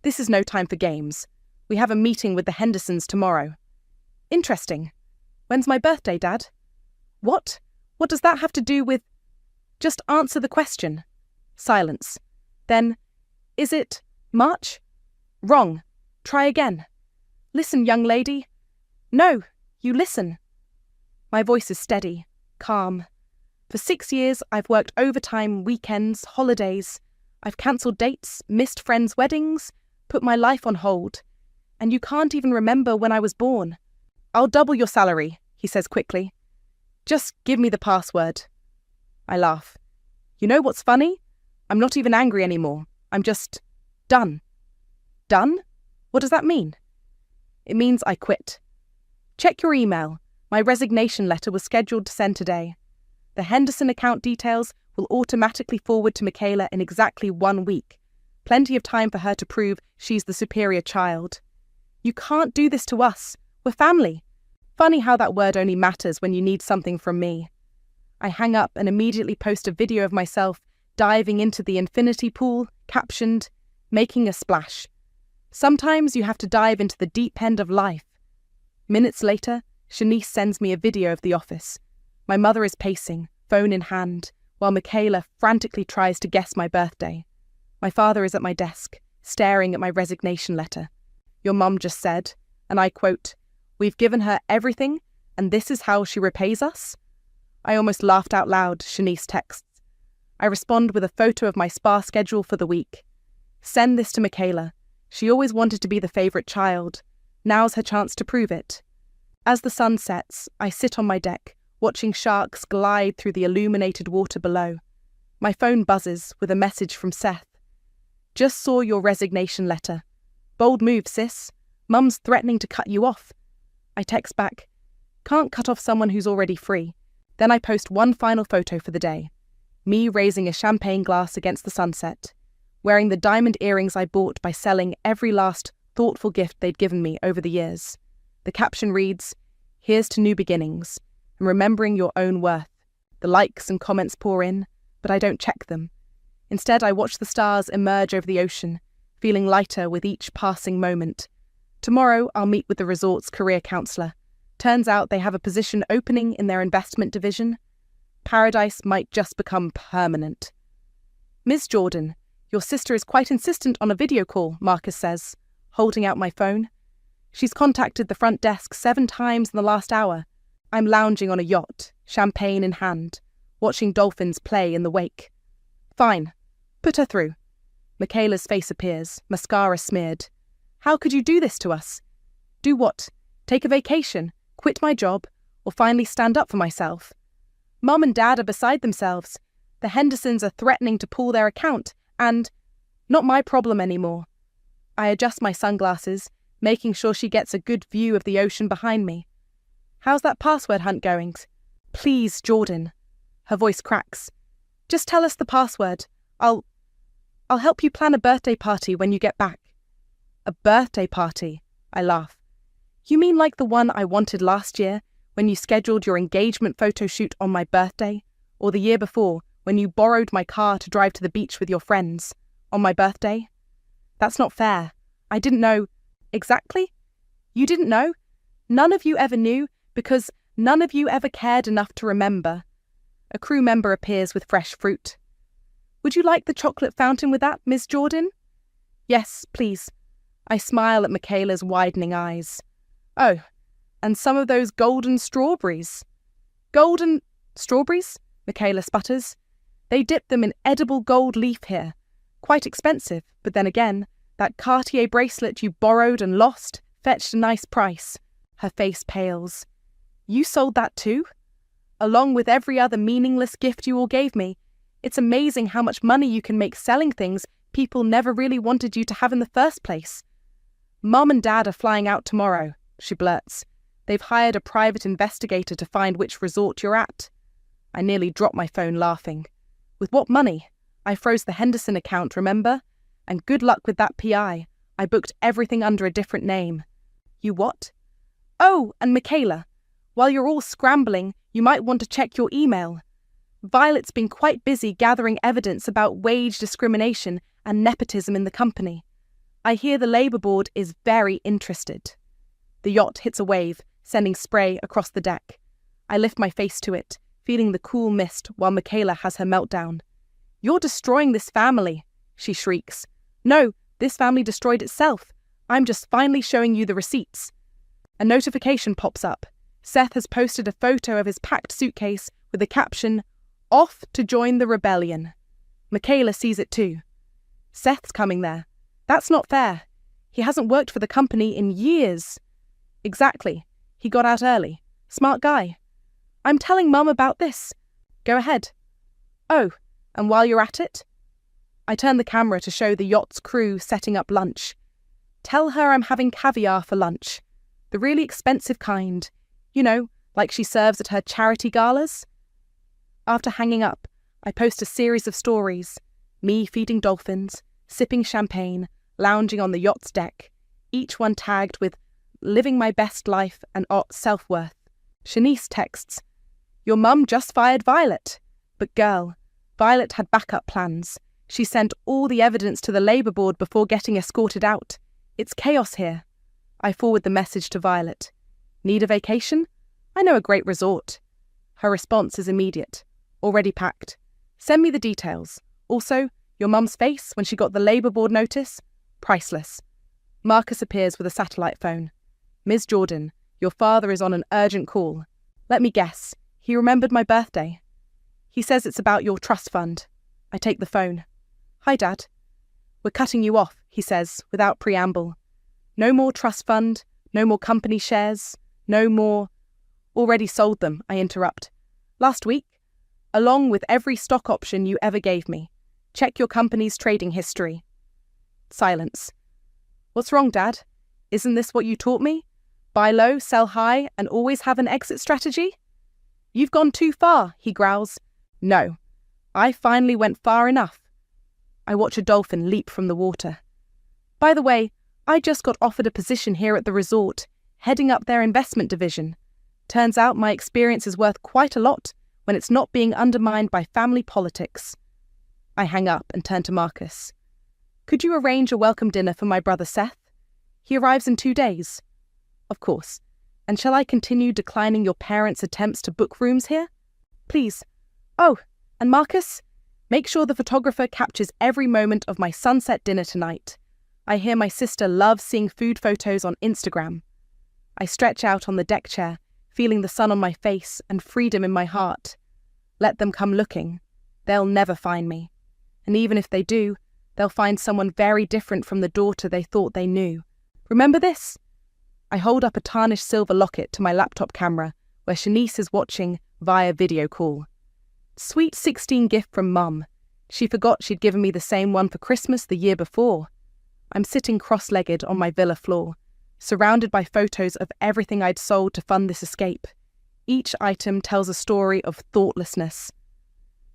This is no time for games. We have a meeting with the Hendersons tomorrow. Interesting. When's my birthday, Dad? What? What does that have to do with... Just answer the question. Silence. Then, is it March? Wrong. Try again. Listen, young lady. No, you listen. My voice is steady, calm. For 6 years, I've worked overtime, weekends, holidays. I've cancelled dates, missed friends' weddings, put my life on hold. And you can't even remember when I was born. I'll double your salary, he says quickly. Just give me the password. I laugh. You know what's funny? I'm not even angry anymore. I'm just done. Done? What does that mean? It means I quit. Check your email. My resignation letter was scheduled to send today. The Henderson account details will automatically forward to Michaela in exactly 1 week. Plenty of time for her to prove she's the superior child. You can't do this to us. We're family. Funny how that word only matters when you need something from me. I hang up and immediately post a video of myself diving into the infinity pool, captioned, making a splash. Sometimes you have to dive into the deep end of life. Minutes later, Shanice sends me a video of the office. My mother is pacing, phone in hand, while Michaela frantically tries to guess my birthday. My father is at my desk, staring at my resignation letter. Your mum just said, and I quote, "We've given her everything, and this is how she repays us?" I almost laughed out loud, Shanice texts. I respond with a photo of my spa schedule for the week. Send this to Michaela. She always wanted to be the favourite child. Now's her chance to prove it. As the sun sets, I sit on my deck, watching sharks glide through the illuminated water below. My phone buzzes with a message from Seth. Just saw your resignation letter. Bold move, sis. Mum's threatening to cut you off. I text back, can't cut off someone who's already free. Then I post one final photo for the day. Me raising a champagne glass against the sunset, wearing the diamond earrings I bought by selling every last thoughtful gift they'd given me over the years. The caption reads, "Here's to new beginnings, and remembering your own worth." The likes and comments pour in, but I don't check them. Instead, I watch the stars emerge over the ocean, feeling lighter with each passing moment. Tomorrow, I'll meet with the resort's career counsellor. Turns out they have a position opening in their investment division. Paradise might just become permanent. "Ms. Jordan, your sister is quite insistent on a video call," Marcus says, holding out my phone. "She's contacted the front desk 7 times in the last hour." I'm lounging on a yacht, champagne in hand, watching dolphins play in the wake. "Fine. Put her through." Michaela's face appears, mascara smeared. "How could you do this to us?" "Do what? Take a vacation, quit my job, or finally stand up for myself?" "Mum and Dad are beside themselves. The Hendersons are threatening to pull their account, and not my problem anymore." I adjust my sunglasses, making sure she gets a good view of the ocean behind me. "How's that password hunt going?" "Please, Jordan." Her voice cracks. "Just tell us the password. I'll help you plan a birthday party when you get back." "A birthday party?" I laugh. "You mean like the one I wanted last year, when you scheduled your engagement photo shoot on my birthday? Or the year before, when you borrowed my car to drive to the beach with your friends? On my birthday?" "That's not fair. I didn't know." "Exactly? You didn't know? None of you ever knew, because none of you ever cared enough to remember." A crew member appears with fresh fruit. "Would you like the chocolate fountain with that, Ms. Jordan?" "Yes, please." I smile at Michaela's widening eyes. "Oh, and some of those golden strawberries." "Golden strawberries?" Michaela sputters. "They dip them in edible gold leaf here. Quite expensive, but then again, that Cartier bracelet you borrowed and lost fetched a nice price." Her face pales. "You sold that too?" "Along with every other meaningless gift you all gave me. It's amazing how much money you can make selling things people never really wanted you to have in the first place." "Mum and Dad are flying out tomorrow," she blurts. "They've hired a private investigator to find which resort you're at." I nearly drop my phone laughing. "With what money? I froze the Henderson account, remember? And good luck with that PI. I booked everything under a different name." "You what?" "Oh, and Michaela, while you're all scrambling, you might want to check your email. Violet's been quite busy gathering evidence about wage discrimination and nepotism in the company. I hear the Labour Board is very interested." The yacht hits a wave, sending spray across the deck. I lift my face to it, feeling the cool mist while Michaela has her meltdown. "You're destroying this family," she shrieks. "No, this family destroyed itself. I'm just finally showing you the receipts." A notification pops up. Seth has posted a photo of his packed suitcase with the caption, "Off to join the rebellion." Michaela sees it too. "Seth's coming there. That's not fair. He hasn't worked for the company in years." "Exactly. He got out early. Smart guy." "I'm telling Mum about this." "Go ahead." "Oh, and while you're at it?" I turn the camera to show the yacht's crew setting up lunch. "Tell her I'm having caviar for lunch. The really expensive kind. You know, like she serves at her charity galas." After hanging up, I post a series of stories. Me feeding dolphins, sipping champagne, lounging on the yacht's deck, each one tagged with "living my best life" and self-worth. Shanice texts, "Your mum just fired Violet." But girl, Violet had backup plans. She sent all the evidence to the Labour Board before getting escorted out. It's chaos here. I forward the message to Violet. "Need a vacation? I know a great resort." Her response is immediate. "Already packed. Send me the details. Also, your mum's face when she got the Labour Board notice? Priceless." Marcus appears with a satellite phone. "Ms. Jordan, your father is on an urgent call. Let me guess, he remembered my birthday. He says it's about your trust fund." I take the phone. "Hi, Dad." "We're cutting you off," he says, without preamble. "No more trust fund, no more company shares, No more. Already sold them, I interrupt. Last week, along with every stock option you ever gave me. Check your company's trading history. Silence. What's wrong, Dad? Isn't this what you taught me? Buy low, sell high, and always have an exit strategy? You've gone too far, he growls. No, I finally went far enough. I watch a dolphin leap from the water. By the way, I just got offered a position here at the resort, heading up their investment division. Turns out my experience is worth quite a lot when it's not being undermined by family politics. I hang up and turn to Marcus. Could you arrange a welcome dinner for my brother Seth? He arrives in 2 days. Of course. And shall I continue declining your parents' attempts to book rooms here? Please. Oh, and Marcus, make sure the photographer captures every moment of my sunset dinner tonight. I hear my sister loves seeing food photos on Instagram. I stretch out on the deck chair, feeling the sun on my face and freedom in my heart. Let them come looking. They'll never find me. And even if they do, they'll find someone very different from the daughter they thought they knew. Remember this? I hold up a tarnished silver locket to my laptop camera, where Shanice is watching via video call. Sweet 16 gift from Mum. She forgot she'd given me the same one for Christmas the year before. I'm sitting cross-legged on my villa floor, surrounded by photos of everything I'd sold to fund this escape. Each item tells a story of thoughtlessness.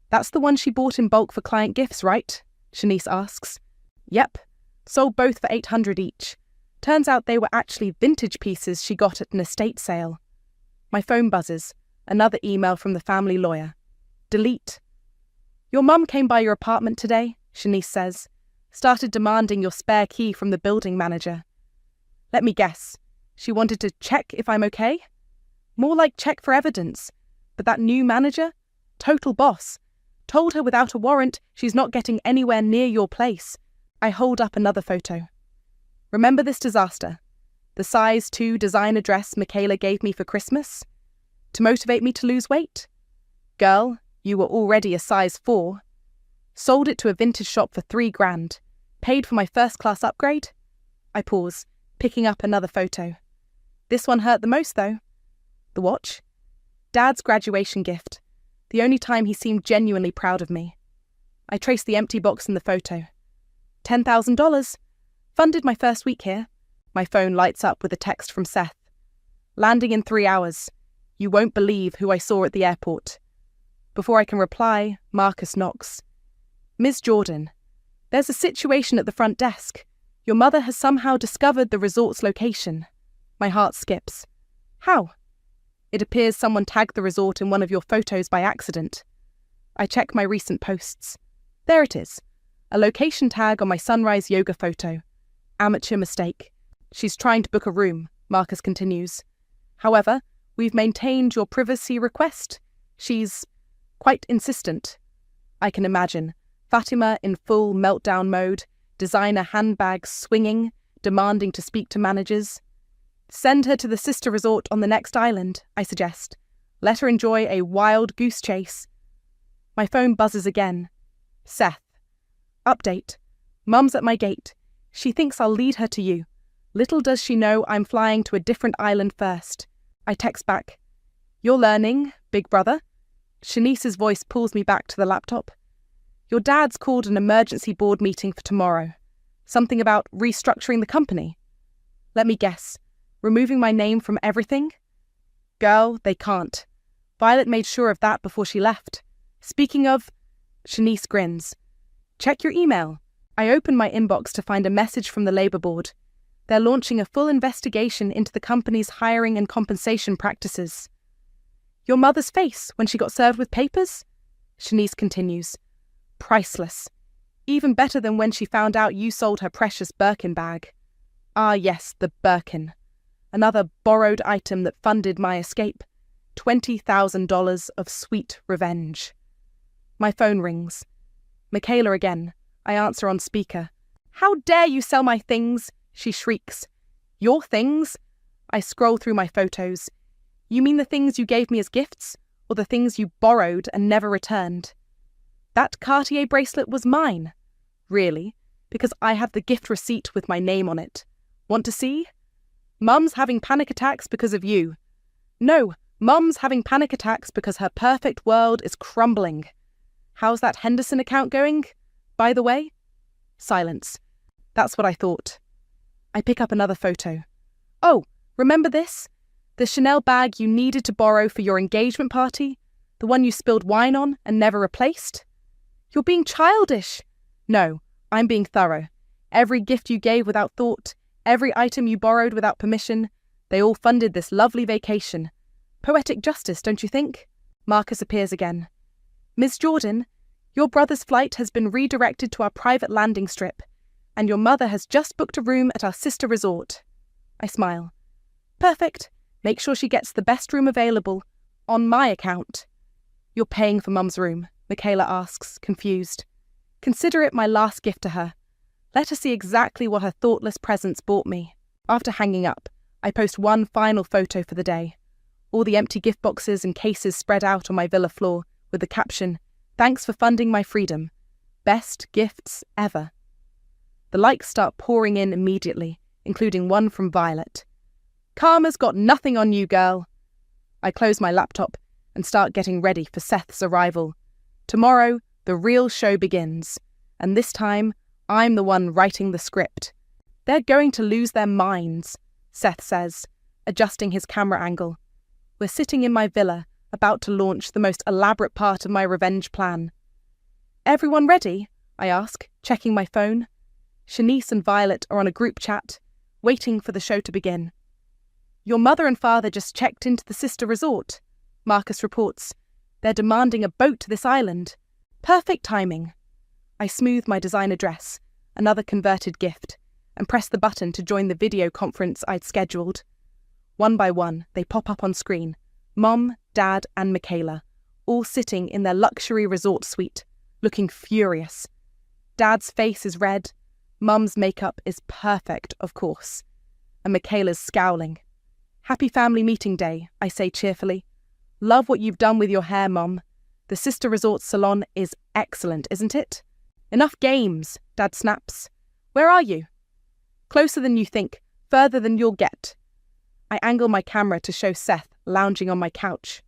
That's the one she bought in bulk for client gifts, right? Shanice asks. Yep. Sold both for $800 each. Turns out they were actually vintage pieces she got at an estate sale. My phone buzzes. Another email from the family lawyer. Delete. Your mum came by your apartment today, Shanice says. Started demanding your spare key from the building manager. Let me guess. She wanted to check if I'm okay? More like check for evidence. But that new manager? Total boss. Told her without a warrant she's not getting anywhere near your place. I hold up another photo. Remember this disaster? The size 2 designer dress Michaela gave me for Christmas? To motivate me to lose weight? Girl, you were already a size 4. Sold it to a vintage shop for $3,000. Paid for my first-class upgrade? I pause, picking up another photo. This one hurt the most, though. The watch? Dad's graduation gift. The only time he seemed genuinely proud of me. I trace the empty box in the photo. $10,000. Funded my first week here. My phone lights up with a text from Seth. Landing in 3 hours. You won't believe who I saw at the airport. Before I can reply, Marcus knocks. Ms. Jordan, there's a situation at the front desk. Your mother has somehow discovered the resort's location. My heart skips. How? It appears someone tagged the resort in one of your photos by accident. I check my recent posts. There it is. A location tag on my sunrise yoga photo. Amateur mistake. She's trying to book a room, Marcus continues. However, we've maintained your privacy request. She's quite insistent. I can imagine. Fatima in full meltdown mode, designer handbags swinging, demanding to speak to managers. Send her to the sister resort on the next island, I suggest. Let her enjoy a wild goose chase. My phone buzzes again. Seth. Update. Mum's at my gate. She thinks I'll lead her to you. Little does she know I'm flying to a different island first. I text back. You're learning, big brother. Shanice's voice pulls me back to the laptop. Your dad's called an emergency board meeting for tomorrow. Something about restructuring the company. Let me guess. Removing my name from everything? Girl, they can't. Violet made sure of that before she left. Speaking of... Shanice grins. Check your email. I open my inbox to find a message from the Labour Board. They're launching a full investigation into the company's hiring and compensation practices. Your mother's face when she got served with papers? Shanice continues. Priceless. Even better than when she found out you sold her precious Birkin bag. Ah yes, the Birkin. Another borrowed item that funded my escape. $20,000 of sweet revenge. My phone rings. Michaela again. I answer on speaker. How dare you sell my things? She shrieks. Your things? I scroll through my photos. You mean the things you gave me as gifts? Or the things you borrowed and never returned? That Cartier bracelet was mine. Really? Because I have the gift receipt with my name on it. Want to see? Mum's having panic attacks because of you. No, Mum's having panic attacks because her perfect world is crumbling. How's that Henderson account going, by the way? Silence. That's what I thought. I pick up another photo. Oh, remember this? The Chanel bag you needed to borrow for your engagement party? The one you spilled wine on and never replaced? You're being childish. No, I'm being thorough. Every gift you gave without thought, every item you borrowed without permission, they all funded this lovely vacation. Poetic justice, don't you think? Marcus appears again. Ms. Jordan, your brother's flight has been redirected to our private landing strip, and your mother has just booked a room at our sister resort. I smile. Perfect. Make sure she gets the best room available, on my account. You're paying for Mum's room, Michaela asks, confused. Consider it my last gift to her. Let her see exactly what her thoughtless presence bought me. After hanging up, I post one final photo for the day. All the empty gift boxes and cases spread out on my villa floor, with the caption, "Thanks for funding my freedom. Best gifts ever." The likes start pouring in immediately, including one from Violet. Karma's got nothing on you, girl. I close my laptop and start getting ready for Seth's arrival. Tomorrow, the real show begins, and this time, I'm the one writing the script. They're going to lose their minds, Seth says, adjusting his camera angle. We're sitting in my villa, about to launch the most elaborate part of my revenge plan. Everyone ready? I ask, checking my phone. Shanice and Violet are on a group chat, waiting for the show to begin. Your mother and father just checked into the sister resort, Marcus reports. They're demanding a boat to this island. Perfect timing. I smooth my designer dress, another converted gift, and press the button to join the video conference I'd scheduled. One by one, they pop up on screen. Mom, Dad, and Michaela, all sitting in their luxury resort suite, looking furious. Dad's face is red. Mum's makeup is perfect, of course. And Michaela's scowling. Happy family meeting day, I say cheerfully. Love what you've done with your hair, Mom. The sister resort salon is excellent, isn't it? Enough games, Dad snaps. Where are you? Closer than you think, further than you'll get. I angle my camera to show Seth lounging on my couch.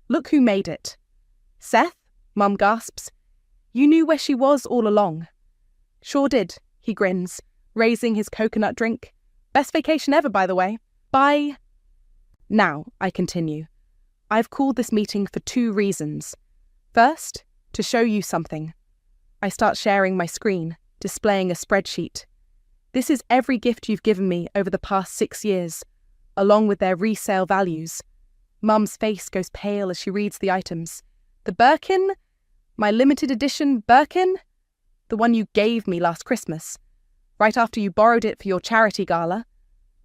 Look who made it. Seth? Mum gasps. You knew where she was all along. Sure did, he grins, raising his coconut drink. Best vacation ever, by the way. Bye. Now, I continue. I've called this meeting for 2 reasons. First, to show you something. I start sharing my screen, displaying a spreadsheet. This is every gift you've given me over the past 6 years, along with their resale values. Mum's face goes pale as she reads the items. The Birkin? My limited edition Birkin? The one you gave me last Christmas, right after you borrowed it for your charity gala.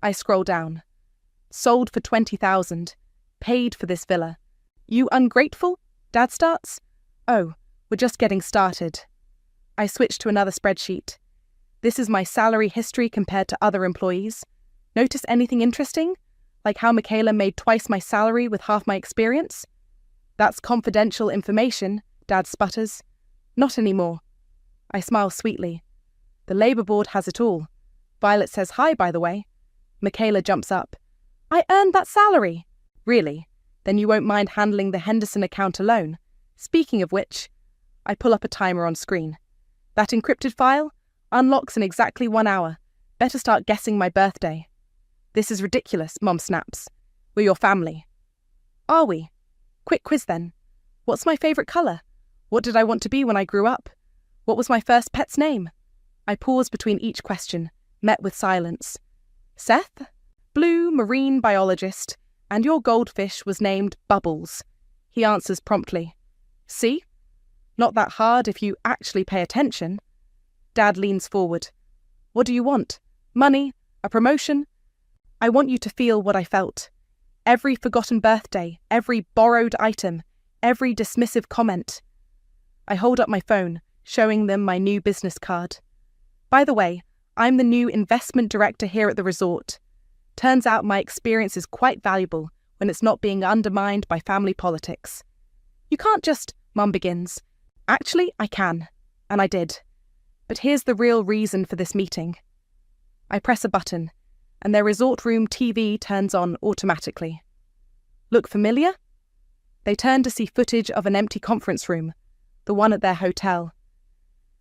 I scroll down. Sold for $20,000. Paid for this villa. You ungrateful? Dad starts. Oh, we're just getting started. I switch to another spreadsheet. This is my salary history compared to other employees. Notice anything interesting? Like how Michaela made twice my salary with half my experience? That's confidential information, Dad sputters. Not anymore. I smile sweetly. The Labour Board has it all. Violet says hi, by the way. Michaela jumps up. I earned that salary. Really? Then you won't mind handling the Henderson account alone. Speaking of which, I pull up a timer on screen. That encrypted file unlocks in exactly 1 hour. Better start guessing my birthday. This is ridiculous, Mom snaps. We're your family. Are we? Quick quiz then. What's my favourite colour? What did I want to be when I grew up? What was my first pet's name? I pause between each question, met with silence. Seth? Blue marine biologist, and your goldfish was named Bubbles. He answers promptly. See? Not that hard if you actually pay attention. Dad leans forward. What do you want? Money? A promotion? I want you to feel what I felt. Every forgotten birthday, every borrowed item, every dismissive comment. I hold up my phone, showing them my new business card. By the way, I'm the new investment director here at the resort. Turns out my experience is quite valuable when it's not being undermined by family politics. You can't just, Mum begins. Actually, I can. And I did. But here's the real reason for this meeting. I press a button, and their resort room TV turns on automatically. Look familiar? They turned to see footage of an empty conference room, the one at their hotel.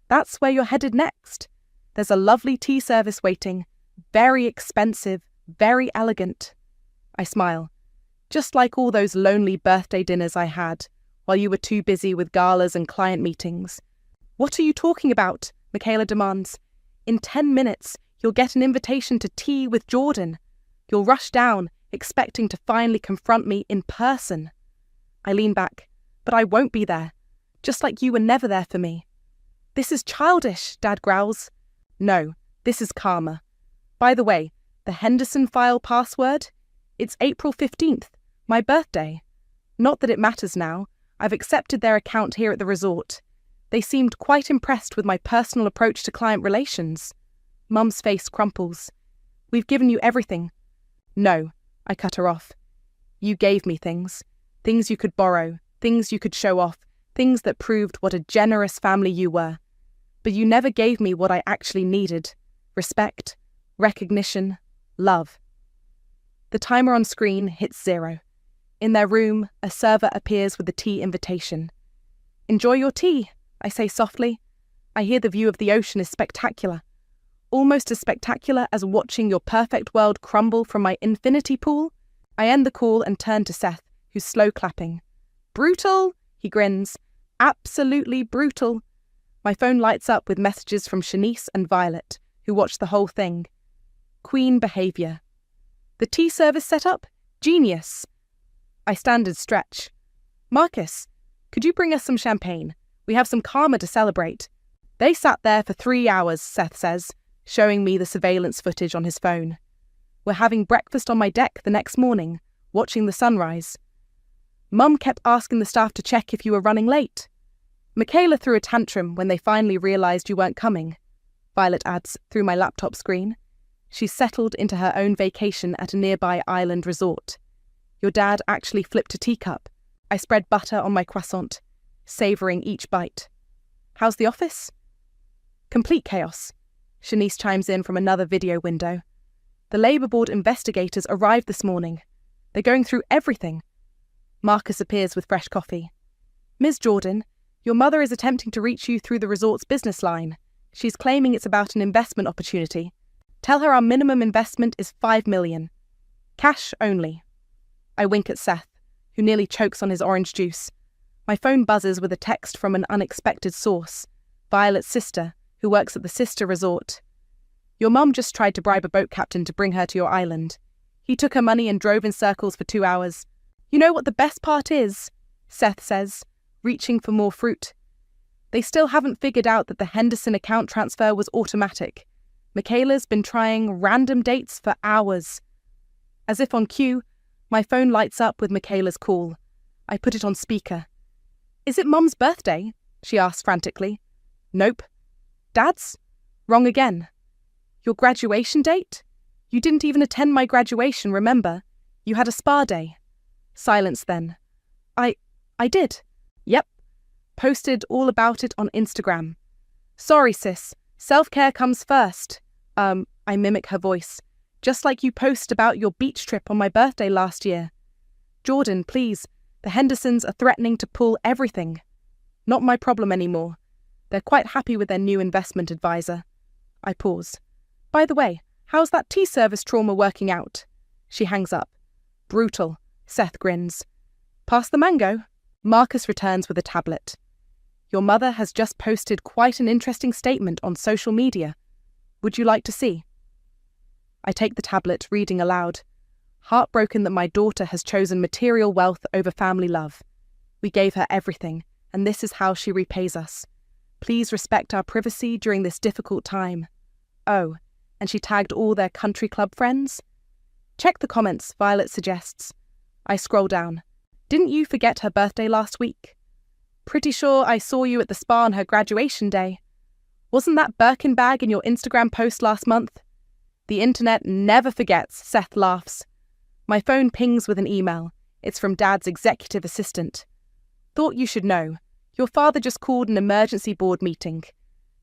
That's where you're headed next. There's a lovely tea service waiting, very expensive, very elegant. I smile. Just like all those lonely birthday dinners I had, while you were too busy with galas and client meetings. What are you talking about? Michaela demands. In 10 minutes, you'll get an invitation to tea with Jordan. You'll rush down, expecting to finally confront me in person. I lean back, but I won't be there, just like you were never there for me. This is childish, Dad growls. No, this is karma. By the way, the Henderson file password? It's April 15th, my birthday. Not that it matters now. I've accepted their account here at the resort. They seemed quite impressed with my personal approach to client relations. Mum's face crumples. We've given you everything. No, I cut her off. You gave me things. Things you could borrow, things you could show off, things that proved what a generous family you were. But you never gave me what I actually needed. Respect, recognition, love. The timer on screen hits 0. In their room, a server appears with the tea invitation. Enjoy your tea, I say softly. I hear the view of the ocean is spectacular. Almost as spectacular as watching your perfect world crumble from my infinity pool. I end the call and turn to Seth, who's slow clapping. Brutal, he grins. Absolutely brutal. My phone lights up with messages from Shanice and Violet, who watched the whole thing. Queen behaviour. The tea service setup? Genius. I stand and stretch. Marcus, could you bring us some champagne? We have some karma to celebrate. They sat there for 3 hours, Seth says, showing me the surveillance footage on his phone. We're having breakfast on my deck the next morning, watching the sunrise. Mum kept asking the staff to check if you were running late. Michaela threw a tantrum when they finally realised you weren't coming, Violet adds through my laptop screen. She's settled into her own vacation at a nearby island resort. Your dad actually flipped a teacup. I spread butter on my croissant, savouring each bite. How's the office? Complete chaos. Shanice chimes in from another video window. The Labour Board investigators arrived this morning. They're going through everything. Marcus appears with fresh coffee. Ms. Jordan, your mother is attempting to reach you through the resort's business line. She's claiming it's about an investment opportunity. Tell her our minimum investment is $5 million. Cash only. I wink at Seth, who nearly chokes on his orange juice. My phone buzzes with a text from an unexpected source. Violet's sister, who works at the sister resort. Your mum just tried to bribe a boat captain to bring her to your island. He took her money and drove in circles for 2 hours. You know what the best part is? Seth says, reaching for more fruit. They still haven't figured out that the Henderson account transfer was automatic. Michaela's been trying random dates for hours. As if on cue, my phone lights up with Michaela's call. I put it on speaker. Is it Mum's birthday? She asks frantically. Nope. Dad's? Wrong again. Your graduation date? You didn't even attend my graduation, remember? You had a spa day. Silence then. I did. Yep. Posted all about it on Instagram. Sorry, sis. Self-care comes first. I mimic her voice. Just like you post about your beach trip on my birthday last year. Jordan, please. The Hendersons are threatening to pull everything. Not my problem anymore. They're quite happy with their new investment advisor. I pause. By the way, how's that tea service trauma working out? She hangs up. Brutal. Seth grins. Pass the mango. Marcus returns with a tablet. Your mother has just posted quite an interesting statement on social media. Would you like to see? I take the tablet, reading aloud. Heartbroken that my daughter has chosen material wealth over family love. We gave her everything, and this is how she repays us. Please respect our privacy during this difficult time. Oh, and she tagged all their country club friends? Check the comments, Violet suggests. I scroll down. Didn't you forget her birthday last week? Pretty sure I saw you at the spa on her graduation day. Wasn't that Birkin bag in your Instagram post last month? The internet never forgets, Seth laughs. My phone pings with an email. It's from Dad's executive assistant. Thought you should know. Your father just called an emergency board meeting.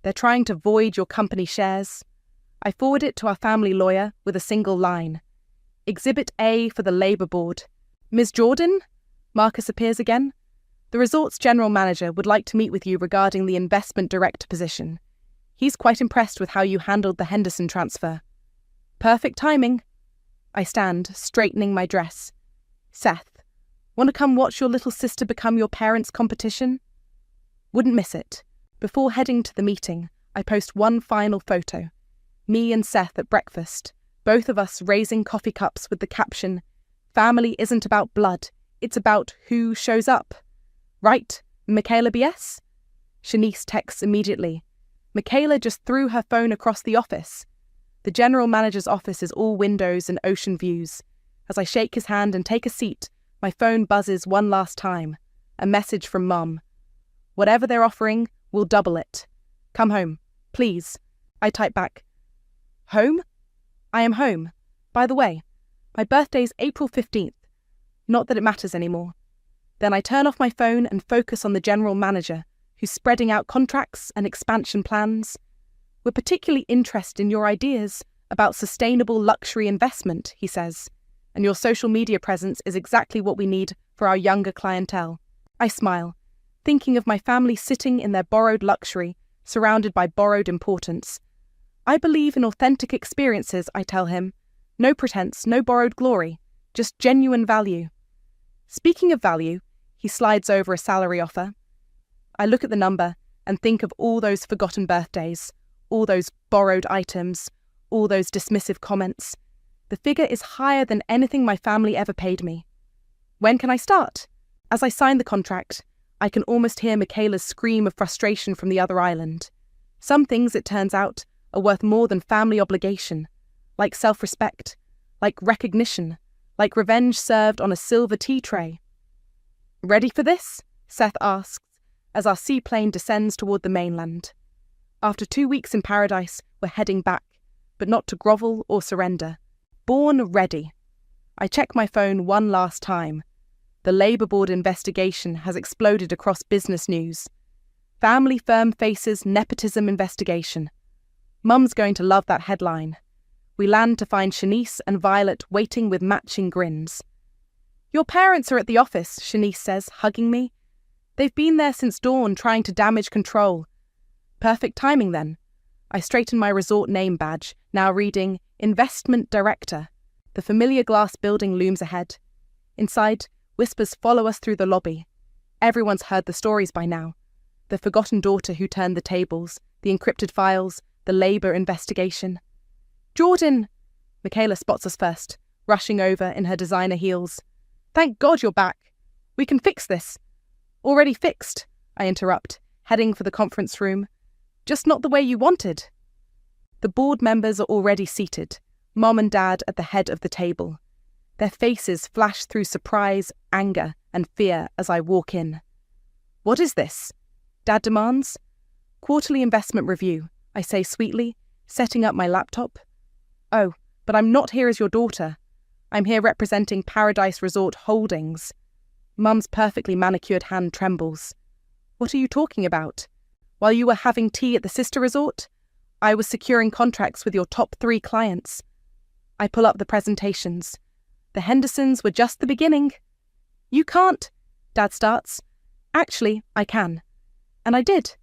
They're trying to void your company shares. I forward it to our family lawyer with a single line. Exhibit A for the Labour Board. Ms. Jordan? Marcus appears again. The resort's general manager would like to meet with you regarding the investment director position. He's quite impressed with how you handled the Henderson transfer. Perfect timing. I stand, straightening my dress. Seth, want to come watch your little sister become your parents' competition? Wouldn't miss it. Before heading to the meeting, I post one final photo. Me and Seth at breakfast, both of us raising coffee cups with the caption, "Family isn't about blood, it's about who shows up." Right, Michaela BS? Shanice texts immediately. Michaela just threw her phone across the office. The general manager's office is all windows and ocean views. As I shake his hand and take a seat, my phone buzzes one last time. A message from Mum. Whatever they're offering, we'll double it. Come home, please. I type back. Home? I am home. By the way, my birthday's April 15th. Not that it matters anymore. Then I turn off my phone and focus on the general manager, who's spreading out contracts and expansion plans. We're particularly interested in your ideas about sustainable luxury investment, he says, and your social media presence is exactly what we need for our younger clientele. I smile, thinking of my family sitting in their borrowed luxury, surrounded by borrowed importance. I believe in authentic experiences, I tell him. No pretense, no borrowed glory, just genuine value. Speaking of value, he slides over a salary offer. I look at the number and think of all those forgotten birthdays, all those borrowed items, all those dismissive comments. The figure is higher than anything my family ever paid me. When can I start? As I sign the contract, I can almost hear Michaela's scream of frustration from the other island. Some things, it turns out, are worth more than family obligation, like self-respect, like recognition, like revenge served on a silver tea tray. Ready for this? Seth asks, as our seaplane descends toward the mainland. After 2 weeks in paradise, we're heading back, but not to grovel or surrender. Born ready. I check my phone one last time. The Labour Board investigation has exploded across business news. Family firm faces nepotism investigation. Mum's going to love that headline. We land to find Shanice and Violet waiting with matching grins. Your parents are at the office, Shanice says, hugging me. They've been there since dawn trying to damage control. Perfect timing then. I straighten my resort name badge, now reading Investment Director. The familiar glass building looms ahead. Inside, whispers follow us through the lobby. Everyone's heard the stories by now. The forgotten daughter who turned the tables, the encrypted files, the Labour investigation. Jordan! Michaela spots us first, rushing over in her designer heels. Thank God you're back. We can fix this. Already fixed, I interrupt, heading for the conference room. Just not the way you wanted. The board members are already seated, Mom and Dad at the head of the table. Their faces flash through surprise, anger, and fear as I walk in. What is this? Dad demands. Quarterly investment review, I say sweetly, setting up my laptop. Oh, but I'm not here as your daughter. I'm here representing Paradise Resort Holdings. Mum's perfectly manicured hand trembles. What are you talking about? While you were having tea at the sister resort, I was securing contracts with your top 3 clients. I pull up the presentations. The Hendersons were just the beginning. You can't, Dad starts. Actually, I can. And I did.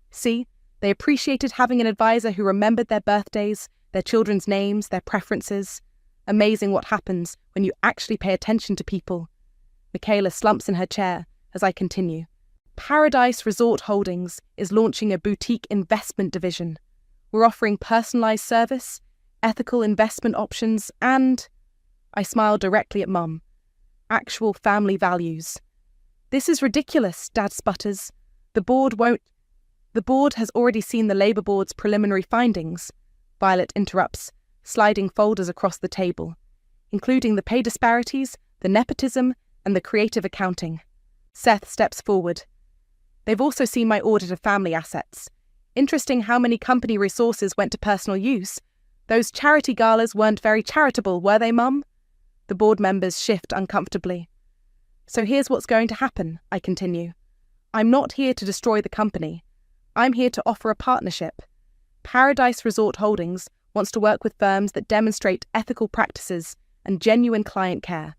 See, they appreciated having an advisor who remembered their birthdays, their children's names, their preferences. Amazing what happens when you actually pay attention to people. Michaela slumps in her chair as I continue. Paradise Resort Holdings is launching a boutique investment division. We're offering personalised service, ethical investment options, and... I smile directly at Mum. Actual family values. This is ridiculous, Dad sputters. The board has already seen the Labour Board's preliminary findings. Violet interrupts, sliding folders across the table, including the pay disparities, the nepotism, and the creative accounting. Seth steps forward. They've also seen my audit of family assets. Interesting how many company resources went to personal use. Those charity galas weren't very charitable, were they, Mum? The board members shift uncomfortably. So here's what's going to happen, I continue. I'm not here to destroy the company. I'm here to offer a partnership. Paradise Resort Holdings wants to work with firms that demonstrate ethical practices and genuine client care.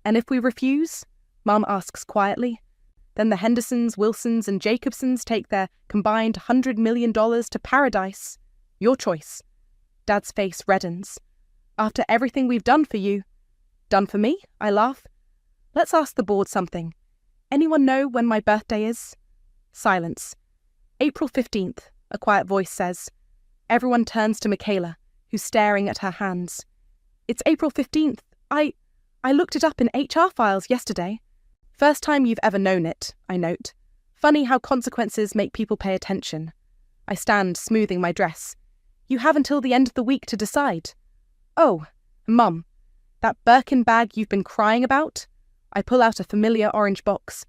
And if we refuse? Mum asks quietly. Then the Hendersons, Wilsons, and Jacobsons take their combined $100 million to paradise. Your choice. Dad's face reddens. After everything we've done for you. Done for me? I laugh. Let's ask the board something. Anyone know when my birthday is? Silence. April 15th, a quiet voice says. Everyone turns to Michaela, who's staring at her hands. It's April 15th. I looked it up in HR files yesterday. First time you've ever known it, I note. Funny how consequences make people pay attention. I stand, smoothing my dress. You have until the end of the week to decide. Oh, Mum, that Birkin bag you've been crying about? I pull out a familiar orange box.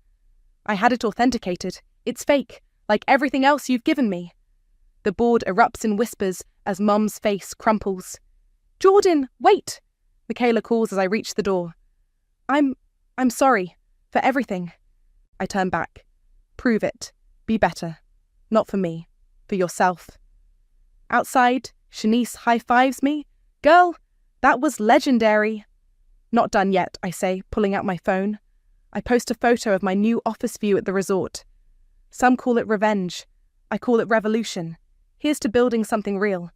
I had it authenticated. It's fake, like everything else you've given me. The board erupts in whispers as Mum's face crumples. Jordan, wait! Michaela calls as I reach the door. I'm sorry. For everything. I turn back. Prove it. Be better. Not for me. For yourself. Outside, Shanice high-fives me. Girl, that was legendary. Not done yet, I say, pulling out my phone. I post a photo of my new office view at the resort. Some call it revenge. I call it revolution. Here's to building something real.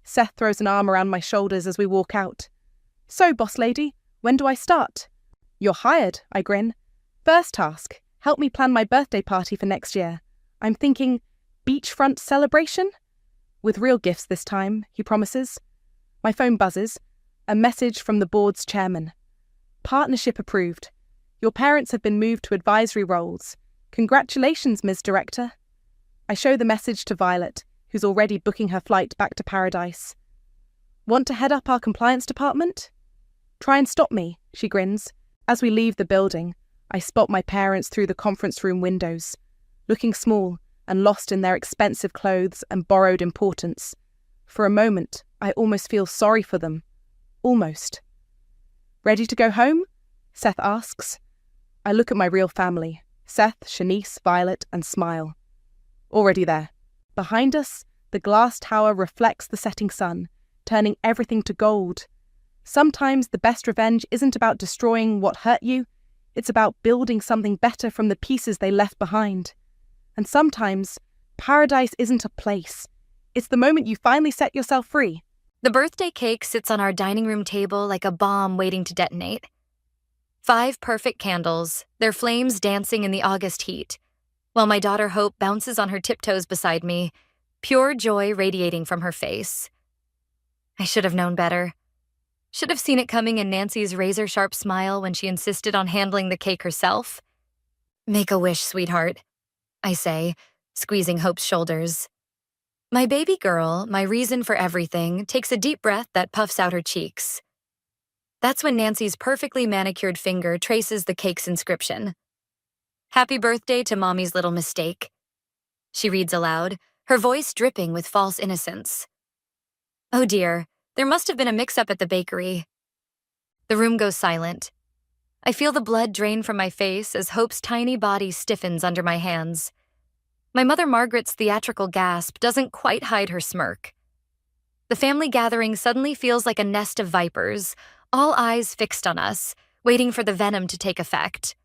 Seth throws an arm around my shoulders as we walk out. So, boss lady, when do I start? You're hired, I grin. First task, help me plan my birthday party for next year. I'm thinking beachfront celebration? With real gifts this time, he promises. My phone buzzes. A message from the board's chairman. Partnership approved. Your parents have been moved to advisory roles. Congratulations, Ms. Director. I show the message to Violet, who's already booking her flight back to Paradise. Want to head up our compliance department? Try and stop me, she grins. As we leave the building, I spot my parents through the conference room windows, looking small and lost in their expensive clothes and borrowed importance. For a moment, I almost feel sorry for them. Almost. Ready to go home? Seth asks. I look at my real family, Seth, Shanice, Violet, and smile. Already there. Behind us, the glass tower reflects the setting sun, turning everything to gold. Sometimes the best revenge isn't about destroying what hurt you, it's about building something better from the pieces they left behind. And sometimes, paradise isn't a place. It's the moment you finally set yourself free. The birthday cake sits on our dining room table like a bomb waiting to detonate. 5 perfect candles, their flames dancing in the August heat, while my daughter Hope bounces on her tiptoes beside me, pure joy radiating from her face. I should have known better. Should have seen it coming in Nancy's razor-sharp smile when she insisted on handling the cake herself. Make a wish, sweetheart, I say, squeezing Hope's shoulders. My baby girl, my reason for everything, takes a deep breath that puffs out her cheeks. That's when Nancy's perfectly manicured finger traces the cake's inscription. Happy birthday to Mommy's little mistake. She reads aloud, her voice dripping with false innocence. Oh dear. There must have been a mix-up at the bakery. The room goes silent. I feel the blood drain from my face as Hope's tiny body stiffens under my hands. My mother Margaret's theatrical gasp doesn't quite hide her smirk. The family gathering suddenly feels like a nest of vipers, all eyes fixed on us, waiting for the venom to take effect.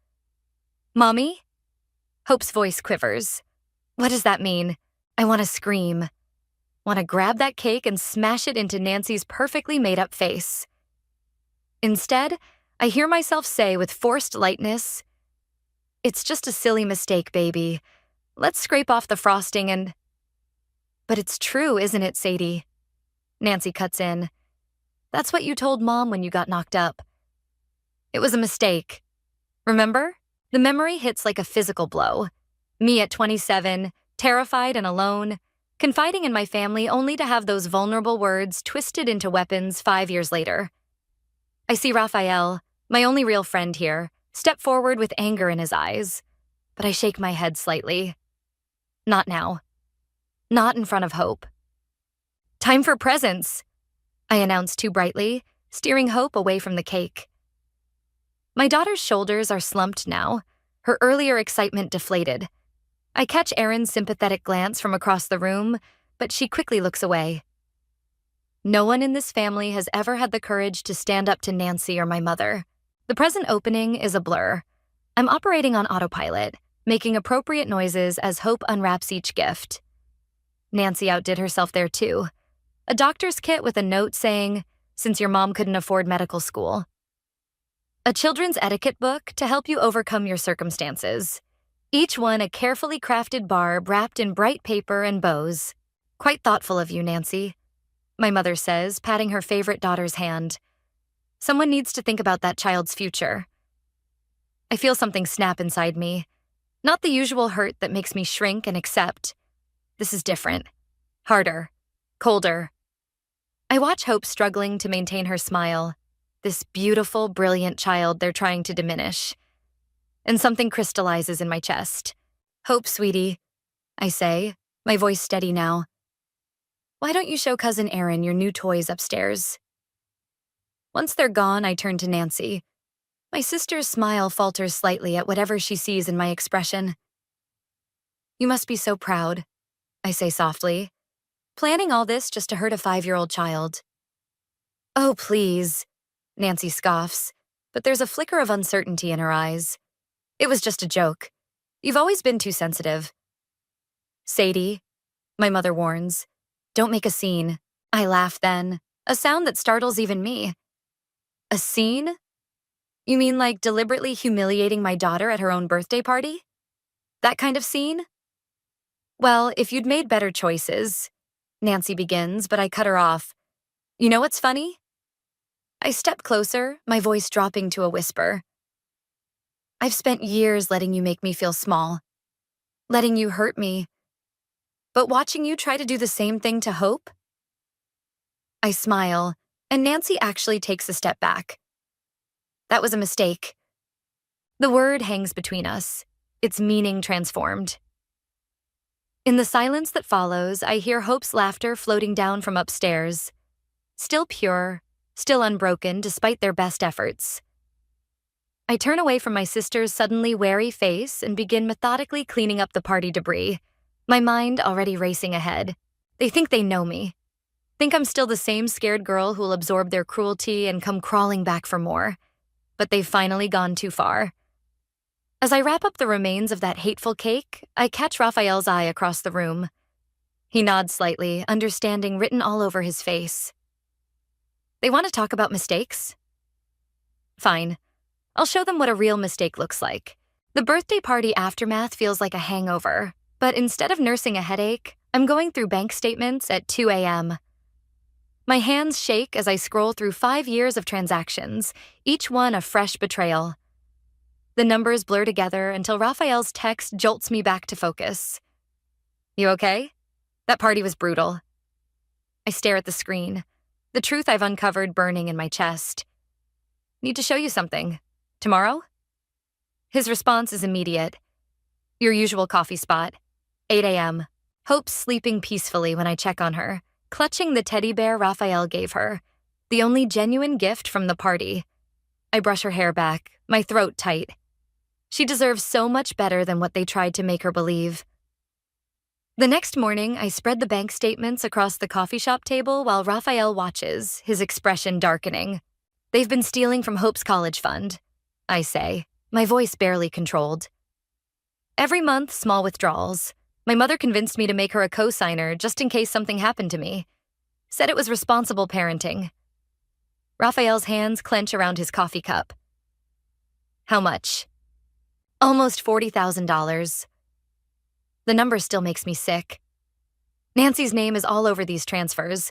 Mommy? Hope's voice quivers. What does that mean? I want to scream. Want to grab that cake and smash it into Nancy's perfectly made-up face. Instead, I hear myself say with forced lightness, "It's just a silly mistake, baby. Let's scrape off the frosting and—" But it's true, isn't it, Sadie? Nancy cuts in. That's what you told Mom when you got knocked up. It was a mistake. Remember? The memory hits like a physical blow. Me at 27, terrified and alone, confiding in my family only to have those vulnerable words twisted into weapons 5 years later. I see Raphael, my only real friend here, step forward with anger in his eyes, but I shake my head slightly. Not now. Not in front of Hope. Time for presents, I announce too brightly, steering Hope away from the cake. My daughter's shoulders are slumped now, her earlier excitement deflated. I catch Erin's sympathetic glance from across the room, but she quickly looks away. No one in this family has ever had the courage to stand up to Nancy or my mother. The present opening is a blur. I'm operating on autopilot, making appropriate noises as Hope unwraps each gift. Nancy outdid herself there too. A doctor's kit with a note saying, "Since your mom couldn't afford medical school." A children's etiquette book to help you overcome your circumstances. Each one a carefully crafted barb wrapped in bright paper and bows. "Quite thoughtful of you, Nancy," my mother says, patting her favorite daughter's hand. "Someone needs to think about that child's future." I feel something snap inside me. Not the usual hurt that makes me shrink and accept. This is different. Harder. Colder. I watch Hope struggling to maintain her smile. This beautiful, brilliant child they're trying to diminish. And something crystallizes in my chest. "Hope, sweetie," I say, my voice steady now. "Why don't you show Cousin Erin your new toys upstairs?" Once they're gone, I turn to Nancy. My sister's smile falters slightly at whatever she sees in my expression. "You must be so proud," I say softly. "Planning all this just to hurt a 5-year-old child." "Oh, please," Nancy scoffs, but there's a flicker of uncertainty in her eyes. "It was just a joke. You've always been too sensitive." "Sadie," my mother warns, "don't make a scene." I laugh then, a sound that startles even me. "A scene? You mean like deliberately humiliating my daughter at her own birthday party? That kind of scene?" "Well, if you'd made better choices," Nancy begins, but I cut her off. "You know what's funny?" I step closer, my voice dropping to a whisper. "I've spent years letting you make me feel small, letting you hurt me, but watching you try to do the same thing to Hope?" I smile, and Nancy actually takes a step back. "That was a mistake." The word hangs between us, its meaning transformed. In the silence that follows, I hear Hope's laughter floating down from upstairs. Still pure, still unbroken despite their best efforts. I turn away from my sister's suddenly wary face and begin methodically cleaning up the party debris, my mind already racing ahead. They think they know me. Think I'm still the same scared girl who'll absorb their cruelty and come crawling back for more. But they've finally gone too far. As I wrap up the remains of that hateful cake, I catch Raphael's eye across the room. He nods slightly, understanding written all over his face. "They want to talk about mistakes?" Fine. I'll show them what a real mistake looks like. The birthday party aftermath feels like a hangover, but instead of nursing a headache, I'm going through bank statements at 2 a.m. My hands shake as I scroll through 5 years of transactions, each one a fresh betrayal. The numbers blur together until Raphael's text jolts me back to focus. "You okay? That party was brutal." I stare at the screen, the truth I've uncovered burning in my chest. "Need to show you something. Tomorrow?" His response is immediate. "Your usual coffee spot. 8 a.m. Hope's sleeping peacefully when I check on her, clutching the teddy bear Raphael gave her, the only genuine gift from the party. I brush her hair back, my throat tight. She deserves so much better than what they tried to make her believe. The next morning, I spread the bank statements across the coffee shop table while Raphael watches, his expression darkening. "They've been stealing from Hope's college fund," I say, my voice barely controlled. "Every month, small withdrawals. My mother convinced me to make her a co-signer just in case something happened to me. Said it was responsible parenting." Raphael's hands clench around his coffee cup. "How much?" "Almost $40,000. The number still makes me sick. Nancy's name is all over these transfers.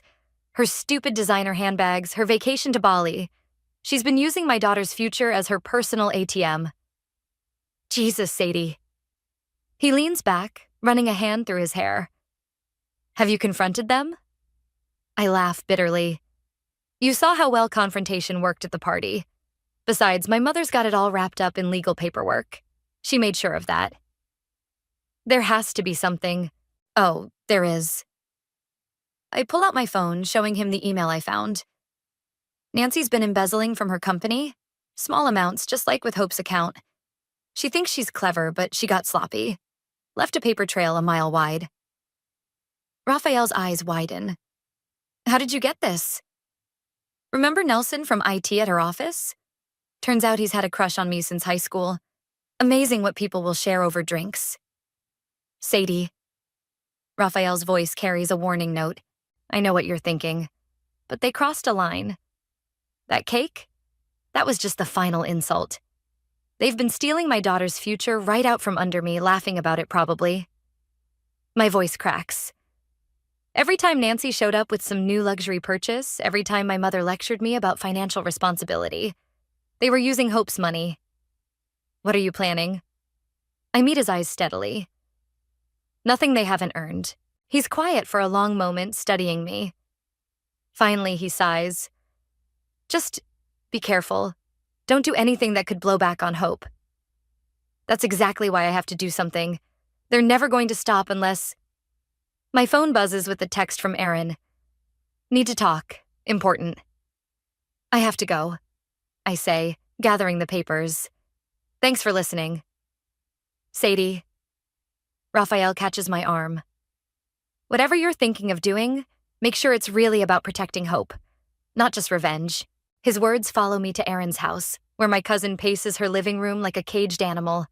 Her stupid designer handbags, her vacation to Bali. She's been using my daughter's future as her personal ATM. Jesus, Sadie." He leans back, running a hand through his hair. "Have you confronted them?" I laugh bitterly. "You saw how well confrontation worked at the party. Besides, my mother's got it all wrapped up in legal paperwork. She made sure of that." "There has to be something." "Oh, there is." I pull out my phone, showing him the email I found. "Nancy's been embezzling from her company. Small amounts, just like with Hope's account. She thinks she's clever, but she got sloppy. Left a paper trail a mile wide." Raphael's eyes widen. "How did you get this?" "Remember Nelson from IT at her office? Turns out he's had a crush on me since high school. Amazing what people will share over drinks. Sadie. Raphael's voice carries a warning note. I know what you're thinking. But they crossed a line. That cake? That was just the final insult. They've been stealing my daughter's future right out from under me, laughing about it probably. My voice cracks. Every time Nancy showed up with some new luxury purchase, every time my mother lectured me about financial responsibility, they were using Hope's money. What are you planning? I meet his eyes steadily. Nothing they haven't earned. He's quiet for a long moment, studying me. Finally, he sighs. Just be careful. Don't do anything that could blow back on Hope. That's exactly why I have to do something. They're never going to stop unless... My phone buzzes with a text from Aaron. Need to talk. Important. I have to go, I say, gathering the papers. Thanks for listening. Sadie. Raphael catches my arm. Whatever you're thinking of doing, make sure it's really about protecting Hope, not just revenge. His words follow me to Erin's house, where my cousin paces her living room like a caged animal.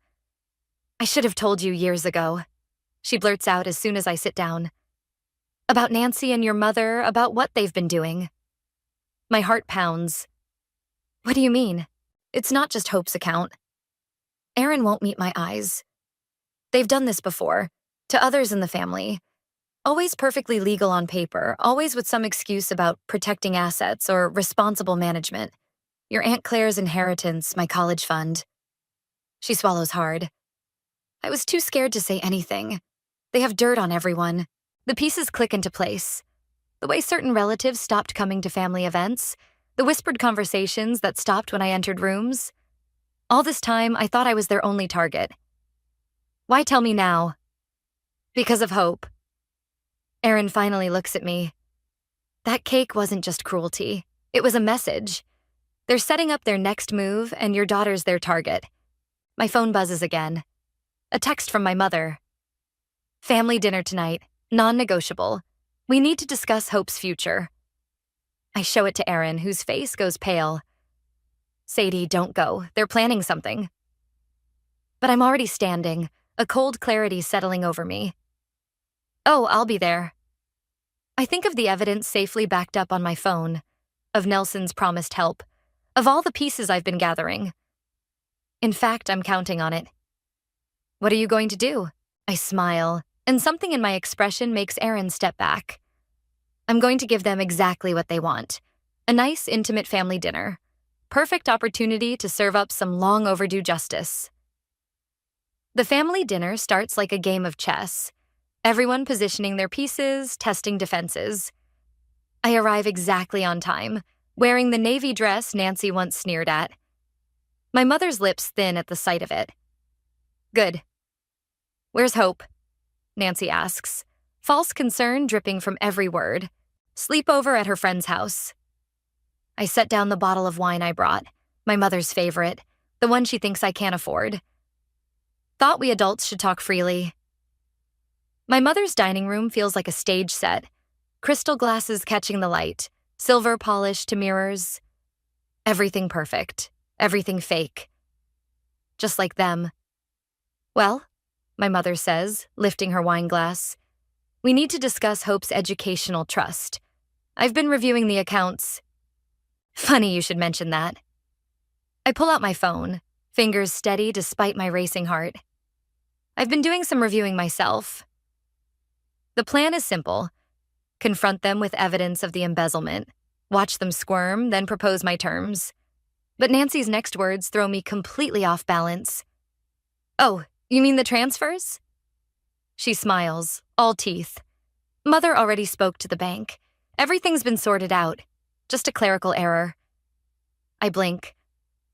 I should have told you years ago, she blurts out as soon as I sit down. About Nancy and your mother, about what they've been doing. My heart pounds. What do you mean? It's not just Hope's account. Erin won't meet my eyes. They've done this before, to others in the family. Always perfectly legal on paper, always with some excuse about protecting assets or responsible management. Your Aunt Claire's inheritance, my college fund. She swallows hard. I was too scared to say anything. They have dirt on everyone. The pieces click into place. The way certain relatives stopped coming to family events, the whispered conversations that stopped when I entered rooms. All this time, I thought I was their only target. Why tell me now? Because of Hope. Erin finally looks at me. That cake wasn't just cruelty. It was a message. They're setting up their next move, and your daughter's their target. My phone buzzes again. A text from my mother. Family dinner tonight. Non-negotiable. We need to discuss Hope's future. I show it to Erin, whose face goes pale. Sadie, don't go. They're planning something. But I'm already standing, a cold clarity settling over me. Oh, I'll be there. I think of the evidence safely backed up on my phone, of Nelson's promised help, of all the pieces I've been gathering. In fact, I'm counting on it. What are you going to do? I smile, and something in my expression makes Erin step back. I'm going to give them exactly what they want. A nice, intimate family dinner. Perfect opportunity to serve up some long overdue justice. The family dinner starts like a game of chess. Everyone positioning their pieces, testing defenses. I arrive exactly on time, wearing the navy dress Nancy once sneered at. My mother's lips thin at the sight of it. Good. Where's Hope? Nancy asks, false concern dripping from every word. Sleepover at her friend's house. I set down the bottle of wine I brought, my mother's favorite, the one she thinks I can't afford. Thought we adults should talk freely. My mother's dining room feels like a stage set. Crystal glasses catching the light, silver polished to mirrors. Everything perfect, everything fake. Just like them. Well, my mother says, lifting her wine glass, we need to discuss Hope's educational trust. I've been reviewing the accounts. Funny you should mention that. I pull out my phone, fingers steady despite my racing heart. I've been doing some reviewing myself. The plan is simple. Confront them with evidence of the embezzlement, watch them squirm, then propose my terms. But Nancy's next words throw me completely off balance. Oh, you mean the transfers? She smiles, all teeth. Mother already spoke to the bank. Everything's been sorted out. Just a clerical error. I blink.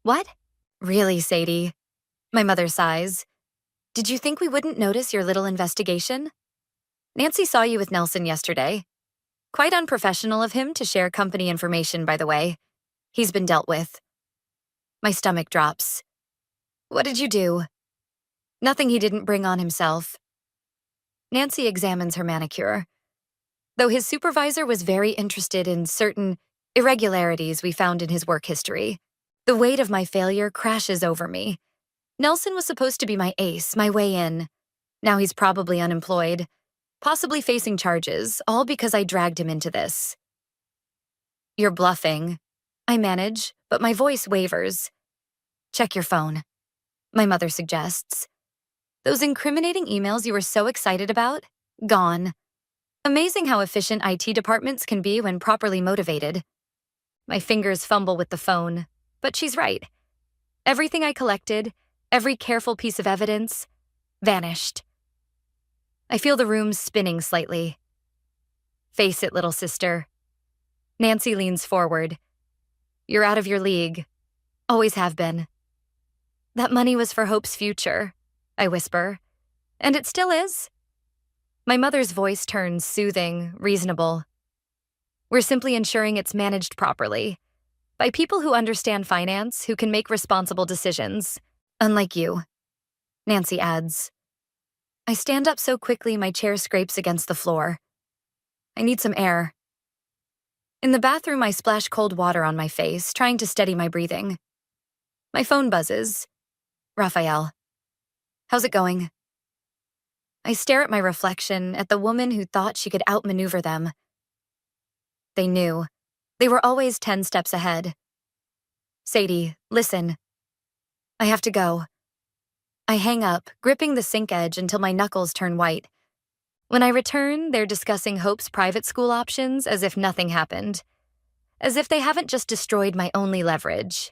What? Really, Sadie? My mother sighs. Did you think we wouldn't notice your little investigation? Nancy saw you with Nelson yesterday. Quite unprofessional of him to share company information, by the way. He's been dealt with. My stomach drops. What did you do? Nothing he didn't bring on himself. Nancy examines her manicure. Though his supervisor was very interested in certain irregularities we found in his work history, The weight of my failure crashes over me. Nelson was supposed to be my ace, my way in. Now he's probably unemployed, possibly facing charges, all because I dragged him into this. You're bluffing. I manage, but my voice wavers. Check your phone, my mother suggests. Those incriminating emails you were so excited about? Gone. Amazing how efficient IT departments can be when properly motivated. My fingers fumble with the phone, but she's right. Everything I collected, every careful piece of evidence, vanished. I feel the room spinning slightly. Face it, little sister. Nancy leans forward. You're out of your league. Always have been. That money was for Hope's future, I whisper. And it still is. My mother's voice turns soothing, reasonable. We're simply ensuring it's managed properly, by people who understand finance, who can make responsible decisions. Unlike you, Nancy adds. I stand up so quickly my chair scrapes against the floor. I need some air. In the bathroom, I splash cold water on my face, trying to steady my breathing. My phone buzzes. Raphael. How's it going? I stare at my reflection, at the woman who thought she could outmaneuver them. They knew. They were always 10 steps ahead. Sadie, listen. I have to go. I hang up, gripping the sink edge until my knuckles turn white. When I return, they're discussing Hope's private school options as if nothing happened. As if they haven't just destroyed my only leverage.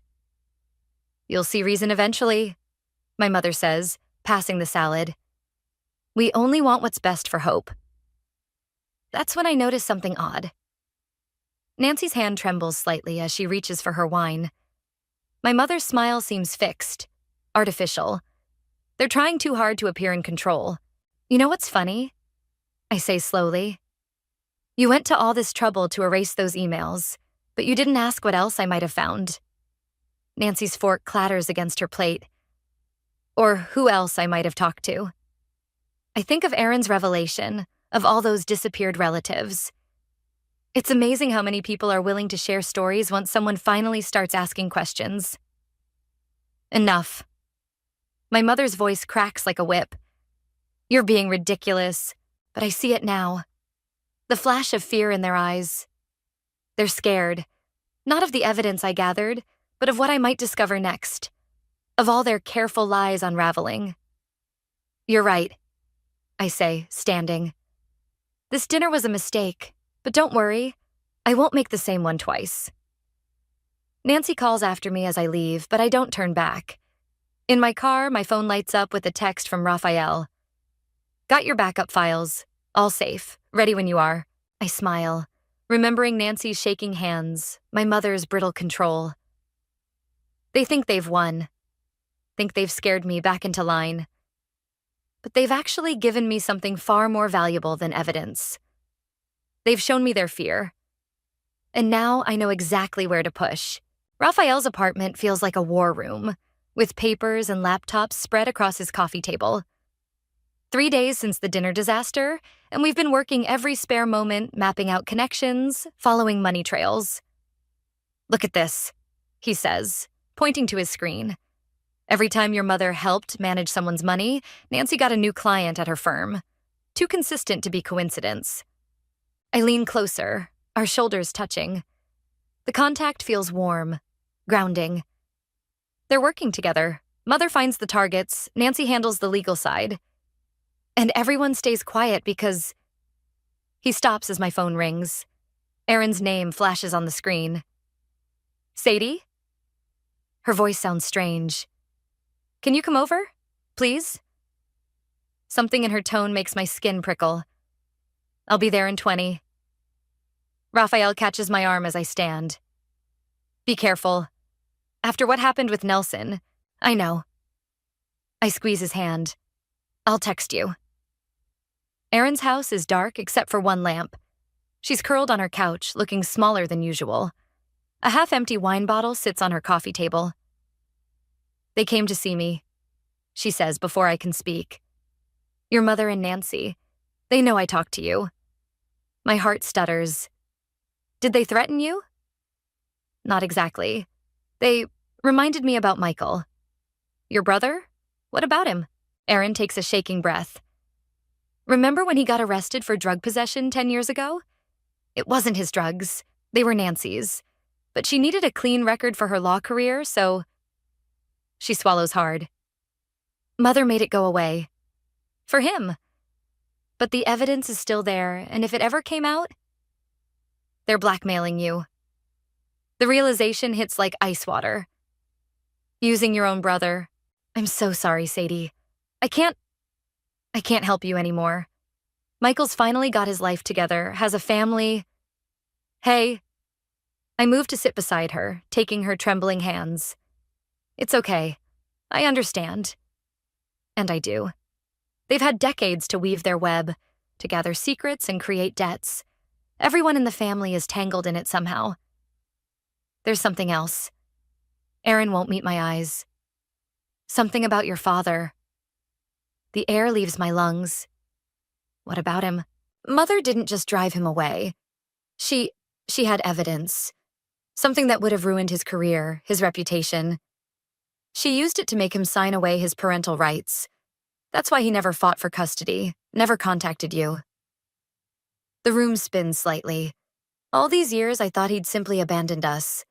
You'll see reason eventually, my mother says, passing the salad. We only want what's best for Hope. That's when I notice something odd. Nancy's hand trembles slightly as she reaches for her wine. My mother's smile seems fixed, artificial. They're trying too hard to appear in control. You know what's funny? I say slowly. You went to all this trouble to erase those emails, but you didn't ask what else I might have found. Nancy's fork clatters against her plate. Or who else I might have talked to. I think of Aaron's revelation, of all those disappeared relatives. It's amazing how many people are willing to share stories once someone finally starts asking questions. Enough. My mother's voice cracks like a whip. You're being ridiculous, but I see it now. The flash of fear in their eyes. They're scared, not of the evidence I gathered, but of what I might discover next, of all their careful lies unraveling. You're right, I say, standing. This dinner was a mistake, but don't worry, I won't make the same one twice. Nancy calls after me as I leave, but I don't turn back. In my car, my phone lights up with a text from Raphael. Got your backup files. All safe. Ready when you are. I smile, remembering Nancy's shaking hands, my mother's brittle control. They think they've won. Think they've scared me back into line. But they've actually given me something far more valuable than evidence. They've shown me their fear. And now I know exactly where to push. Raphael's apartment feels like a war room, with papers and laptops spread across his coffee table. 3 days since the dinner disaster, and we've been working every spare moment, mapping out connections, following money trails. Look at this, he says, pointing to his screen. Every time your mother helped manage someone's money, Nancy got a new client at her firm. Too consistent to be coincidence. I lean closer, our shoulders touching. The contact feels warm, grounding. They're working together. Mother finds the targets, Nancy handles the legal side. And everyone stays quiet because... He stops as my phone rings. Aaron's name flashes on the screen. Sadie? Her voice sounds strange. Can you come over? Please? Something in her tone makes my skin prickle. I'll be there in 20. Raphael catches my arm as I stand. Be careful. After what happened with Nelson, I know. I squeeze his hand. I'll text you. Erin's house is dark except for one lamp. She's curled on her couch, looking smaller than usual. A half-empty wine bottle sits on her coffee table. They came to see me, she says before I can speak. Your mother and Nancy. They know I talked to you. My heart stutters. Did they threaten you? Not exactly. They Reminded me about Michael. Your brother? What about him? Aaron takes a shaking breath. Remember when he got arrested for drug possession 10 years ago? It wasn't his drugs. They were Nancy's. But she needed a clean record for her law career, so... She swallows hard. Mother made it go away. For him. But the evidence is still there, and if it ever came out, they're blackmailing you. The realization hits like ice water. Using your own brother. I'm so sorry, Sadie. I can't help you anymore. Michael's finally got his life together, has a family. Hey. I move to sit beside her, taking her trembling hands. It's okay. I understand. And I do. They've had decades to weave their web, to gather secrets and create debts. Everyone in the family is tangled in it somehow. There's something else. Aaron won't meet my eyes. Something about your father. The air leaves my lungs. What about him? Mother didn't just drive him away. She had evidence. Something that would have ruined his career, his reputation. She used it to make him sign away his parental rights. That's why he never fought for custody, never contacted you. The room spins slightly. All these years I thought he'd simply abandoned us.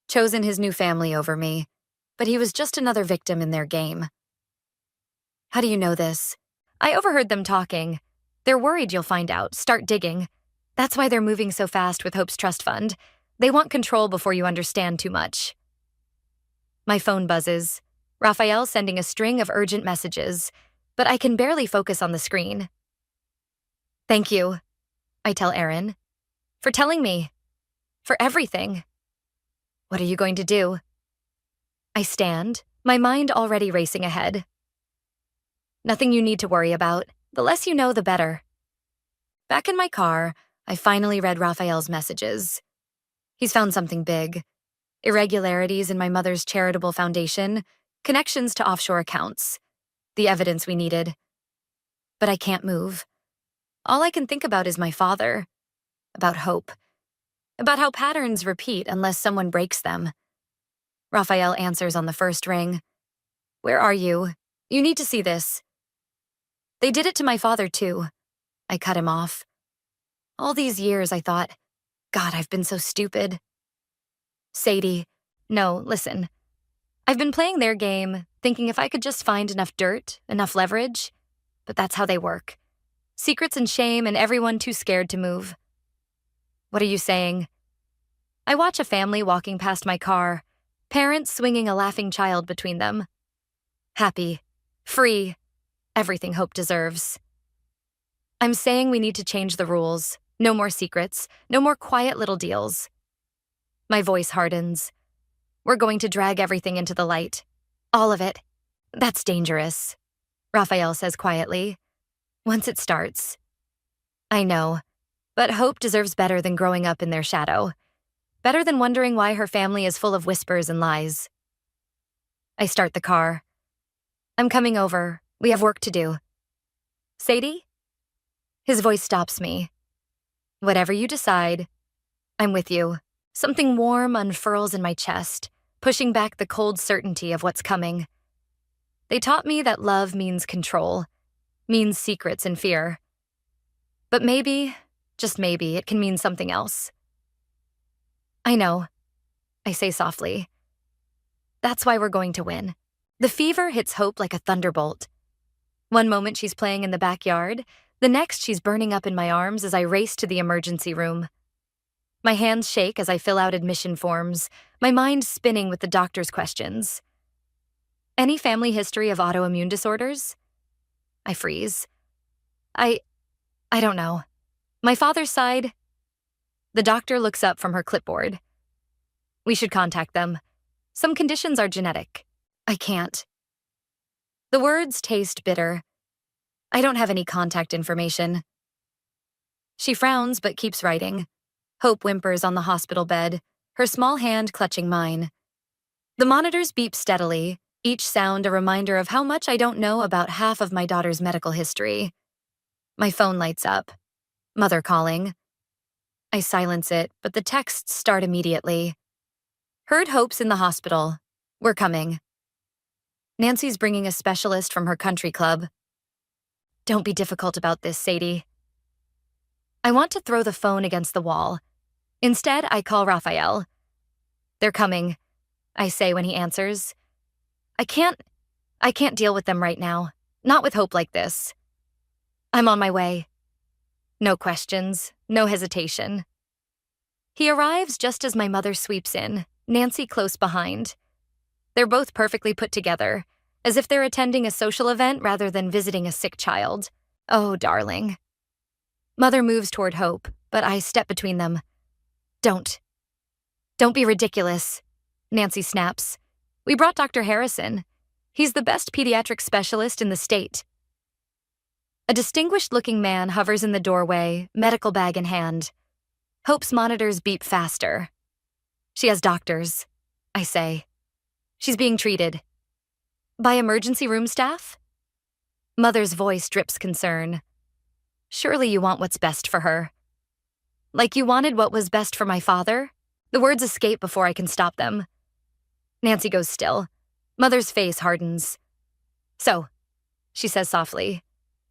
Chosen his new family over me. But he was just another victim in their game. How do you know this? I overheard them talking. They're worried you'll find out, start digging. That's why they're moving so fast with Hope's trust fund. They want control before you understand too much. My phone buzzes. Raphael sending a string of urgent messages, but I can barely focus on the screen. Thank you, I tell Aaron. For telling me. For everything. What are you going to do? I stand, my mind already racing ahead. Nothing you need to worry about. The less you know, the better. Back in my car, I finally read Raphael's messages. He's found something big. Irregularities in my mother's charitable foundation, connections to offshore accounts. The evidence we needed. But I can't move. All I can think about is my father. About Hope. About how patterns repeat unless someone breaks them. Raphael answers on the first ring. Where are you? You need to see this. They did it to my father too. I cut him off. All these years I thought, God, I've been so stupid. Sadie, no, listen. I've been playing their game, thinking if I could just find enough dirt, enough leverage. But that's how they work. Secrets and shame and everyone too scared to move. What are you saying? I watch a family walking past my car, parents swinging a laughing child between them. Happy, free, everything Hope deserves. I'm saying we need to change the rules. No more secrets, no more quiet little deals. My voice hardens. We're going to drag everything into the light. All of it. That's dangerous, Raphael says quietly. Once it starts. I know, but Hope deserves better than growing up in their shadow. Better than wondering why her family is full of whispers and lies. I start the car. I'm coming over. We have work to do. Sadie? His voice stops me. Whatever you decide, I'm with you. Something warm unfurls in my chest, pushing back the cold certainty of what's coming. They taught me that love means control, means secrets and fear. But maybe, just maybe, it can mean something else. I know, I say softly. That's why we're going to win. The fever hits Hope like a thunderbolt. One moment she's playing in the backyard, the next she's burning up in my arms as I race to the emergency room. My hands shake as I fill out admission forms, my mind spinning with the doctor's questions. Any family history of autoimmune disorders? I freeze. I don't know. My father's side? The doctor looks up from her clipboard. We should contact them. Some conditions are genetic. I can't. The words taste bitter. I don't have any contact information. She frowns but keeps writing. Hope whimpers on the hospital bed, her small hand clutching mine. The monitors beep steadily, each sound a reminder of how much I don't know about half of my daughter's medical history. My phone lights up. Mother calling. I silence it, but the texts start immediately. Heard Hope's in the hospital. We're coming. Nancy's bringing a specialist from her country club. Don't be difficult about this, Sadie. I want to throw the phone against the wall. Instead, I call Raphael. They're coming, I say when he answers. I can't deal with them right now. Not with Hope like this. I'm on my way. No questions, no hesitation. He arrives just as my mother sweeps in, Nancy close behind. They're both perfectly put together, as if they're attending a social event rather than visiting a sick child. Oh, darling. Mother moves toward Hope, but I step between them. Don't be ridiculous, Nancy snaps. We brought Dr. Harrison. He's the best pediatric specialist in the state. A distinguished-looking man hovers in the doorway, medical bag in hand. Hope's monitors beep faster. She has doctors, I say. She's being treated. By emergency room staff? Mother's voice drips concern. Surely you want what's best for her. Like you wanted what was best for my father? The words escape before I can stop them. Nancy goes still. Mother's face hardens. So, she says softly,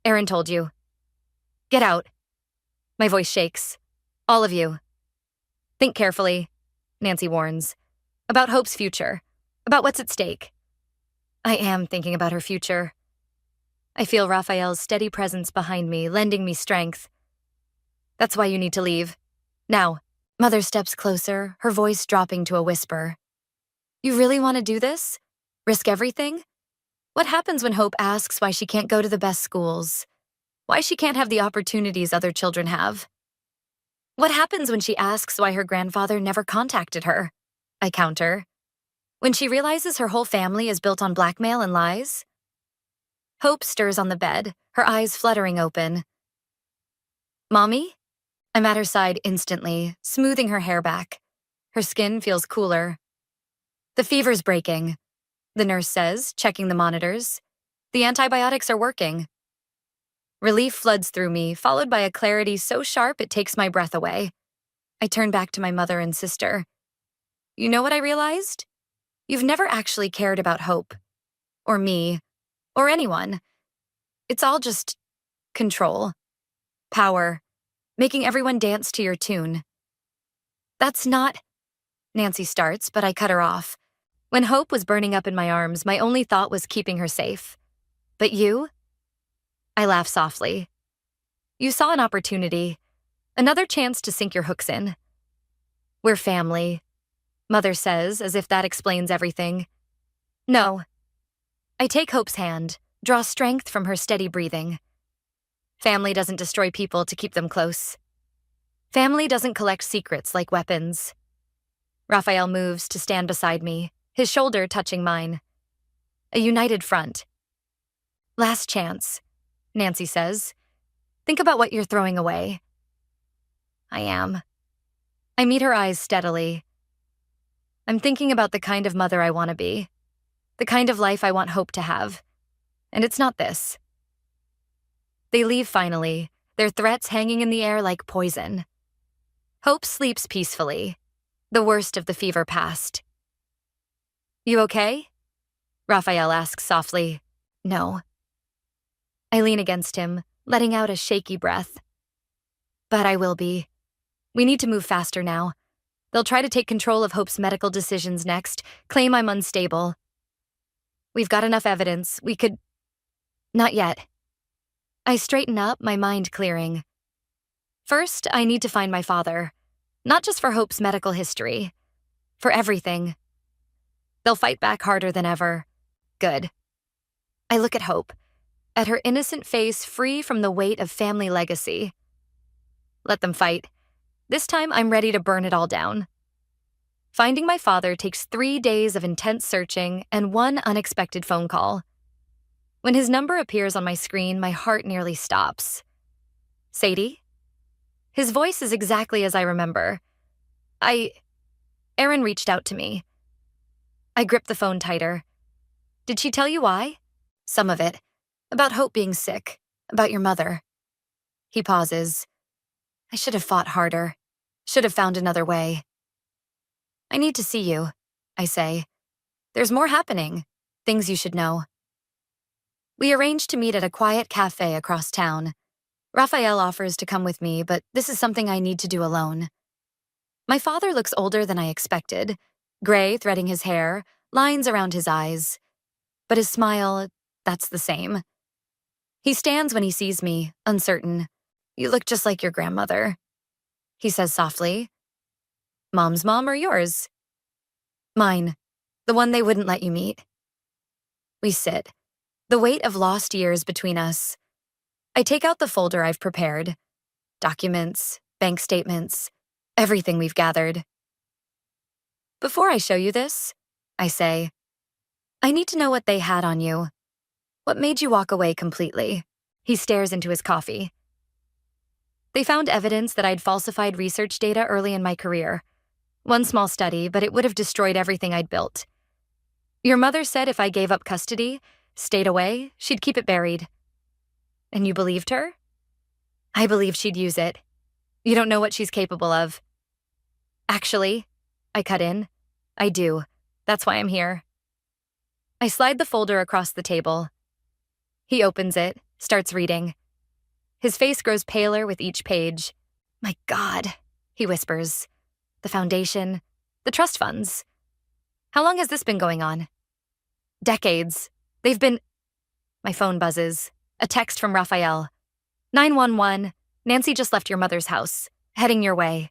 Aaron told you. Get out. My voice shakes. All of you. Think carefully, Nancy warns. About Hope's future. About what's at stake. I am thinking about her future. I feel Raphael's steady presence behind me, lending me strength. That's why you need to leave. Now. Mother steps closer, her voice dropping to a whisper. You really want to do this? Risk everything? What happens when Hope asks why she can't go to the best schools? Why she can't have the opportunities other children have? What happens when she asks why her grandfather never contacted her? I counter. When she realizes her whole family is built on blackmail and lies? Hope stirs on the bed, her eyes fluttering open. Mommy? I'm at her side instantly, smoothing her hair back. Her skin feels cooler. The fever's breaking, the nurse says, checking the monitors. The antibiotics are working. Relief floods through me, followed by a clarity so sharp it takes my breath away. I turn back to my mother and sister. You know what I realized? You've never actually cared about Hope. Or me. Or anyone. It's all just control. Power. Making everyone dance to your tune. That's not... Nancy starts, but I cut her off. When Hope was burning up in my arms, my only thought was keeping her safe. But you? I laugh softly. You saw an opportunity. Another chance to sink your hooks in. We're family, Mother says, as if that explains everything. No. I take Hope's hand, draw strength from her steady breathing. Family doesn't destroy people to keep them close. Family doesn't collect secrets like weapons. Raphael moves to stand beside me, his shoulder touching mine. A united front. Last chance, Nancy says. Think about what you're throwing away. I am. I meet her eyes steadily. I'm thinking about the kind of mother I want to be. The kind of life I want Hope to have. And it's not this. They leave finally, their threats hanging in the air like poison. Hope sleeps peacefully. The worst of the fever passed. You okay? Raphael asks softly. No. I lean against him, letting out a shaky breath. But I will be. We need to move faster now. They'll try to take control of Hope's medical decisions next, claim I'm unstable. We've got enough evidence. We could... Not yet. I straighten up, my mind clearing. First, I need to find my father. Not just for Hope's medical history. For everything. They'll fight back harder than ever. Good. I look at Hope, at her innocent face free from the weight of family legacy. Let them fight. This time I'm ready to burn it all down. Finding my father takes 3 days of intense searching and one unexpected phone call. When his number appears on my screen, my heart nearly stops. Sadie? His voice is exactly as I remember. Aaron reached out to me. I gripped the phone tighter. Did she tell you why? Some of it. About Hope being sick. About your mother. He pauses. I should have fought harder. Should have found another way. I need to see you, I say. There's more happening. Things you should know. We arranged to meet at a quiet cafe across town. Raphael offers to come with me, but this is something I need to do alone. My father looks older than I expected, gray threading his hair, lines around his eyes. But his smile, that's the same. He stands when he sees me, uncertain. You look just like your grandmother, he says softly. Mom's mom or yours? Mine, the one they wouldn't let you meet. We sit, the weight of lost years between us. I take out the folder I've prepared. Documents, bank statements, everything we've gathered. Before I show you this, I say, I need to know what they had on you. What made you walk away completely? He stares into his coffee. They found evidence that I'd falsified research data early in my career. One small study, but it would have destroyed everything I'd built. Your mother said if I gave up custody, stayed away, she'd keep it buried. And you believed her? I believed she'd use it. You don't know what she's capable of. Actually, I cut in. I do. That's why I'm here. I slide the folder across the table. He opens it, starts reading. His face grows paler with each page. My God, he whispers. The foundation, the trust funds. How long has this been going on? Decades. They've been... My phone buzzes. A text from Raphael. 911, Nancy just left your mother's house, heading your way.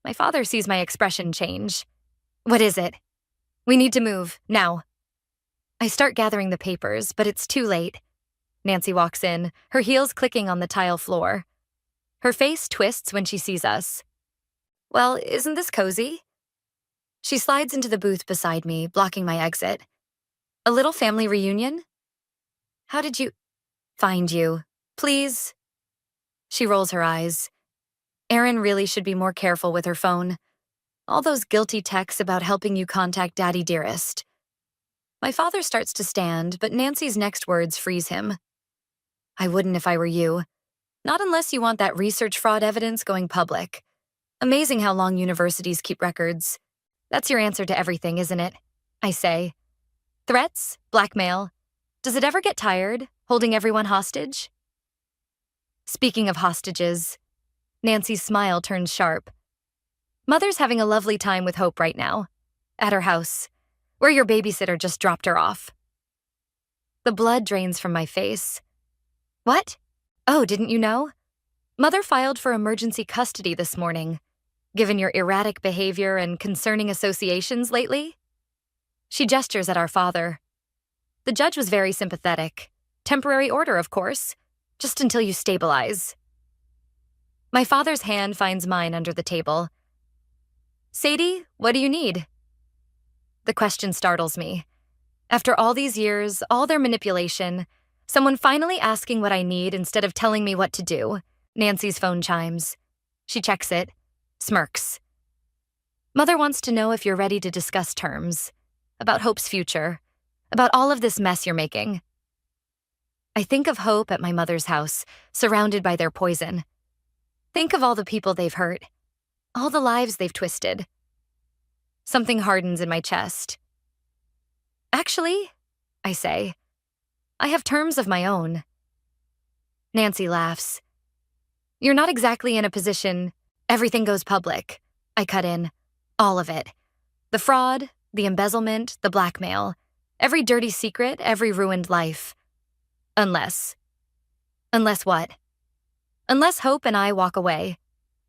My father sees my expression change. What is it? We need to move, now. I start gathering the papers, but it's too late. Nancy walks in, her heels clicking on the tile floor. Her face twists when she sees us. Well, isn't this cozy? She slides into the booth beside me, blocking my exit. A little family reunion? How did you... Find you. Please? She rolls her eyes. Erin really should be more careful with her phone. All those guilty texts about helping you contact Daddy Dearest. My father starts to stand, but Nancy's next words freeze him. I wouldn't if I were you. Not unless you want that research fraud evidence going public. Amazing how long universities keep records. That's your answer to everything, isn't it? I say. Threats? Blackmail? Does it ever get tired, holding everyone hostage? Speaking of hostages, Nancy's smile turns sharp. Mother's having a lovely time with Hope right now. At her house, where your babysitter just dropped her off. The blood drains from my face. What? Oh, didn't you know? Mother filed for emergency custody this morning, given your erratic behavior and concerning associations lately. She gestures at our father. The judge was very sympathetic. Temporary order, of course, just until you stabilize. My father's hand finds mine under the table. Sadie, what do you need? The question startles me. After all these years, all their manipulation, someone finally asking what I need instead of telling me what to do. Nancy's phone chimes. She checks it, smirks. Mother wants to know if you're ready to discuss terms, about Hope's future, about all of this mess you're making. I think of Hope at my mother's house, surrounded by their poison. Think of all the people they've hurt, all the lives they've twisted. Something hardens in my chest. Actually, I say, I have terms of my own. Nancy laughs. You're not exactly in a position, everything goes public. I cut in. All of it. The fraud, the embezzlement, the blackmail. Every dirty secret, every ruined life. Unless. Unless what? Unless Hope and I walk away.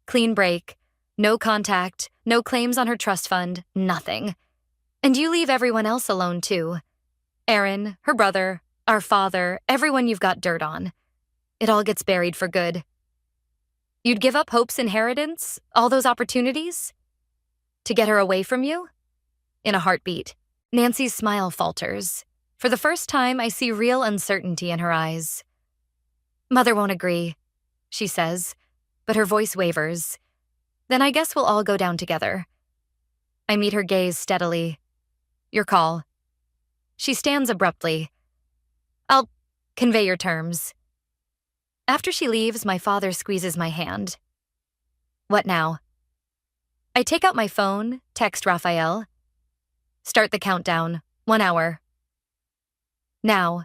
Clean break. No contact, no claims on her trust fund, nothing. And you leave everyone else alone too. Erin, her brother, our father, everyone you've got dirt on. It all gets buried for good. You'd give up Hope's inheritance, all those opportunities? To get her away from you? In a heartbeat, Nancy's smile falters. For the first time, I see real uncertainty in her eyes. Mother won't agree, she says, but her voice wavers. Then I guess we'll all go down together. I meet her gaze steadily. Your call. She stands abruptly. I'll convey your terms. After she leaves, my father squeezes my hand. What now? I take out my phone, text Raphael. Start the countdown. 1 hour. Now,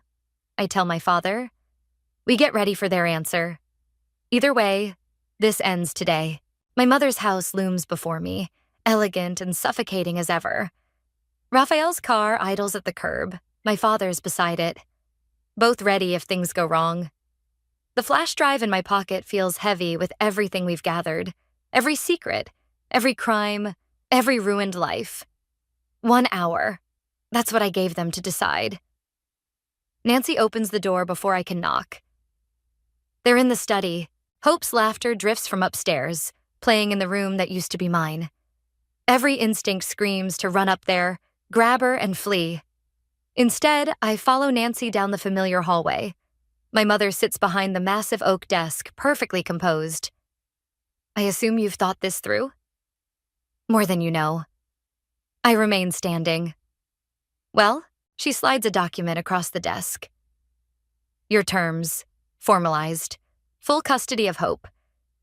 I tell my father. We get ready for their answer. Either way, this ends today. My mother's house looms before me, elegant and suffocating as ever. Raphael's car idles at the curb, my father's beside it, both ready if things go wrong. The flash drive in my pocket feels heavy with everything we've gathered, every secret, every crime, every ruined life. 1 hour. That's what I gave them to decide. Nancy opens the door before I can knock. They're in the study. Hope's laughter drifts from upstairs, playing in the room that used to be mine. Every instinct screams to run up there, grab her, and flee. Instead, I follow Nancy down the familiar hallway. My mother sits behind the massive oak desk, perfectly composed. I assume you've thought this through? More than you know. I remain standing. Well, she slides a document across the desk. Your terms. Formalized. Full custody of Hope.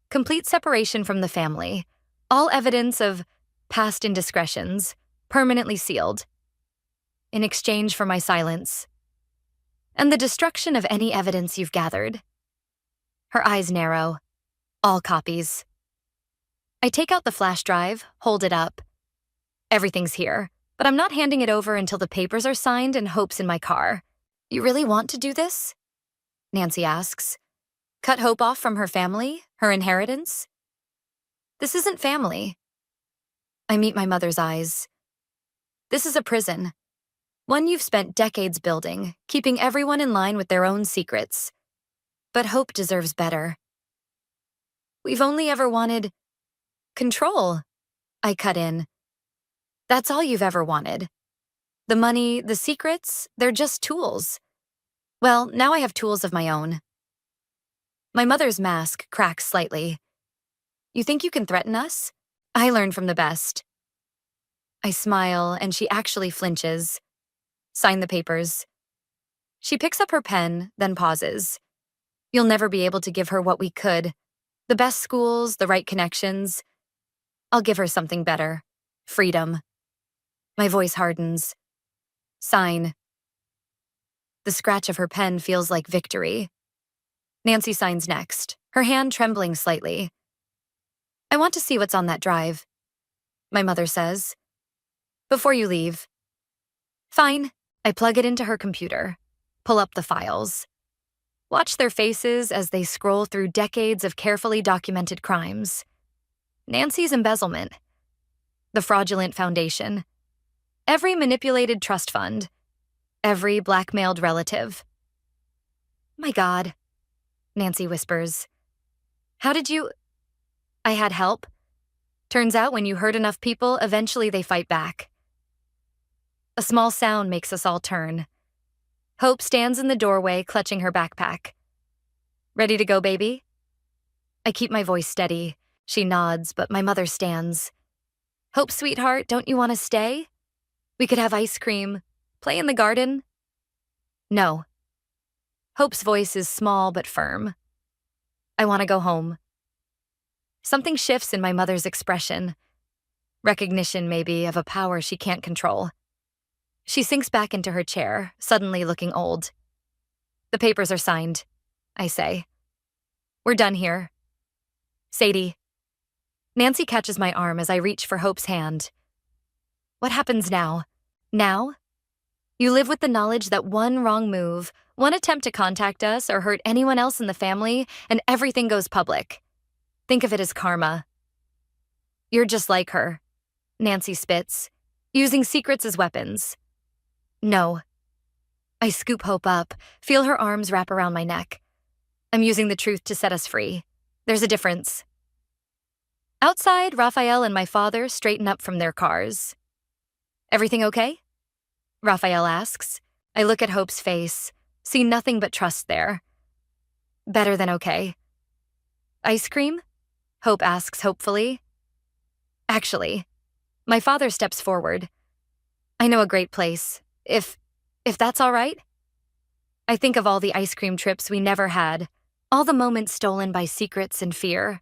Complete separation from the family. All evidence of past indiscretions. Permanently sealed. In exchange for my silence. And the destruction of any evidence you've gathered. Her eyes narrow. All copies. I take out the flash drive, hold it up. Everything's here, but I'm not handing it over until the papers are signed and Hope's in my car. You really want to do this? Nancy asks. Cut Hope off from her family, her inheritance? This isn't family. I meet my mother's eyes. This is a prison. One you've spent decades building, keeping everyone in line with their own secrets. But Hope deserves better. We've only ever wanted control. I cut in. That's all you've ever wanted. The money, the secrets, they're just tools. Well, now I have tools of my own. My mother's mask cracks slightly. You think you can threaten us? I learn from the best. I smile, and she actually flinches. Sign the papers. She picks up her pen, then pauses. You'll never be able to give her what we could. The best schools, the right connections. I'll give her something better. Freedom. My voice hardens. Sign. The scratch of her pen feels like victory. Nancy signs next, her hand trembling slightly. I want to see what's on that drive, my mother says. Before you leave. Fine. I plug it into her computer, pull up the files. Watch their faces as they scroll through decades of carefully documented crimes. Nancy's embezzlement. The fraudulent foundation. Every manipulated trust fund. Every blackmailed relative. My God, Nancy whispers. How did you... I had help. Turns out when you hurt enough people, eventually they fight back. A small sound makes us all turn. Hope stands in the doorway, clutching her backpack. Ready to go, baby? I keep my voice steady. She nods, but my mother stands. Hope, sweetheart, don't you want to stay? We could have ice cream, play in the garden. No. Hope's voice is small but firm. I want to go home. Something shifts in my mother's expression. Recognition, maybe, of a power she can't control. She sinks back into her chair, suddenly looking old. The papers are signed, I say. We're done here. Sadie. Nancy catches my arm as I reach for Hope's hand. What happens now? Now? You live with the knowledge that one wrong move, one attempt to contact us or hurt anyone else in the family, and everything goes public. Think of it as karma. You're just like her, Nancy spits, using secrets as weapons. No. I scoop Hope up, feel her arms wrap around my neck. I'm using the truth to set us free. There's a difference. Outside, Raphael and my father straighten up from their cars. Everything okay? Raphael asks. I look at Hope's face, see nothing but trust there. Better than okay. Ice cream? Hope asks hopefully. Actually, my father steps forward. I know a great place, if that's all right. I think of all the ice cream trips we never had, all the moments stolen by secrets and fear.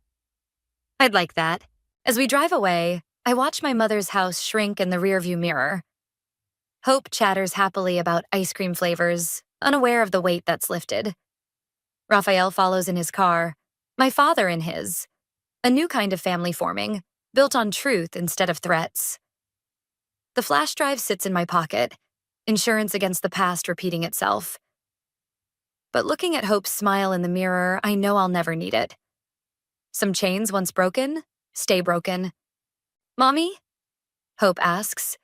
I'd like that. As we drive away, I watch my mother's house shrink in the rearview mirror. Hope chatters happily about ice cream flavors, unaware of the weight that's lifted. Raphael follows in his car, my father in his. A new kind of family forming, built on truth instead of threats. The flash drive sits in my pocket, insurance against the past repeating itself. But looking at Hope's smile in the mirror, I know I'll never need it. Some chains once broken, stay broken. Mommy? Hope asks.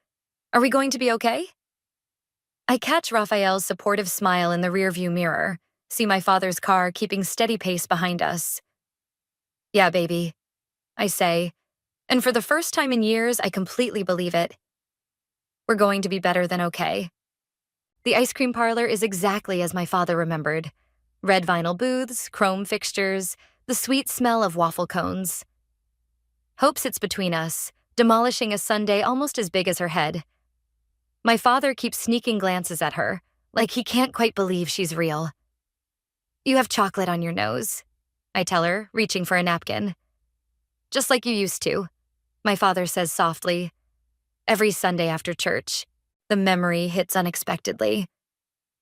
Are we going to be okay? I catch Raphael's supportive smile in the rearview mirror, see my father's car keeping steady pace behind us. Yeah, baby, I say, and for the first time in years, I completely believe it. We're going to be better than okay. The ice cream parlor is exactly as my father remembered. Red vinyl booths, chrome fixtures, the sweet smell of waffle cones. Hope sits between us, demolishing a sundae almost as big as her head. My father keeps sneaking glances at her, like he can't quite believe she's real. You have chocolate on your nose, I tell her, reaching for a napkin. Just like you used to, my father says softly. Every Sunday after church, the memory hits unexpectedly.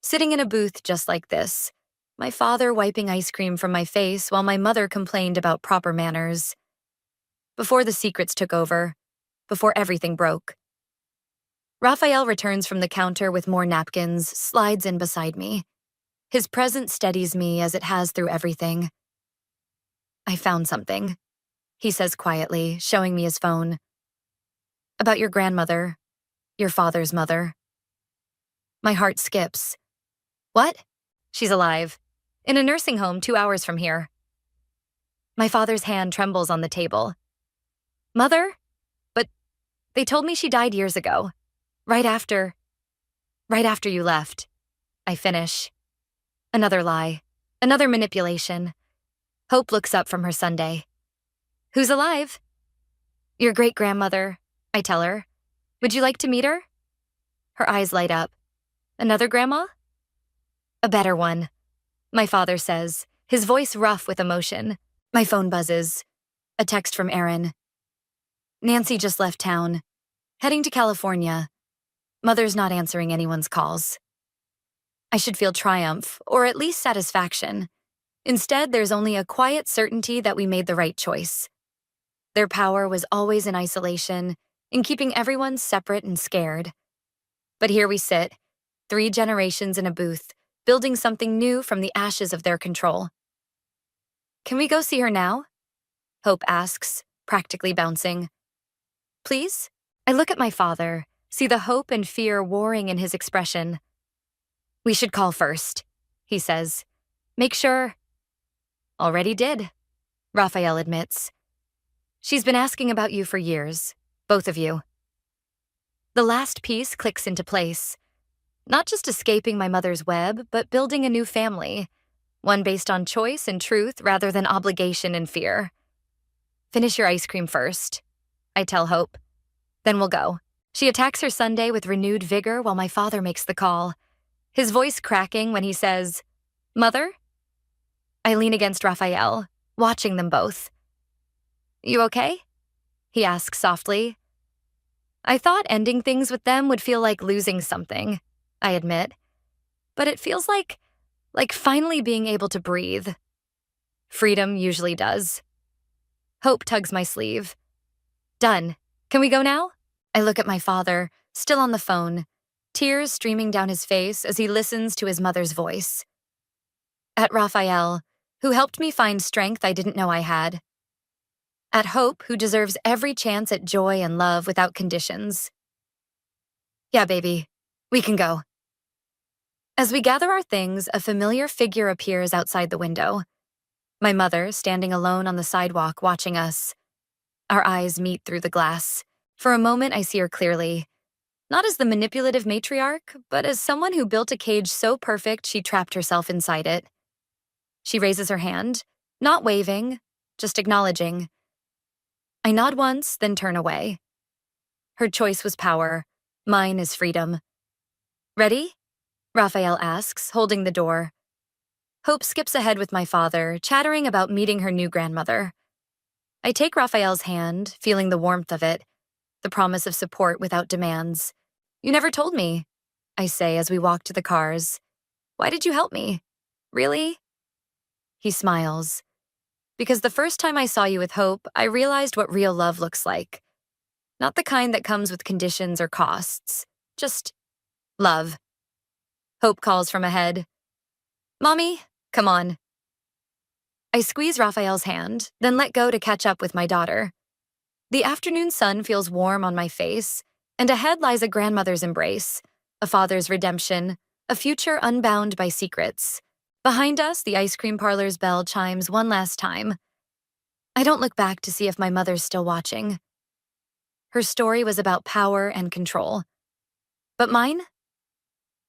Sitting in a booth just like this, my father wiping ice cream from my face while my mother complained about proper manners. Before the secrets took over, before everything broke. Raphael returns from the counter with more napkins, slides in beside me. His presence steadies me as it has through everything. I found something, he says quietly, showing me his phone. About your grandmother, your father's mother. My heart skips. What? She's alive. In a nursing home 2 hours from here. My father's hand trembles on the table. Mother? But they told me she died years ago. Right after you left. I finish. Another lie. Another manipulation. Hope looks up from her sundae. Who's alive? Your great-grandmother, I tell her. Would you like to meet her? Her eyes light up. Another grandma? A better one, my father says, his voice rough with emotion. My phone buzzes. A text from Erin. Nancy just left town. Heading to California. Mother's not answering anyone's calls. I should feel triumph, or at least satisfaction. Instead, there's only a quiet certainty that we made the right choice. Their power was always in isolation, in keeping everyone separate and scared. But here we sit, 3 generations in a booth, building something new from the ashes of their control. Can we go see her now? Hope asks, practically bouncing. Please? I look at my father, see the hope and fear warring in his expression. We should call first, he says. Make sure. Already did, Raphael admits. She's been asking about you for years, both of you. The last piece clicks into place. Not just escaping my mother's web, but building a new family, one based on choice and truth rather than obligation and fear. Finish your ice cream first, I tell Hope. Then we'll go. She attacks her sundae with renewed vigor while my father makes the call, his voice cracking when he says, Mother? I lean against Raphael, watching them both. You okay? He asks softly. I thought ending things with them would feel like losing something, I admit. But it feels like finally being able to breathe. Freedom usually does. Hope tugs my sleeve. Done. Can we go now? I look at my father, still on the phone, tears streaming down his face as he listens to his mother's voice. At Raphael, who helped me find strength I didn't know I had. At Hope, who deserves every chance at joy and love without conditions. Yeah, baby, we can go. As we gather our things, a familiar figure appears outside the window. My mother, standing alone on the sidewalk, watching us. Our eyes meet through the glass. For a moment, I see her clearly. Not as the manipulative matriarch, but as someone who built a cage so perfect she trapped herself inside it. She raises her hand, not waving, just acknowledging. I nod once, then turn away. Her choice was power. Mine is freedom. Ready? Raphael asks, holding the door. Hope skips ahead with my father, chattering about meeting her new grandmother. I take Raphael's hand, feeling the warmth of it, the promise of support without demands. You never told me. I say as we walk to the cars. Why did you help me? Really? He smiles. Because the first time I saw you with Hope, I realized what real love looks like. Not the kind that comes with conditions or costs. Just love. Hope calls from ahead. Mommy, come on. I squeeze Raphael's hand, then let go to catch up with my daughter. The afternoon sun feels warm on my face, and ahead lies a grandmother's embrace, a father's redemption, a future unbound by secrets. Behind us, the ice cream parlor's bell chimes one last time. I don't look back to see if my mother's still watching. Her story was about power and control. But mine?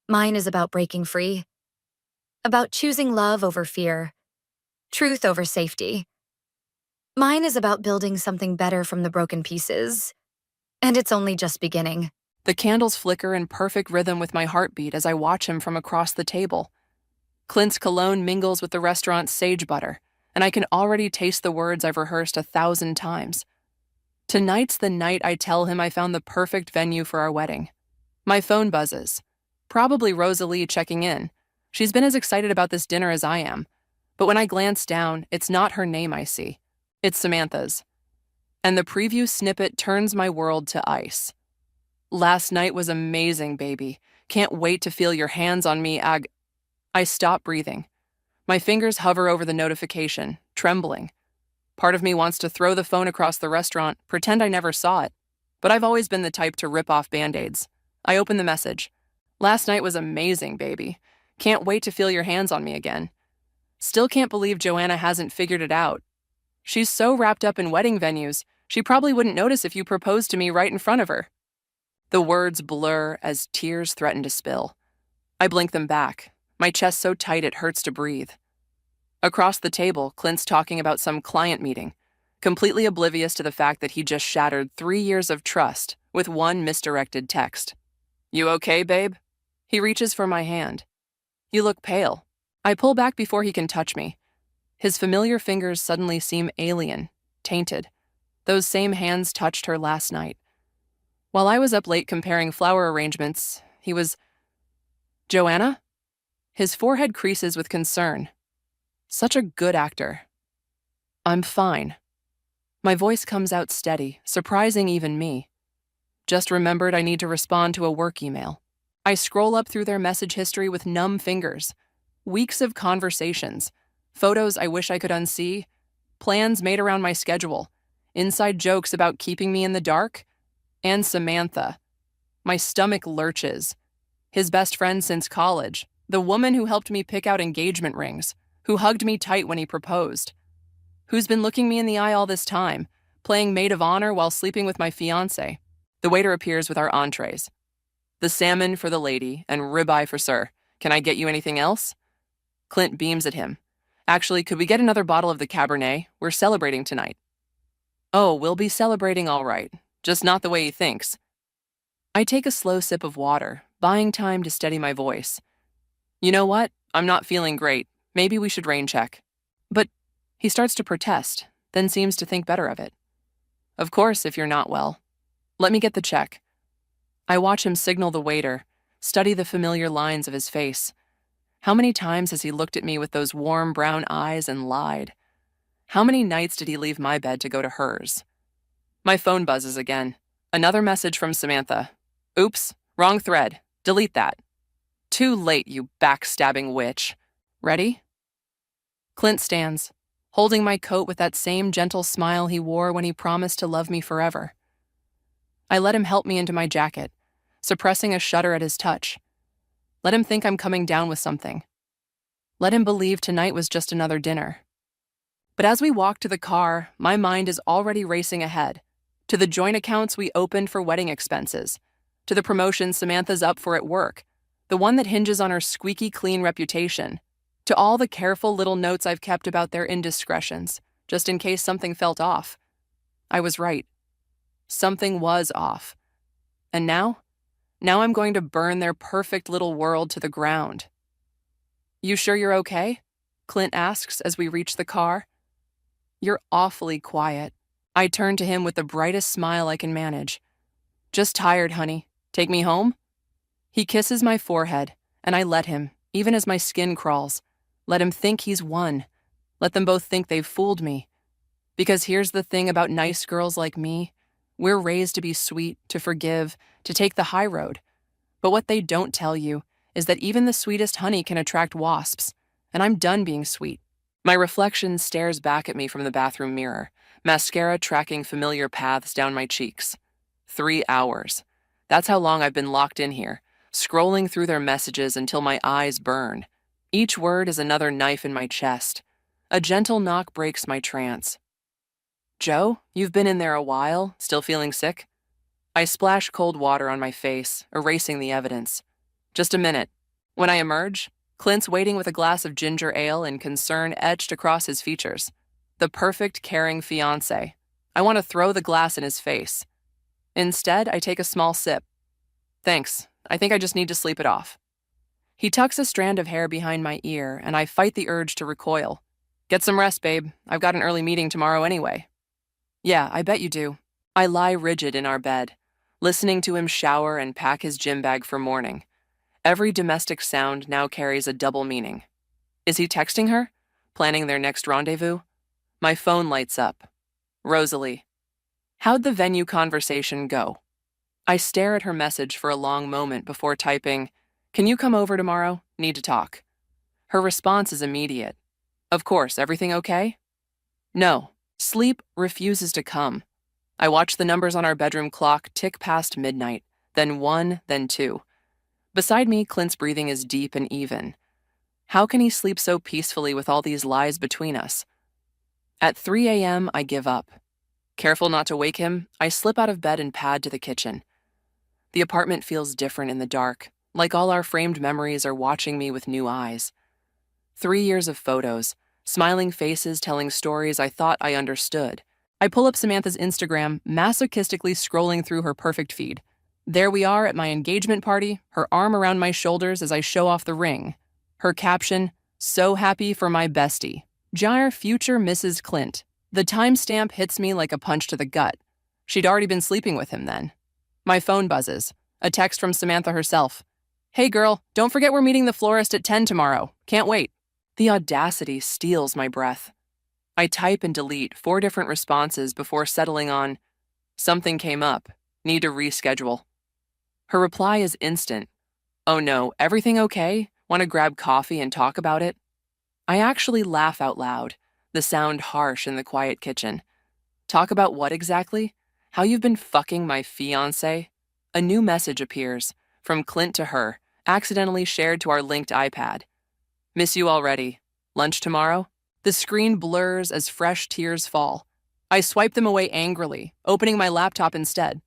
Mine is about breaking free. About choosing love over fear. Truth over safety. Mine is about building something better from the broken pieces. And it's only just beginning. The candles flicker in perfect rhythm with my heartbeat as I watch him from across the table. Clint's cologne mingles with the restaurant's sage butter, and I can already taste the words I've rehearsed 1,000 times. Tonight's the night I tell him I found the perfect venue for our wedding. My phone buzzes. Probably Rosalie checking in. She's been as excited about this dinner as I am. But when I glance down, it's not her name I see. It's Samantha's. And the preview snippet turns my world to ice. Last night was amazing, baby. Can't wait to feel your hands on me, I stop breathing. My fingers hover over the notification, trembling. Part of me wants to throw the phone across the restaurant, pretend I never saw it. But I've always been the type to rip off Band-Aids. I open the message. Last night was amazing, baby. Can't wait to feel your hands on me again. Still can't believe Joanna hasn't figured it out. She's so wrapped up in wedding venues, she probably wouldn't notice if you proposed to me right in front of her. The words blur as tears threaten to spill. I blink them back, my chest so tight it hurts to breathe. Across the table, Clint's talking about some client meeting, completely oblivious to the fact that he just shattered 3 years of trust with one misdirected text. You okay, babe? He reaches for my hand. You look pale. I pull back before he can touch me. His familiar fingers suddenly seem alien, tainted. Those same hands touched her last night. While I was up late comparing flower arrangements, he was... Joanna? His forehead creases with concern. Such a good actor. I'm fine. My voice comes out steady, surprising even me. Just remembered I need to respond to a work email. I scroll up through their message history with numb fingers. Weeks of conversations, photos I wish I could unsee, plans made around my schedule, inside jokes about keeping me in the dark, and Samantha. My stomach lurches. His best friend since college, the woman who helped me pick out engagement rings, who hugged me tight when he proposed, who's been looking me in the eye all this time, playing maid of honor while sleeping with my fiancé. The waiter appears with our entrees. The salmon for the lady and ribeye for sir. Can I get you anything else? Clint beams at him. Actually, could we get another bottle of the Cabernet? We're celebrating tonight. Oh, we'll be celebrating all right, just not the way he thinks. I take a slow sip of water, buying time to steady my voice. You know what? I'm not feeling great. Maybe we should rain check. But he starts to protest, then seems to think better of it. Of course, if you're not well. Let me get the check. I watch him signal the waiter, study the familiar lines of his face. How many times has he looked at me with those warm brown eyes and lied? How many nights did he leave my bed to go to hers? My phone buzzes again. Another message from Samantha. Oops, wrong thread. Delete that. Too late, you backstabbing witch. Ready? Clint stands, holding my coat with that same gentle smile he wore when he promised to love me forever. I let him help me into my jacket, suppressing a shudder at his touch. Let him think I'm coming down with something. Let him believe tonight was just another dinner. But as we walk to the car, my mind is already racing ahead, to the joint accounts we opened for wedding expenses, to the promotion Samantha's up for at work, the one that hinges on her squeaky clean reputation, to all the careful little notes I've kept about their indiscretions, just in case something felt off. I was right. Something was off. And now I'm going to burn their perfect little world to the ground. You sure you're okay? Clint asks as we reach the car. You're awfully quiet. I turn to him with the brightest smile I can manage. Just tired, honey. Take me home? He kisses my forehead, and I let him, even as my skin crawls. Let him think he's won. Let them both think they've fooled me. Because here's the thing about nice girls like me. We're raised to be sweet, to forgive, to take the high road. But what they don't tell you is that even the sweetest honey can attract wasps, and I'm done being sweet. My reflection stares back at me from the bathroom mirror, mascara tracking familiar paths down my cheeks. 3 hours. That's how long I've been locked in here, scrolling through their messages until my eyes burn. Each word is another knife in my chest. A gentle knock breaks my trance. Joe, you've been in there a while, still feeling sick? I splash cold water on my face, erasing the evidence. Just a minute. When I emerge, Clint's waiting with a glass of ginger ale and concern etched across his features. The perfect, caring fiancé. I want to throw the glass in his face. Instead, I take a small sip. Thanks. I think I just need to sleep it off. He tucks a strand of hair behind my ear, and I fight the urge to recoil. Get some rest, babe. I've got an early meeting tomorrow anyway. Yeah, I bet you do. I lie rigid in our bed, listening to him shower and pack his gym bag for morning. Every domestic sound now carries a double meaning. Is he texting her? Planning their next rendezvous? My phone lights up. Rosalie. How'd the venue conversation go? I stare at her message for a long moment before typing, "Can you come over tomorrow? Need to talk." Her response is immediate. Of course, everything okay? No. Sleep refuses to come. I watch the numbers on our bedroom clock tick past midnight, then 1, then 2. Beside me, Clint's breathing is deep and even. How can he sleep so peacefully with all these lies between us? At 3 a.m., I give up. Careful not to wake him, I slip out of bed and pad to the kitchen. The apartment feels different in the dark, like all our framed memories are watching me with new eyes. 3 years of photos, smiling faces telling stories I thought I understood. I pull up Samantha's Instagram, masochistically scrolling through her perfect feed. There we are at my engagement party, her arm around my shoulders as I show off the ring. Her caption, "So happy for my bestie. Jar future Mrs. Clint." The timestamp hits me like a punch to the gut. She'd already been sleeping with him then. My phone buzzes. A text from Samantha herself. "Hey girl, don't forget we're meeting the florist at 10 tomorrow. Can't wait." The audacity steals my breath. I type and delete 4 different responses before settling on, "Something came up. Need to reschedule." Her reply is instant. "Oh no, everything okay? Want to grab coffee and talk about it?" I actually laugh out loud, the sound harsh in the quiet kitchen. Talk about what exactly? How you've been fucking my fiancé? A new message appears, from Clint to her, accidentally shared to our linked iPad. "Miss you already. Lunch tomorrow?" The screen blurs as fresh tears fall. I swipe them away angrily, opening my laptop instead.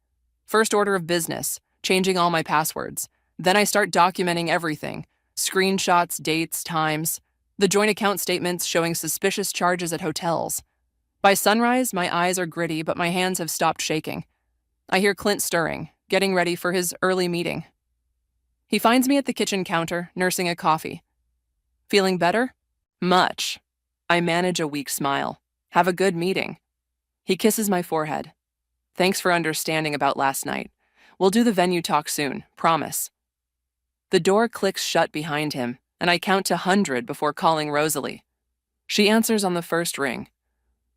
First order of business, changing all my passwords. Then I start documenting everything. Screenshots, dates, times. The joint account statements showing suspicious charges at hotels. By sunrise, my eyes are gritty, but my hands have stopped shaking. I hear Clint stirring, getting ready for his early meeting. He finds me at the kitchen counter, nursing a coffee. Feeling better? Much. I manage a weak smile. Have a good meeting. He kisses my forehead. Thanks for understanding about last night. We'll do the venue talk soon, promise. The door clicks shut behind him, and I count to 100 before calling Rosalie. She answers on the first ring.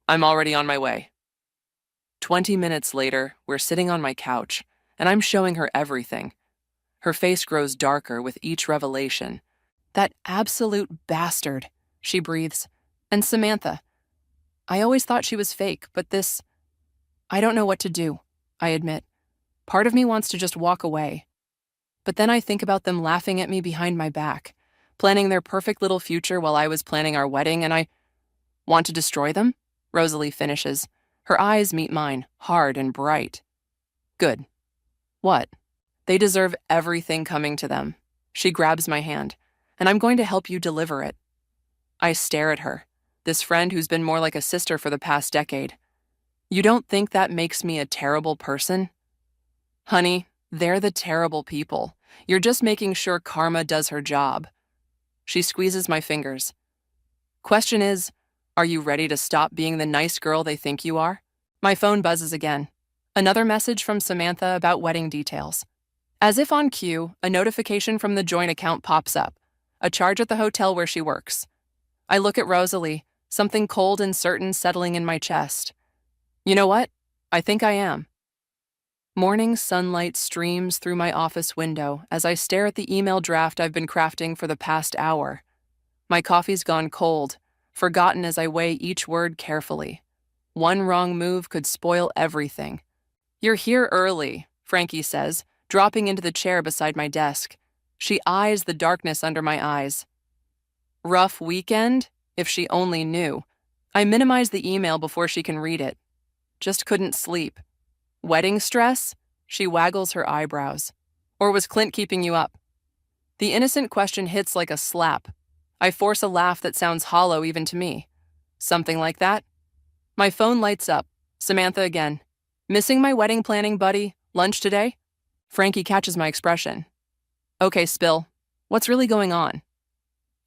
I'm already on my way. 20 minutes later, we're sitting on my couch, and I'm showing her everything. Her face grows darker with each revelation. That absolute bastard, she breathes. And Samantha. I always thought she was fake, but this... I don't know what to do, I admit. Part of me wants to just walk away. But then I think about them laughing at me behind my back, planning their perfect little future while I was planning our wedding, and I want to destroy them? Rosalie finishes. Her eyes meet mine, hard and bright. Good. What? They deserve everything coming to them. She grabs my hand, and I'm going to help you deliver it. I stare at her, this friend who's been more like a sister for the past decade. You don't think that makes me a terrible person? Honey, they're the terrible people. You're just making sure karma does her job. She squeezes my fingers. Question is, are you ready to stop being the nice girl they think you are? My phone buzzes again. Another message from Samantha about wedding details. As if on cue, a notification from the joint account pops up. A charge at the hotel where she works. I look at Rosalie, something cold and certain settling in my chest. You know what? I think I am. Morning sunlight streams through my office window as I stare at the email draft I've been crafting for the past hour. My coffee's gone cold, forgotten as I weigh each word carefully. One wrong move could spoil everything. You're here early, Frankie says, dropping into the chair beside my desk. She eyes the darkness under my eyes. Rough weekend? If she only knew. I minimize the email before she can read it. Just couldn't sleep. Wedding stress? She waggles her eyebrows. Or was Clint keeping you up? The innocent question hits like a slap. I force a laugh that sounds hollow even to me. Something like that? My phone lights up. Samantha again. Missing my wedding planning buddy? Lunch today? Frankie catches my expression. Okay, spill. What's really going on?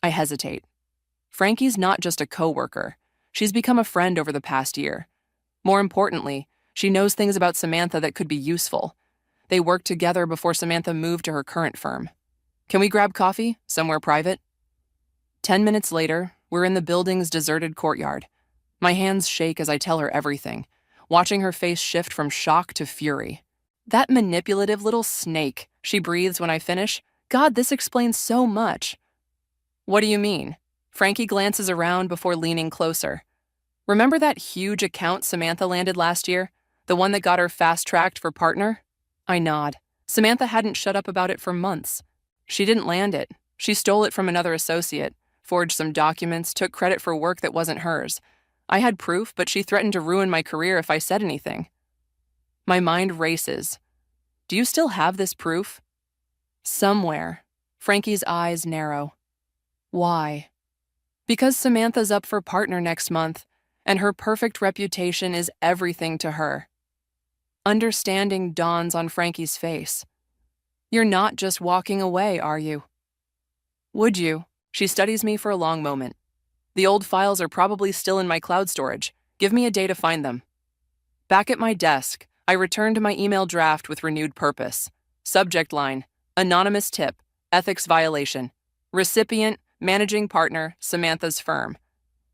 I hesitate. Frankie's not just a coworker. She's become a friend over the past year. More importantly, she knows things about Samantha that could be useful. They worked together before Samantha moved to her current firm. Can we grab coffee, somewhere private? 10 minutes later, we're in the building's deserted courtyard. My hands shake as I tell her everything, watching her face shift from shock to fury. That manipulative little snake, she breathes when I finish. God, this explains so much. What do you mean? Frankie glances around before leaning closer. Remember that huge account Samantha landed last year? The one that got her fast-tracked for partner? I nod. Samantha hadn't shut up about it for months. She didn't land it. She stole it from another associate, forged some documents, took credit for work that wasn't hers. I had proof, but she threatened to ruin my career if I said anything. My mind races. Do you still have this proof? Somewhere. Frankie's eyes narrow. Why? Because Samantha's up for partner next month, and her perfect reputation is everything to her. Understanding dawns on Frankie's face. You're not just walking away, are you? Would you? She studies me for a long moment. The old files are probably still in my cloud storage. Give me a day to find them. Back at my desk, I return to my email draft with renewed purpose. Subject line, anonymous tip, ethics violation. Recipient, managing partner, Samantha's firm.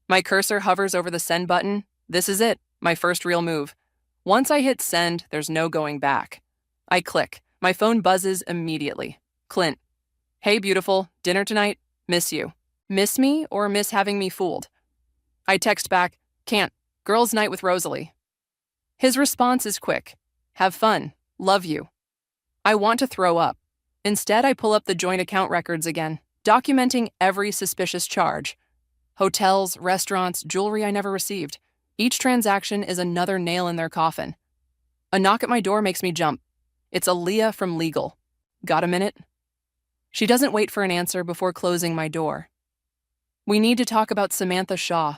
My cursor hovers over the send button. This is it, my first real move. Once I hit send, there's no going back. I click. My phone buzzes immediately. Clint. Hey, beautiful. Dinner tonight? Miss you. Miss me or miss having me fooled? I text back, can't. Girls' night with Rosalie. His response is quick. Have fun. Love you. I want to throw up. Instead, I pull up the joint account records again, documenting every suspicious charge. Hotels, restaurants, jewelry I never received. Each transaction is another nail in their coffin. A knock at my door makes me jump. It's Aaliyah from legal. Got a minute? She doesn't wait for an answer before closing my door. We need to talk about Samantha Shaw.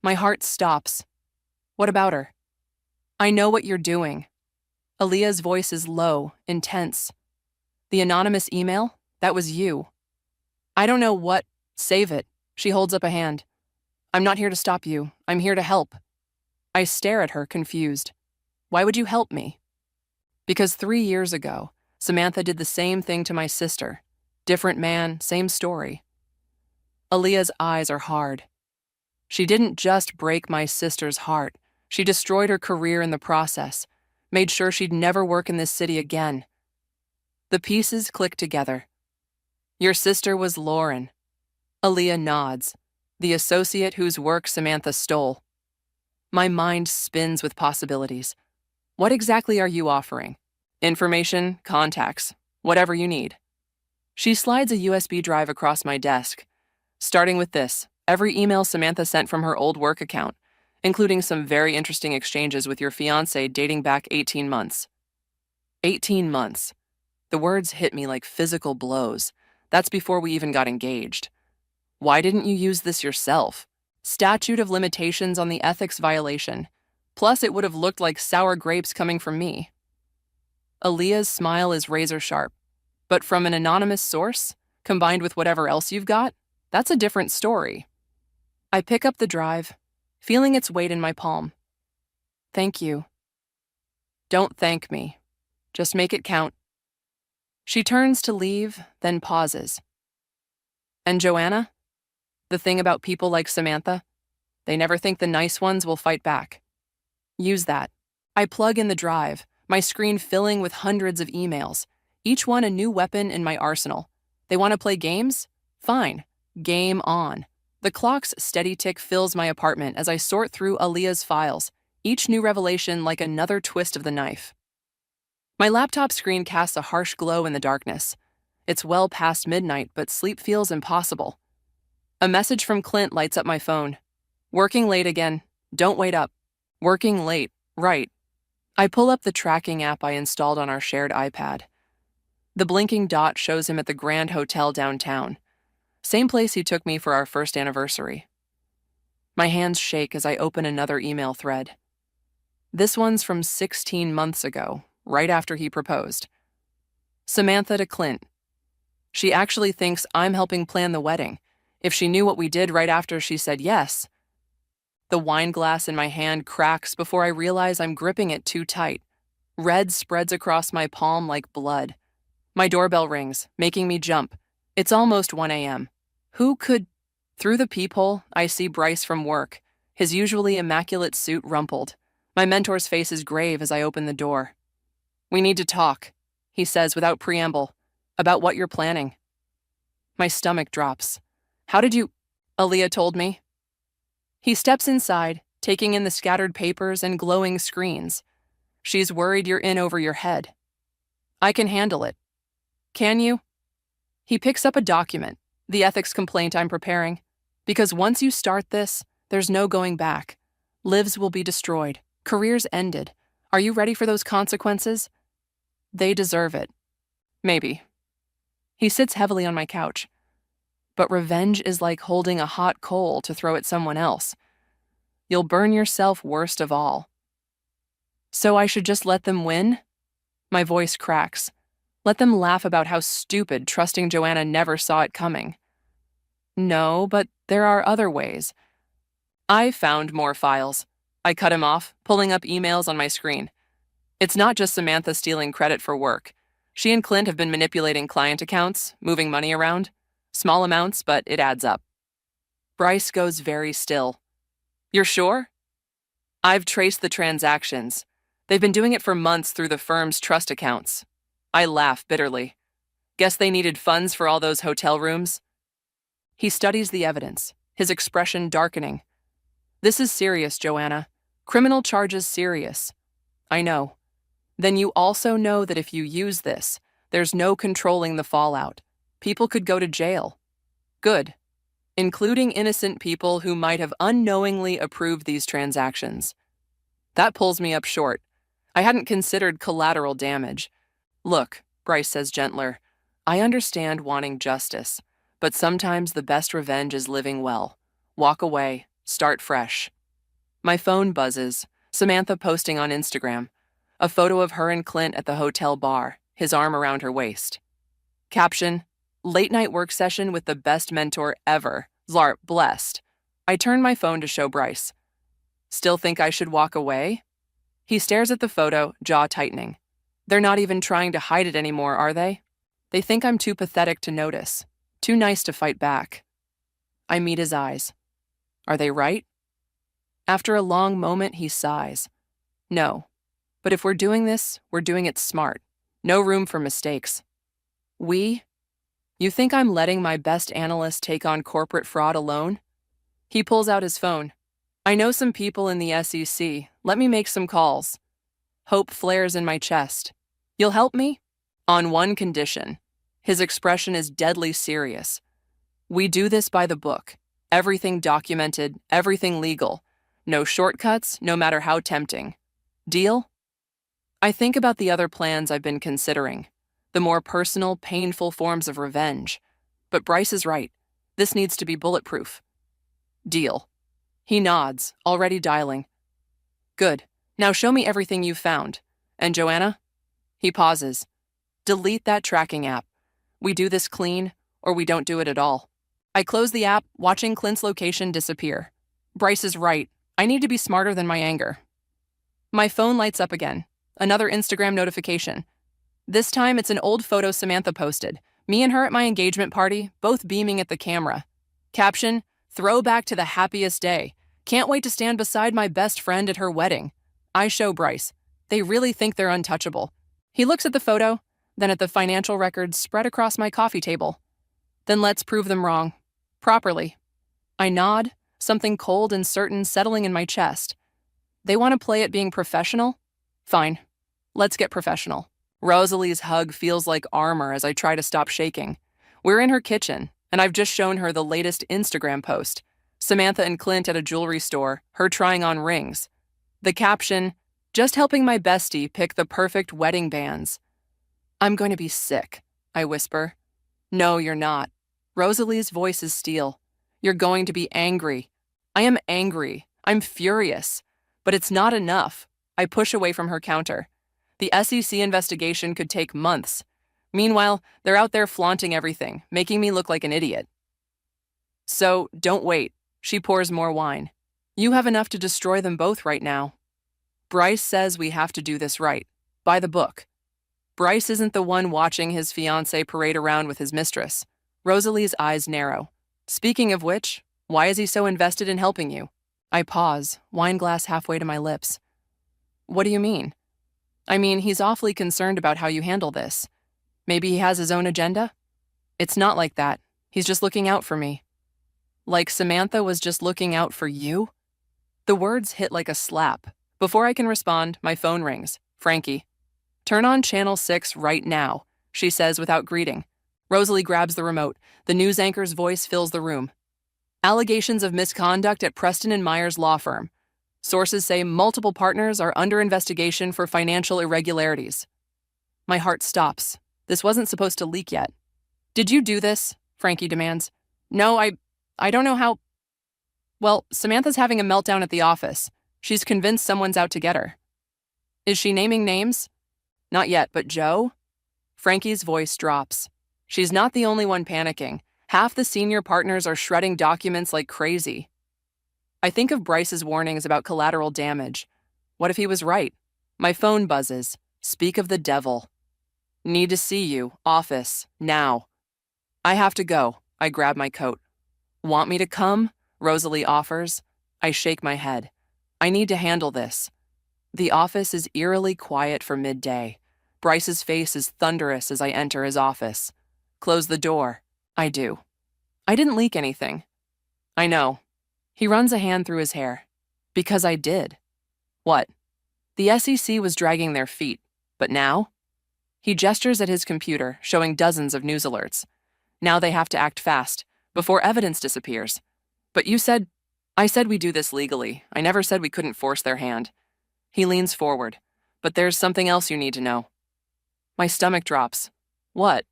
My heart stops. What about her? I know what you're doing. Aaliyah's voice is low, intense. The anonymous email? That was you. I don't know what. Save it. She holds up a hand. I'm not here to stop you. I'm here to help. I stare at her, confused. Why would you help me? Because 3 years ago, Samantha did the same thing to my sister. Different man, same story. Aaliyah's eyes are hard. She didn't just break my sister's heart. She destroyed her career in the process, made sure she'd never work in this city again. The pieces click together. Your sister was Lauren. Aaliyah nods, the associate whose work Samantha stole. My mind spins with possibilities. What exactly are you offering? Information, contacts, whatever you need. She slides a USB drive across my desk. Starting with this, every email Samantha sent from her old work account, including some very interesting exchanges with your fiancé dating back 18 months. 18 months. The words hit me like physical blows. That's before we even got engaged. Why didn't you use this yourself? Statute of limitations on the ethics violation. Plus, it would have looked like sour grapes coming from me. Aaliyah's smile is razor sharp. But from an anonymous source, combined with whatever else you've got, that's a different story. I pick up the drive, feeling its weight in my palm. Thank you. Don't thank me. Just make it count. She turns to leave, then pauses. And Joanna? The thing about people like Samantha? They never think the nice ones will fight back. Use that. I plug in the drive, my screen filling with hundreds of emails, each one a new weapon in my arsenal. They want to play games? Fine. Game on. The clock's steady tick fills my apartment as I sort through Aaliyah's files, each new revelation like another twist of the knife. My laptop screen casts a harsh glow in the darkness. It's well past midnight, but sleep feels impossible. A message from Clint lights up my phone. Working late again. Don't wait up. Working late. Right. I pull up the tracking app I installed on our shared iPad. The blinking dot shows him at the Grand Hotel downtown. Same place he took me for our first anniversary. My hands shake as I open another email thread. This one's from 16 months ago, right after he proposed. Samantha to Clint. She actually thinks I'm helping plan the wedding. If she knew what we did right after she said yes. The wine glass in my hand cracks before I realize I'm gripping it too tight. Red spreads across my palm like blood. My doorbell rings, making me jump. It's almost 1 a.m. Who could... Through the peephole, I see Bryce from work, his usually immaculate suit rumpled. My mentor's face is grave as I open the door. We need to talk, he says without preamble, about what you're planning. My stomach drops. How did you... Aaliyah told me. He steps inside, taking in the scattered papers and glowing screens. She's worried you're in over your head. I can handle it. Can you? He picks up a document, the ethics complaint I'm preparing. Because once you start this, there's no going back. Lives will be destroyed. Careers ended. Are you ready for those consequences? They deserve it. Maybe. He sits heavily on my couch. But revenge is like holding a hot coal to throw at someone else. You'll burn yourself worst of all. So I should just let them win? My voice cracks. Let them laugh about how stupid trusting Joanna never saw it coming. No, but there are other ways. I found more files. I cut him off, pulling up emails on my screen. It's not just Samantha stealing credit for work. She and Clint have been manipulating client accounts, moving money around. Small amounts, but it adds up. Bryce goes very still. You're sure? I've traced the transactions. They've been doing it for months through the firm's trust accounts. I laugh bitterly. Guess they needed funds for all those hotel rooms? He studies the evidence, his expression darkening. This is serious, Joanna. Criminal charges serious. I know. Then you also know that if you use this, there's no controlling the fallout. People could go to jail. Good. Including innocent people who might have unknowingly approved these transactions. That pulls me up short. I hadn't considered collateral damage. Look, Bryce says gentler, I understand wanting justice, but sometimes the best revenge is living well. Walk away, start fresh. My phone buzzes, Samantha posting on Instagram. A photo of her and Clint at the hotel bar, his arm around her waist. Caption, late night work session with the best mentor ever. Zlarp, blessed. I turn my phone to show Bryce. Still think I should walk away? He stares at the photo, jaw tightening. They're not even trying to hide it anymore, are they? They think I'm too pathetic to notice, too nice to fight back. I meet his eyes. Are they right? After a long moment, he sighs. No. But if we're doing this, we're doing it smart. No room for mistakes. We? You think I'm letting my best analyst take on corporate fraud alone? He pulls out his phone. I know some people in the SEC. Let me make some calls. Hope flares in my chest. You'll help me? On one condition. His expression is deadly serious. We do this by the book. Everything documented, everything legal. No shortcuts, no matter how tempting. Deal? I think about the other plans I've been considering. The more personal, painful forms of revenge. But Bryce is right. This needs to be bulletproof. Deal. He nods, already dialing. Good. Now show me everything you've found. And Joanna? He pauses. Delete that tracking app. We do this clean, or we don't do it at all. I close the app, watching Clint's location disappear. Bryce is right. I need to be smarter than my anger. My phone lights up again. Another Instagram notification. This time it's an old photo Samantha posted. Me and her at my engagement party, both beaming at the camera. Caption, throwback to the happiest day. Can't wait to stand beside my best friend at her wedding. I show Bryce. They really think they're untouchable. He looks at the photo, then at the financial records spread across my coffee table. Then let's prove them wrong. Properly. I nod, something cold and certain settling in my chest. They want to play at being professional? Fine. Let's get professional. Rosalie's hug feels like armor as I try to stop shaking. We're in her kitchen, and I've just shown her the latest Instagram post. Samantha and Clint at a jewelry store, her trying on rings. The caption, just helping my bestie pick the perfect wedding bands. I'm going to be sick, I whisper. No, you're not. Rosalie's voice is steel. You're going to be angry. I am angry. I'm furious. But it's not enough. I push away from her counter. The SEC investigation could take months. Meanwhile, they're out there flaunting everything, making me look like an idiot. So, don't wait. She pours more wine. You have enough to destroy them both right now. Bryce says we have to do this right. By the book. Bryce isn't the one watching his fiancée parade around with his mistress. Rosalie's eyes narrow. Speaking of which, why is he so invested in helping you? I pause, wine glass halfway to my lips. What do you mean? I mean, he's awfully concerned about how you handle this. Maybe he has his own agenda? It's not like that. He's just looking out for me. Like Samantha was just looking out for you? The words hit like a slap. Before I can respond, my phone rings. Frankie. Turn on Channel 6 right now, she says without greeting. Rosalie grabs the remote. The news anchor's voice fills the room. Allegations of misconduct at Preston & Myers law firm. Sources say multiple partners are under investigation for financial irregularities. My heart stops. This wasn't supposed to leak yet. Did you do this? Frankie demands. No, I don't know how. Well, Samantha's having a meltdown at the office. She's convinced someone's out to get her. Is she naming names? Not yet, but Joe? Frankie's voice drops. She's not the only one panicking. Half the senior partners are shredding documents like crazy. I think of Bryce's warnings about collateral damage. What if he was right? My phone buzzes. Speak of the devil. Need to see you. Office. Now. I have to go. I grab my coat. Want me to come? Rosalie offers. I shake my head. I need to handle this. The office is eerily quiet for midday. Bryce's face is thunderous as I enter his office. Close the door. I do. I didn't leak anything. I know. He runs a hand through his hair. Because I did. What? The SEC was dragging their feet. But now? He gestures at his computer, showing dozens of news alerts. Now they have to act fast, before evidence disappears. But I said we do this legally. I never said we couldn't force their hand. He leans forward. But there's something else you need to know. My stomach drops. What?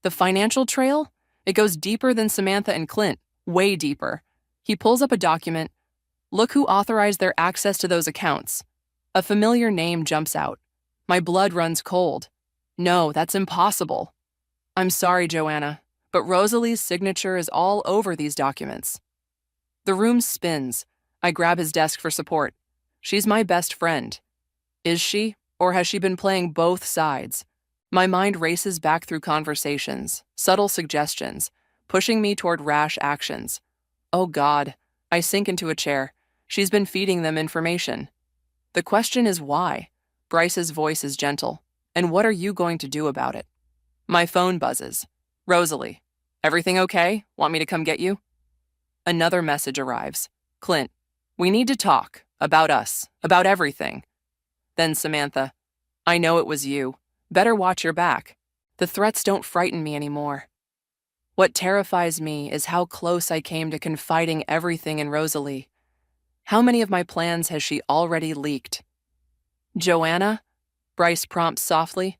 The financial trail? It goes deeper than Samantha and Clint. Way deeper. He pulls up a document. Look who authorized their access to those accounts. A familiar name jumps out. My blood runs cold. No, that's impossible. I'm sorry, Joanna, but Rosalie's signature is all over these documents. The room spins. I grab his desk for support. She's my best friend. Is she, or has she been playing both sides? My mind races back through conversations, subtle suggestions, pushing me toward rash actions. Oh God, I sink into a chair. She's been feeding them information. The question is why? Bryce's voice is gentle. And what are you going to do about it? My phone buzzes. Rosalie, everything okay? Want me to come get you? Another message arrives. Clint, we need to talk. About us. About everything. Then Samantha, I know it was you. Better watch your back. The threats don't frighten me anymore. What terrifies me is how close I came to confiding everything in Rosalie. How many of my plans has she already leaked? Joanna? Bryce prompts softly.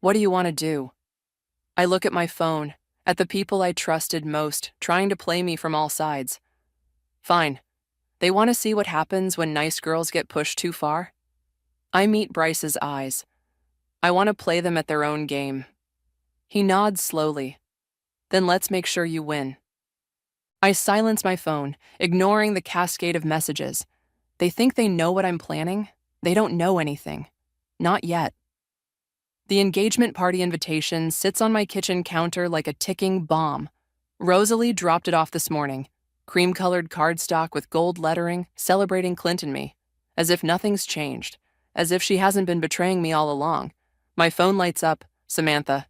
What do you want to do? I look at my phone, at the people I trusted most, trying to play me from all sides. Fine. They want to see what happens when nice girls get pushed too far? I meet Bryce's eyes. I want to play them at their own game. He nods slowly. Then let's make sure you win. I silence my phone, ignoring the cascade of messages. They think they know what I'm planning. They don't know anything. Not yet. The engagement party invitation sits on my kitchen counter like a ticking bomb. Rosalie dropped it off this morning. Cream-colored cardstock with gold lettering, celebrating Clint and me. As if nothing's changed. As if she hasn't been betraying me all along. My phone lights up. Samantha.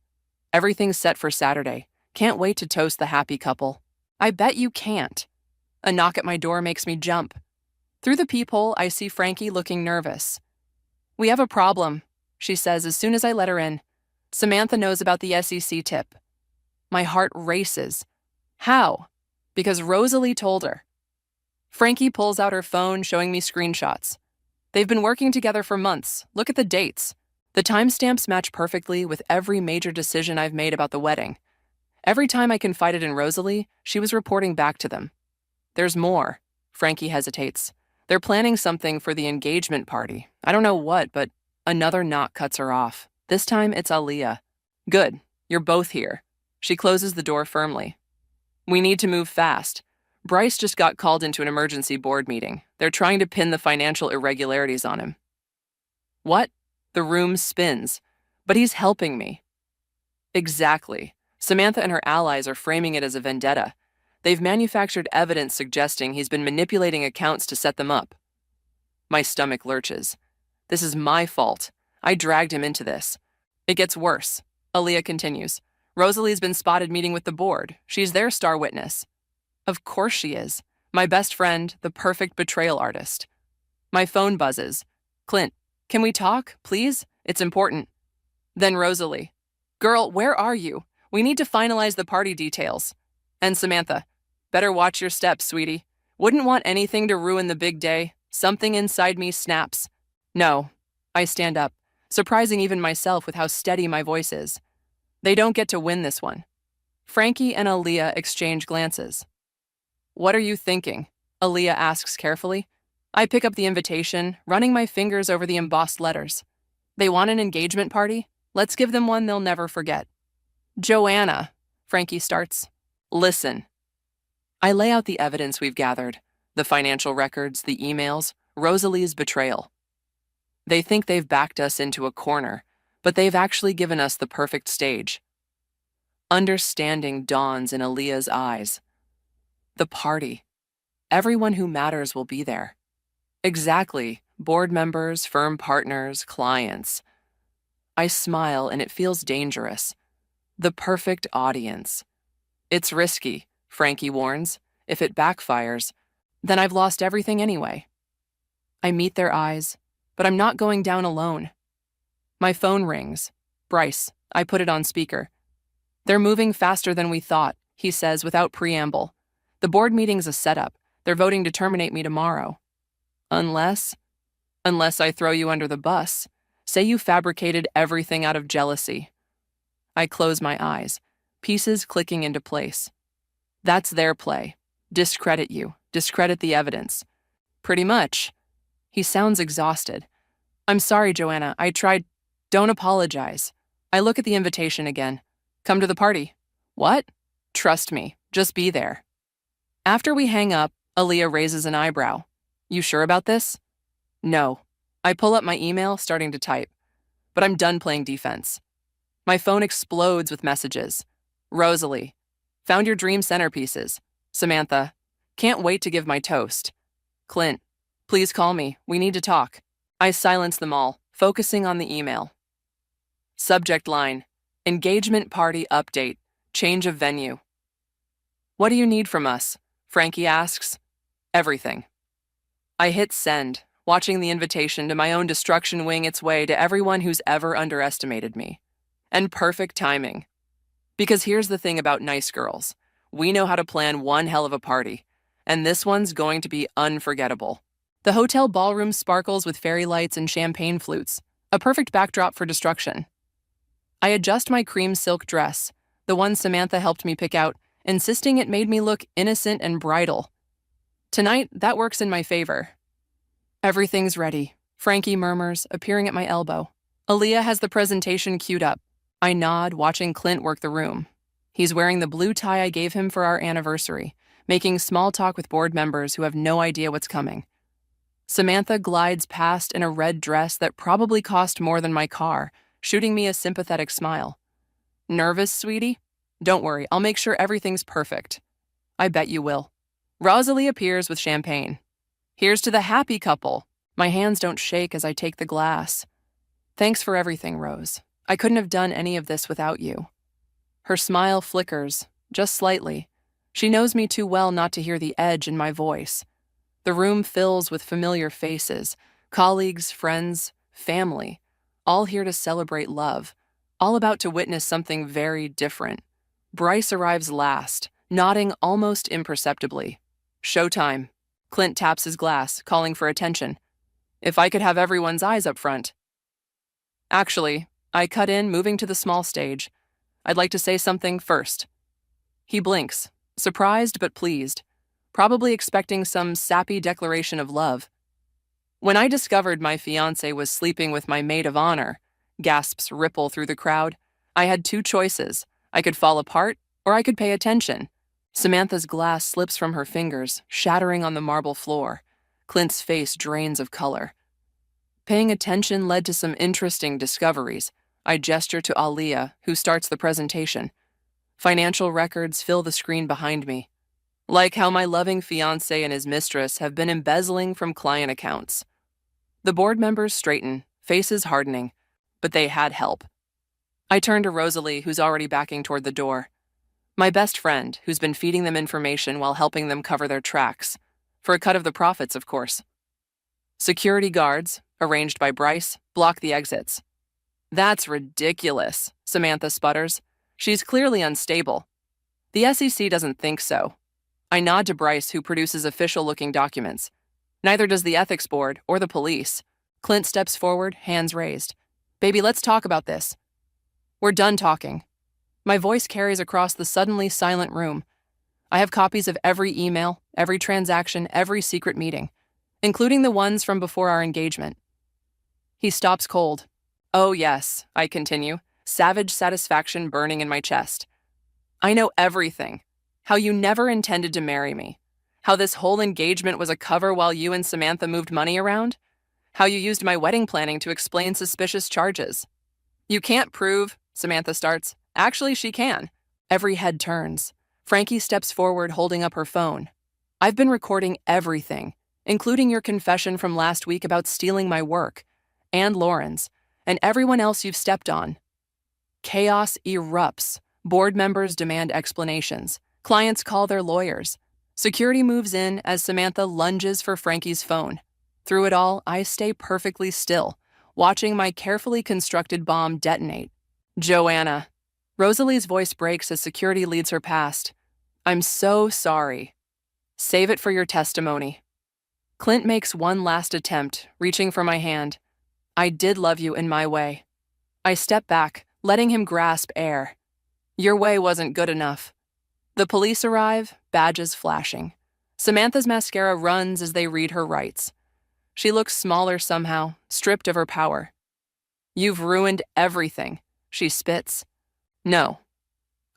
Everything's set for Saturday. Can't wait to toast the happy couple. I bet you can't. A knock at my door makes me jump. Through the peephole, I see Frankie looking nervous. We have a problem, she says as soon as I let her in. Samantha knows about the SEC tip. My heart races. How? Because Rosalie told her. Frankie pulls out her phone, showing me screenshots. They've been working together for months. Look at the dates. The timestamps match perfectly with every major decision I've made about the wedding. Every time I confided in Rosalie, she was reporting back to them. There's more. Frankie hesitates. They're planning something for the engagement party. I don't know what, but another knock cuts her off. This time it's Aaliyah. Good. You're both here. She closes the door firmly. We need to move fast. Bryce just got called into an emergency board meeting. They're trying to pin the financial irregularities on him. What? The room spins. But he's helping me. Exactly. Samantha and her allies are framing it as a vendetta. They've manufactured evidence suggesting he's been manipulating accounts to set them up. My stomach lurches. This is my fault. I dragged him into this. It gets worse. Aaliyah continues. Rosalie's been spotted meeting with the board. She's their star witness. Of course she is. My best friend, the perfect betrayal artist. My phone buzzes. Clint, can we talk, please? It's important. Then Rosalie. Girl, where are you? We need to finalize the party details. And Samantha. Better watch your steps, sweetie. Wouldn't want anything to ruin the big day. Something inside me snaps. No. I stand up, surprising even myself with how steady my voice is. They don't get to win this one. Frankie and Aaliyah exchange glances. What are you thinking? Aaliyah asks carefully. I pick up the invitation, running my fingers over the embossed letters. They want an engagement party? Let's give them one they'll never forget. Joanna, Frankie starts. Listen. I lay out the evidence we've gathered, the financial records, the emails, Rosalie's betrayal. They think they've backed us into a corner, but they've actually given us the perfect stage. Understanding dawns in Aaliyah's eyes. The party. Everyone who matters will be there. Exactly. Board members, firm partners, clients. I smile and it feels dangerous. The perfect audience. It's risky, Frankie warns. If it backfires, then I've lost everything anyway. I meet their eyes, but I'm not going down alone. My phone rings. Bryce, I put it on speaker. They're moving faster than we thought, he says without preamble. The board meeting's a setup. They're voting to terminate me tomorrow. Unless I throw you under the bus. Say you fabricated everything out of jealousy. I close my eyes, pieces clicking into place. That's their play. Discredit you. Discredit the evidence. Pretty much. He sounds exhausted. I'm sorry, Joanna. I tried. Don't apologize. I look at the invitation again. Come to the party. What? Trust me. Just be there. After we hang up, Aaliyah raises an eyebrow. You sure about this? No. I pull up my email, starting to type. But I'm done playing defense. My phone explodes with messages. Rosalie. Found your dream centerpieces. Samantha. Can't wait to give my toast. Clint. Please call me. We need to talk. I silence them all, focusing on the email. Subject line. Engagement party update. Change of venue. What do you need from us? Frankie asks. Everything. I hit send, watching the invitation to my own destruction wing its way to everyone who's ever underestimated me. And perfect timing. Because here's the thing about nice girls. We know how to plan one hell of a party, and this one's going to be unforgettable. The hotel ballroom sparkles with fairy lights and champagne flutes, a perfect backdrop for destruction. I adjust my cream silk dress, the one Samantha helped me pick out, insisting it made me look innocent and bridal. Tonight, that works in my favor. Everything's ready, Frankie murmurs, appearing at my elbow. Aaliyah has the presentation queued up. I nod, watching Clint work the room. He's wearing the blue tie I gave him for our anniversary, making small talk with board members who have no idea what's coming. Samantha glides past in a red dress that probably cost more than my car, shooting me a sympathetic smile. Nervous, sweetie? Don't worry, I'll make sure everything's perfect. I bet you will. Rosalie appears with champagne. Here's to the happy couple. My hands don't shake as I take the glass. Thanks for everything, Rose. I couldn't have done any of this without you. Her smile flickers, just slightly. She knows me too well not to hear the edge in my voice. The room fills with familiar faces, colleagues, friends, family, all here to celebrate love, all about to witness something very different. Bryce arrives last, nodding almost imperceptibly. Showtime. Clint taps his glass, calling for attention. If I could have everyone's eyes up front. Actually, I cut in, moving to the small stage. I'd like to say something first. He blinks, surprised but pleased, probably expecting some sappy declaration of love. When I discovered my fiancé was sleeping with my maid of honor, gasps ripple through the crowd, I had two choices. I could fall apart, or I could pay attention. Samantha's glass slips from her fingers, shattering on the marble floor. Clint's face drains of color. Paying attention led to some interesting discoveries. I gesture to Aliyah, who starts the presentation. Financial records fill the screen behind me. Like how my loving fiancé and his mistress have been embezzling from client accounts. The board members straighten, faces hardening, but they had help. I turn to Rosalie, who's already backing toward the door. My best friend, who's been feeding them information while helping them cover their tracks. For a cut of the profits, of course. Security guards, arranged by Bryce, block the exits. That's ridiculous, Samantha sputters. She's clearly unstable. The SEC doesn't think so. I nod to Bryce, who produces official-looking documents. Neither does the ethics board or the police. Clint steps forward, hands raised. Baby, let's talk about this. We're done talking. My voice carries across the suddenly silent room. I have copies of every email, every transaction, every secret meeting, including the ones from before our engagement. He stops cold. Oh yes, I continue, savage satisfaction burning in my chest. I know everything. How you never intended to marry me. How this whole engagement was a cover while you and Samantha moved money around. How you used my wedding planning to explain suspicious charges. You can't prove, Samantha starts. Actually, she can. Every head turns. Frankie steps forward, holding up her phone. I've been recording everything, including your confession from last week about stealing my work, and Lauren's, and everyone else you've stepped on. Chaos erupts. Board members demand explanations. Clients call their lawyers. Security moves in as Samantha lunges for Frankie's phone. Through it all, I stay perfectly still, watching my carefully constructed bomb detonate. Joanna. Rosalie's voice breaks as security leads her past. I'm so sorry. Save it for your testimony. Clint makes one last attempt, reaching for my hand. I did love you in my way. I step back, letting him grasp air. Your way wasn't good enough. The police arrive, badges flashing. Samantha's mascara runs as they read her rights. She looks smaller somehow, stripped of her power. You've ruined everything, she spits. No.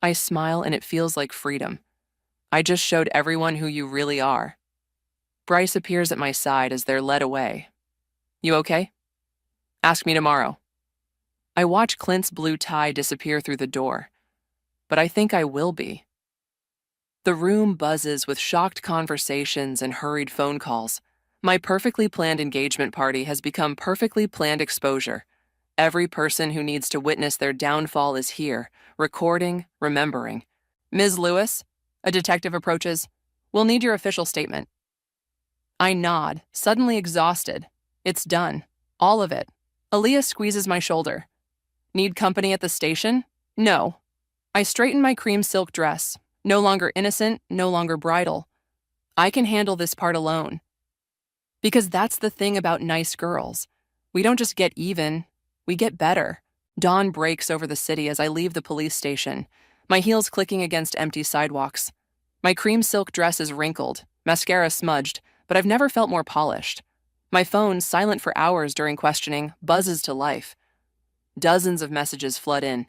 I smile and it feels like freedom. I just showed everyone who you really are. Bryce appears at my side as they're led away. You okay? Ask me tomorrow. I watch Clint's blue tie disappear through the door, but I think I will be. The room buzzes with shocked conversations and hurried phone calls. My perfectly planned engagement party has become perfectly planned exposure. Every person who needs to witness their downfall is here, recording, remembering. Ms. Lewis, a detective approaches. We'll need your official statement. I nod, suddenly exhausted. It's done. All of it. Aaliyah squeezes my shoulder. Need company at the station? No. I straighten my cream silk dress. No longer innocent, no longer bridal. I can handle this part alone. Because that's the thing about nice girls. We don't just get even, we get better. Dawn breaks over the city as I leave the police station, my heels clicking against empty sidewalks. My cream silk dress is wrinkled, mascara smudged, but I've never felt more polished. My phone, silent for hours during questioning, buzzes to life. Dozens of messages flood in.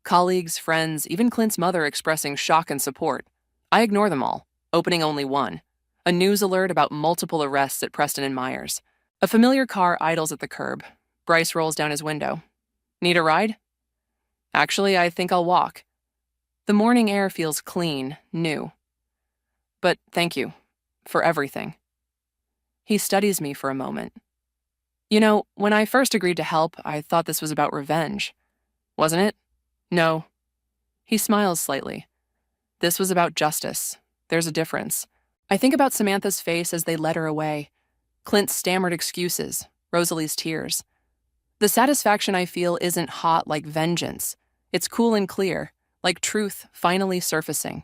Colleagues, friends, even Clint's mother expressing shock and support. I ignore them all, opening only one. A news alert about multiple arrests at Preston and Myers. A familiar car idles at the curb. Bryce rolls down his window. Need a ride? Actually, I think I'll walk. The morning air feels clean, new. But thank you for everything. He studies me for a moment. You know, when I first agreed to help, I thought this was about revenge. Wasn't it? No. He smiles slightly. This was about justice. There's a difference. I think about Samantha's face as they led her away. Clint's stammered excuses, Rosalie's tears. The satisfaction I feel isn't hot like vengeance. It's cool and clear, like truth finally surfacing.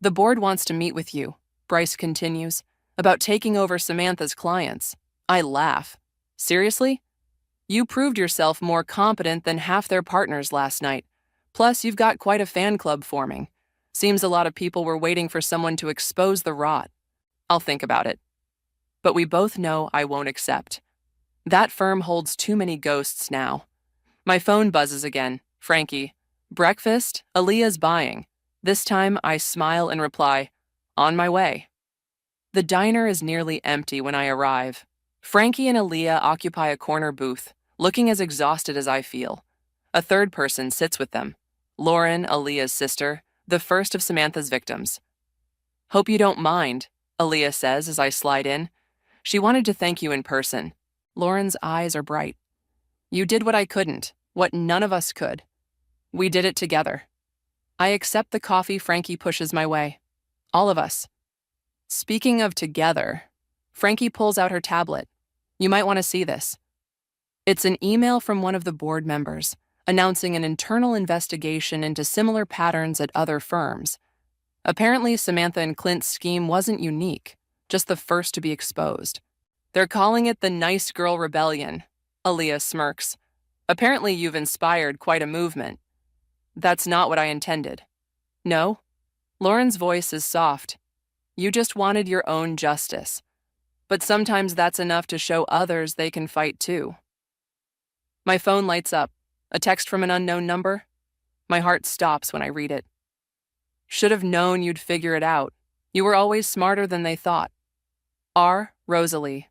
The board wants to meet with you, Bryce continues, about taking over Samantha's clients. I laugh. Seriously? You proved yourself more competent than half their partners last night. Plus, you've got quite a fan club forming. Seems a lot of people were waiting for someone to expose the rot. I'll think about it. But we both know I won't accept. That firm holds too many ghosts now. My phone buzzes again. Frankie. Breakfast? Aaliyah's buying. This time I smile and reply, on my way. The diner is nearly empty when I arrive. Frankie and Aaliyah occupy a corner booth, looking as exhausted as I feel. A third person sits with them. Lauren, Aaliyah's sister, the first of Samantha's victims. Hope you don't mind, Aaliyah says as I slide in. She wanted to thank you in person. Lauren's eyes are bright. You did what I couldn't, what none of us could. We did it together. I accept the coffee Frankie pushes my way. All of us. Speaking of together, Frankie pulls out her tablet. You might want to see this. It's an email from one of the board members, announcing an internal investigation into similar patterns at other firms. Apparently, Samantha and Clint's scheme wasn't unique, just the first to be exposed. They're calling it the Nice Girl Rebellion. Aaliyah smirks. Apparently, you've inspired quite a movement. That's not what I intended. No? Lauren's voice is soft. You just wanted your own justice. But sometimes that's enough to show others they can fight too. My phone lights up. A text from an unknown number? My heart stops when I read it. Should have known you'd figure it out. You were always smarter than they thought. R. Rosalie.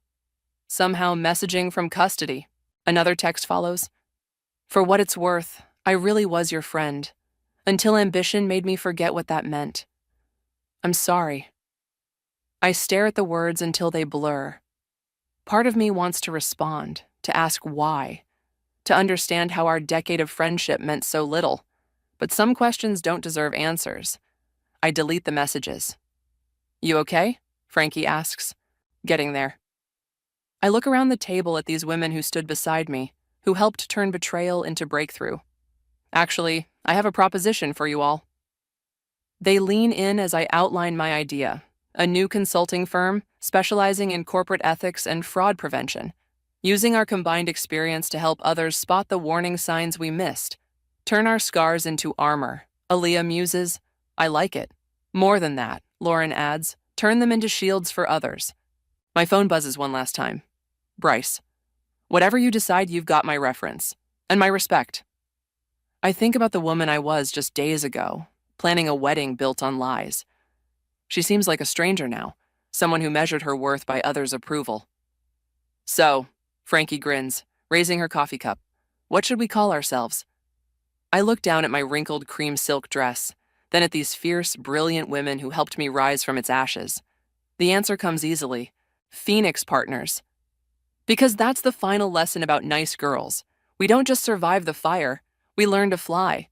Somehow messaging from custody. Another text follows. For what it's worth, I really was your friend, until ambition made me forget what that meant. I'm sorry. I stare at the words until they blur. Part of me wants to respond, to ask why, to understand how our decade of friendship meant so little, but some questions don't deserve answers. I delete the messages. You okay? Frankie asks. Getting there. I look around the table at these women who stood beside me, who helped turn betrayal into breakthrough. Actually, I have a proposition for you all. They lean in as I outline my idea, a new consulting firm specializing in corporate ethics and fraud prevention, using our combined experience to help others spot the warning signs we missed. Turn our scars into armor. Aaliyah muses, I like it. More than that, Lauren adds, turn them into shields for others. My phone buzzes one last time. Bryce. Whatever you decide, you've got my reference. And my respect. I think about the woman I was just days ago, planning a wedding built on lies. She seems like a stranger now, someone who measured her worth by others' approval. So, Frankie grins, raising her coffee cup. What should we call ourselves? I look down at my wrinkled cream silk dress, then at these fierce, brilliant women who helped me rise from its ashes. The answer comes easily. Phoenix Partners. Because that's the final lesson about nice girls. We don't just survive the fire, we learn to fly.